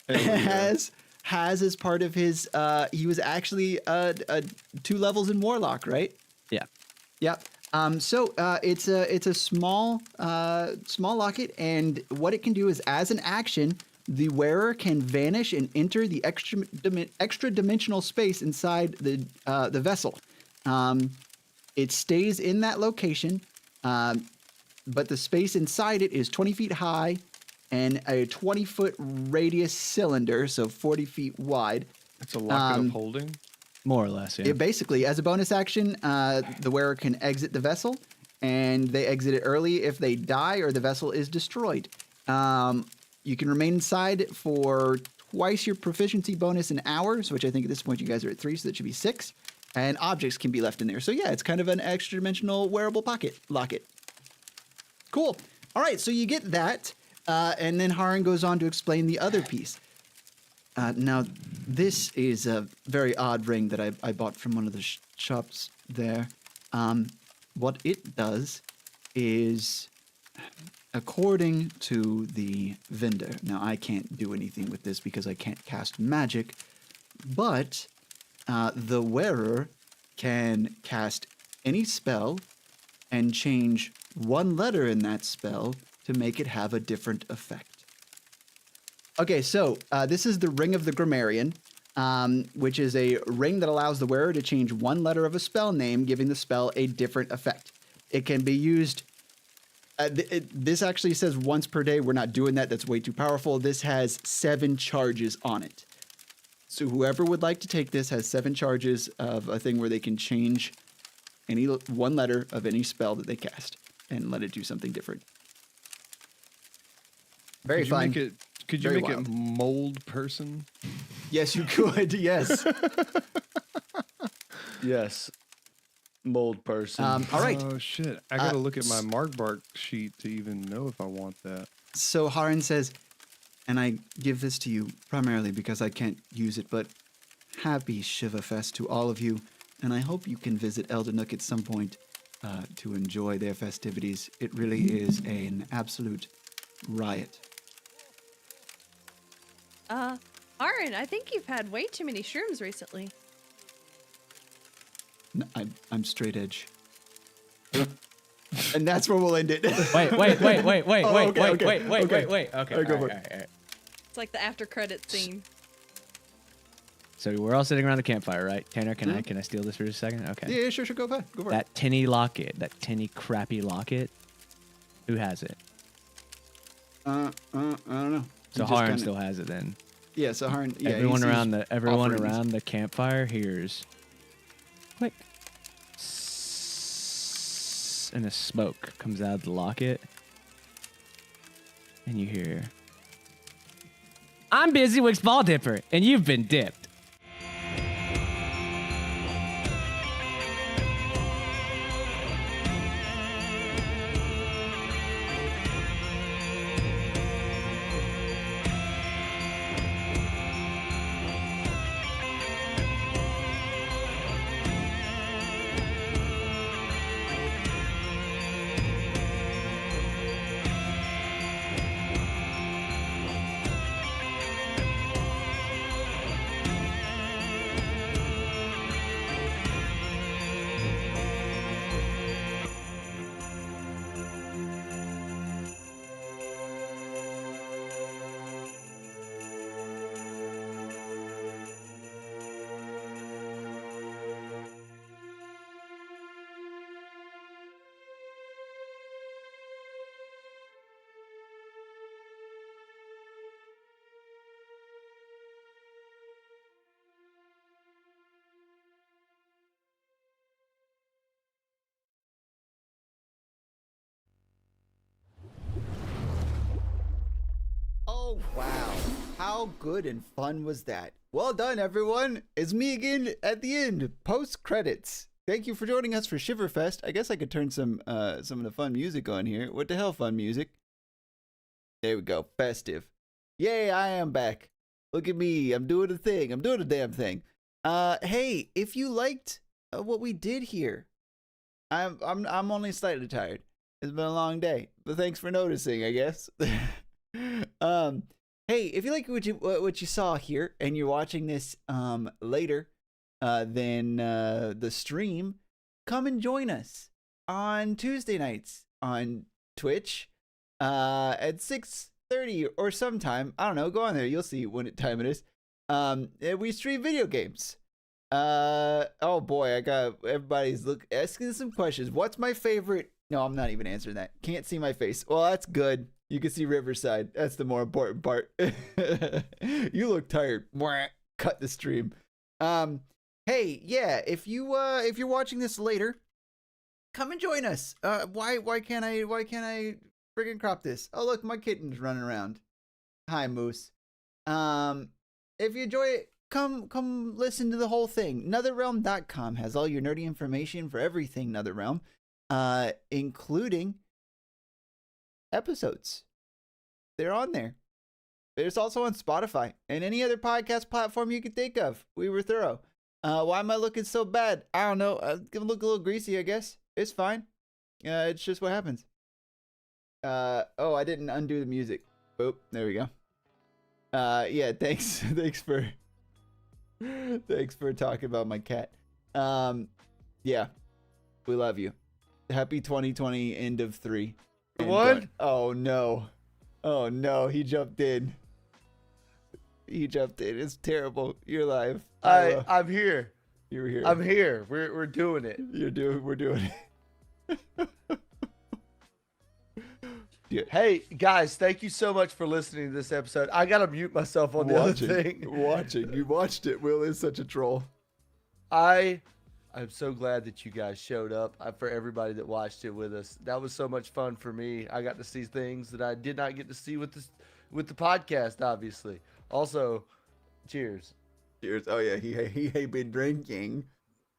has as part of his, he was actually 2 levels in Warlock, right? Yeah. Yep. So it's a small locket, and what it can do is, as an action, the wearer can vanish and enter the extra dimensional space inside the vessel. It stays in that location, but the space inside it is 20 feet high and a 20-foot radius cylinder, so 40 feet wide. It's a locket of holding. More or less, yeah. It basically, as a bonus action, the wearer can exit the vessel, and they exit it early if they die or the vessel is destroyed. You can remain inside for twice your proficiency bonus in hours, which I think at this point you guys are at 3, so that should be 6. And objects can be left in there. So yeah, it's kind of an extra-dimensional wearable pocket locket. Cool. All right, so you get that, and then Haran goes on to explain the other piece. Now, this is a very odd ring that I bought from one of the shops there. What it does is, according to the vendor, now I can't do anything with this because I can't cast magic, but the wearer can cast any spell and change one letter in that spell to make it have a different effect. Okay, so this is the Ring of the Grammarian, which is a ring that allows the wearer to change one letter of a spell name, giving the spell a different effect. It can be used... this actually says once per day. We're not doing that. That's way too powerful. This has 7 charges on it. So whoever would like to take this has 7 charges of a thing where they can change any one letter of any spell that they cast and let it do something different. Very fun. Could you Very make wild. it mold person? Yes, you could. Yes. Yes. Mold person. All right. Oh shit! I gotta look at my Markbark sheet to even know if I want that. So Haran says, and I give this to you primarily because I can't use it, but happy Shiverfest to all of you, and I hope you can visit Eldernook at some point to enjoy their festivities. It really is an absolute riot. Aaron, I think you've had way too many shrooms recently. No, I'm straight edge. And that's where we'll end it. Wait. Oh, okay, okay. Wait. Okay. All right, go for it. All right. It's like the after credits scene. So we're all sitting around the campfire, right? Tanner, can I steal this for a second? Okay. Yeah, sure, go ahead. Go for it. That tinny locket, that tinny crappy locket. Who has it? I don't know. So You just Haran kinda- still has it then. Yeah, so Haran. Yeah, everyone he's around offerings. the campfire hears click, and a smoke comes out of the locket, and you hear, "I'm busy with ball dipper, and you've been dipped." Oh, wow. How good and fun was that? Well done, everyone. It's me again at the end, post credits. Thank you for joining us for Shiverfest. I guess I could turn some of the fun music on here. What the hell, fun music? There we go. Festive. Yay, I am back. Look at me. I'm doing a thing. I'm doing a damn thing. Hey, if you liked what we did here, I'm only slightly tired. It's been a long day, but thanks for noticing, I guess. Hey, if you like what you saw here and you're watching this later than the stream, come and join us on Tuesday nights on Twitch at 6:30 or sometime. I don't know. Go on there. You'll see what time it is. We stream video games. Oh boy, I got everybody's asking some questions. What's my favorite? No, I'm not even answering that. Can't see my face. Well, that's good. You can see Riverside. That's the more important part. You look tired. Mwah. Cut the stream. Hey, yeah, if you're watching this later, come and join us. Why can't I friggin' crop this? Oh, look, my kitten's running around. Hi, Moose. If you enjoy it, come listen to the whole thing. NotherRealm.com has all your nerdy information for everything NotherRealm, including episodes. They're on there. It's also on Spotify and any other podcast platform you can think of. We were thorough. Why am I looking so bad? I don't know. I'm gonna look a little greasy, I guess. It's fine. It's just what happens. Oh, I didn't undo the music. Boop. There we go. Yeah, thanks. Thanks for talking about my cat. Yeah, we love you. Happy 2020, end of 3. And What? Oh no. Oh no, he jumped in. It's terrible. You're live. I'm here. You're here. I'm here. We're doing it. We're doing it. Dude, Hey guys, thank you so much for listening to this episode. I gotta mute myself on the other thing. You watched it. Will is such a troll. I'm so glad that you guys showed up. For everybody that watched it with us, that was so much fun for me. I got to see things that I did not get to see with the podcast. Obviously, also, cheers. Cheers. Oh yeah, he ain't been drinking.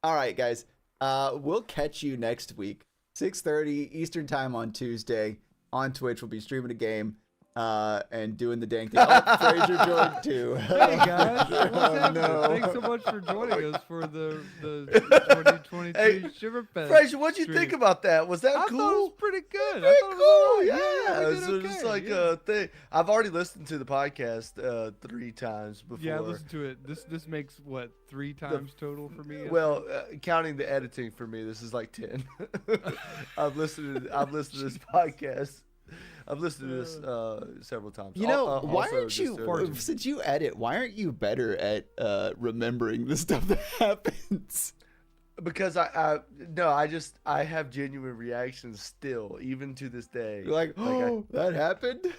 All right, guys. We'll catch you next week, 6:30 Eastern time on Tuesday on Twitch. We'll be streaming a game. And doing the dang thing. Oh, Fraser joined too. Hey guys, what's happening? no. Thanks so much for joining us for the 2023 Hey, Shiverfest. Fraser, what'd you stream. think about that? Was that I cool? thought it was pretty good. Very I thought it cool, was yeah. all right. We So did it's okay, like yeah. a thing. I've already listened to the podcast 3 times before. Yeah, I listened to it. This makes what 3 times total for me. I Well, counting the editing for me, this is like 10. I've listened to this podcast. I've listened to this several times. You know, why Also aren't just, you, since you edit, why aren't you better at remembering the stuff that happens? because I have genuine reactions still, even to this day. You're like, oh, that happened?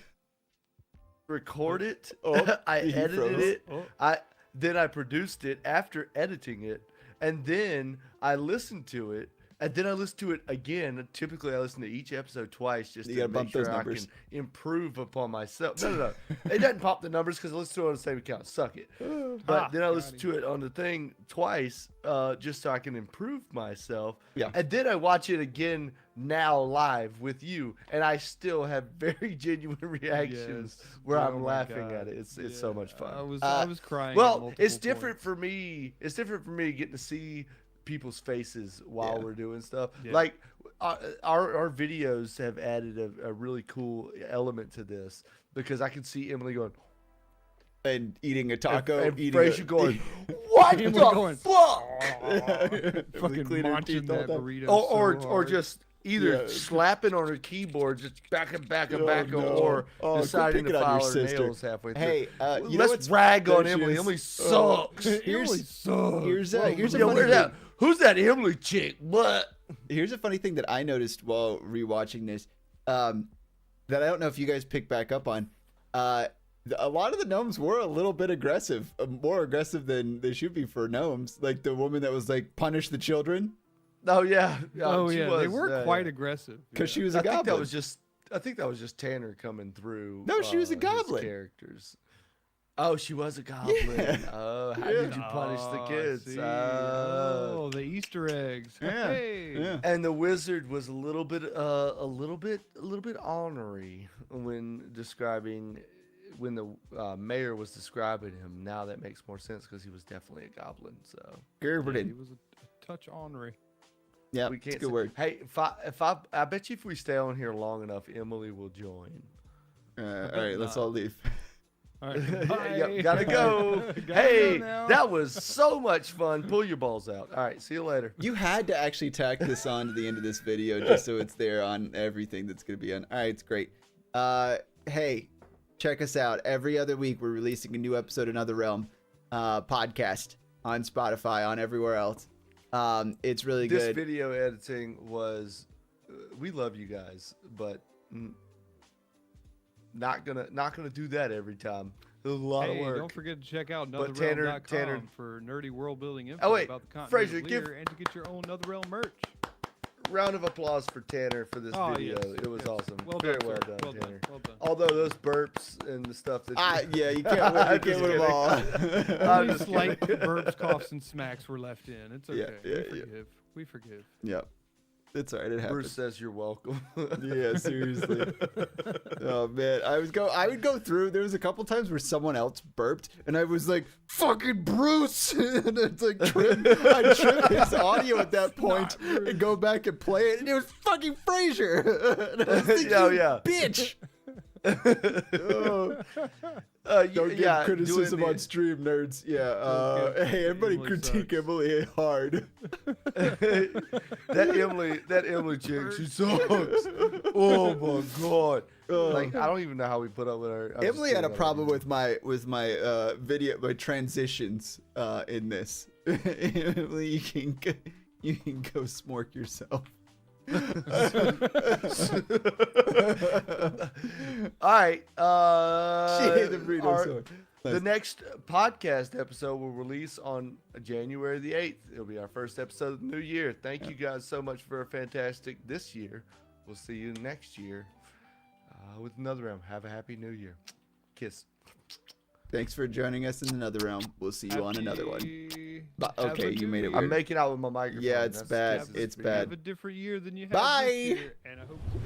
Record it. Oh, I he edited froze. it. Oh. Then I produced it after editing it, and then I listened to it. And then I listen to it again. Typically, I listen to each episode twice just You to gotta make bump those sure I numbers. can improve upon myself. No. It doesn't pop the numbers because I listen to it on the same account. Suck it. But then I listen to it on the thing twice just so I can improve myself. Yeah. And then I watch it again now live with you, and I still have very genuine reactions Yes. where Oh I'm my laughing God. at it. It's so much fun. I was crying. at Well, multiple it's different points. for me. It's different for me getting to see people's faces while Yeah. we're doing stuff. Yeah. Like our videos have added a really cool element to this because I can see Emily going And eating a taco, and eating Fraser a, going, "What Emily the going, fuck?" fucking clean her munching teeth all that the time. burrito. or so or hard. just either Yeah. slapping on her keyboard, just back and back and Oh, back, no. or Oh, quit deciding to picking on your file her sister. nails halfway through. Hey, you know let's what's rag on there she Emily. is. Emily Oh. sucks. Here's Emily here's sucks. here's a Yeah, funny where's thing. that? Who's that Emily chick? What? Here's a funny thing that I noticed while rewatching this, that I don't know if you guys picked back up on. A lot of the gnomes were a little bit aggressive, more aggressive than they should be for gnomes. Like the woman that was like, punish the children Oh yeah. Oh she yeah, was, they were quite yeah. aggressive. because she was a I think goblin. that was just. I think that was just Tanner coming through. No, she was a his goblin. Characters. Oh, she was a goblin. Yeah. Oh, how Yeah. did you punish the Oh, kids? see. Oh. Oh, the Easter eggs. Yeah, Hey. yeah. And the wizard was a little bit ornery when describing, when the mayor was describing him. Now that makes more sense because he was definitely a goblin. So Yeah, Gerberton. he was a touch ornery. Yeah, we it's can't. a good say- word. Hey, I bet you if we stay on here long enough, Emily will join. All right, let's not. all leave. All right, Yep, bye. gotta go. Gotta Hey, go now. that was so much fun. Pull your balls out. All right, see you later. You had to actually tack this on to the end of this video just so it's there on everything that's going to be on. All right, it's great. Hey, check us out. Every other week, we're releasing a new episode of Another Realm podcast on Spotify, on everywhere else. It's really This good. video editing was. We love you guys, but not gonna do that every time. There's a lot Hey, of work. don't forget to check out But NotherRealm.com Tanner- for nerdy world building info Oh, wait, about the continent Fraser, of give- Lear and to get your own NotherRealm merch. Round of applause for Tanner for this Oh, video. yes, It was yes. awesome. Well Very done, well sir. done, Well Tanner. done. Well done. Although those burps and the stuff that Yeah, you can't win, you I'm can't just win them kidding. all. I'm Only just slight kidding. burps, coughs, and smacks were left in. It's okay. Yeah, we yeah. forgive. We forgive. Yeah, it's all right. It happens. Bruce says you're welcome. Yeah, seriously. Oh man, I would go through. There was a couple times where someone else burped, and I was like, "Fucking Bruce!" And it's like, I trim his audio at that point and go back and play it, and it was fucking Fraser. And I was thinking, Yeah, yeah. bitch. Don't give criticism on stream, nerds. Yeah. Hey, everybody critique Emily hard. that Emily chick, she sucks. Oh my god. Like I don't even know how we put up with her. Emily had a problem with my video, my transitions in this. Emily, you can go smork yourself. All right. The next podcast episode will release on January the 8th. It'll be our first episode of the new year. Thank you guys so much for a fantastic this year. We'll see you next year with another round. Have a happy new year. Kiss. Thanks for joining us in another round. We'll see you on another one. Okay, you made it weird. I'm making out with my microphone. Yeah, it's bad. It's bad. Have a different year than you had Bye. this year, and I hope you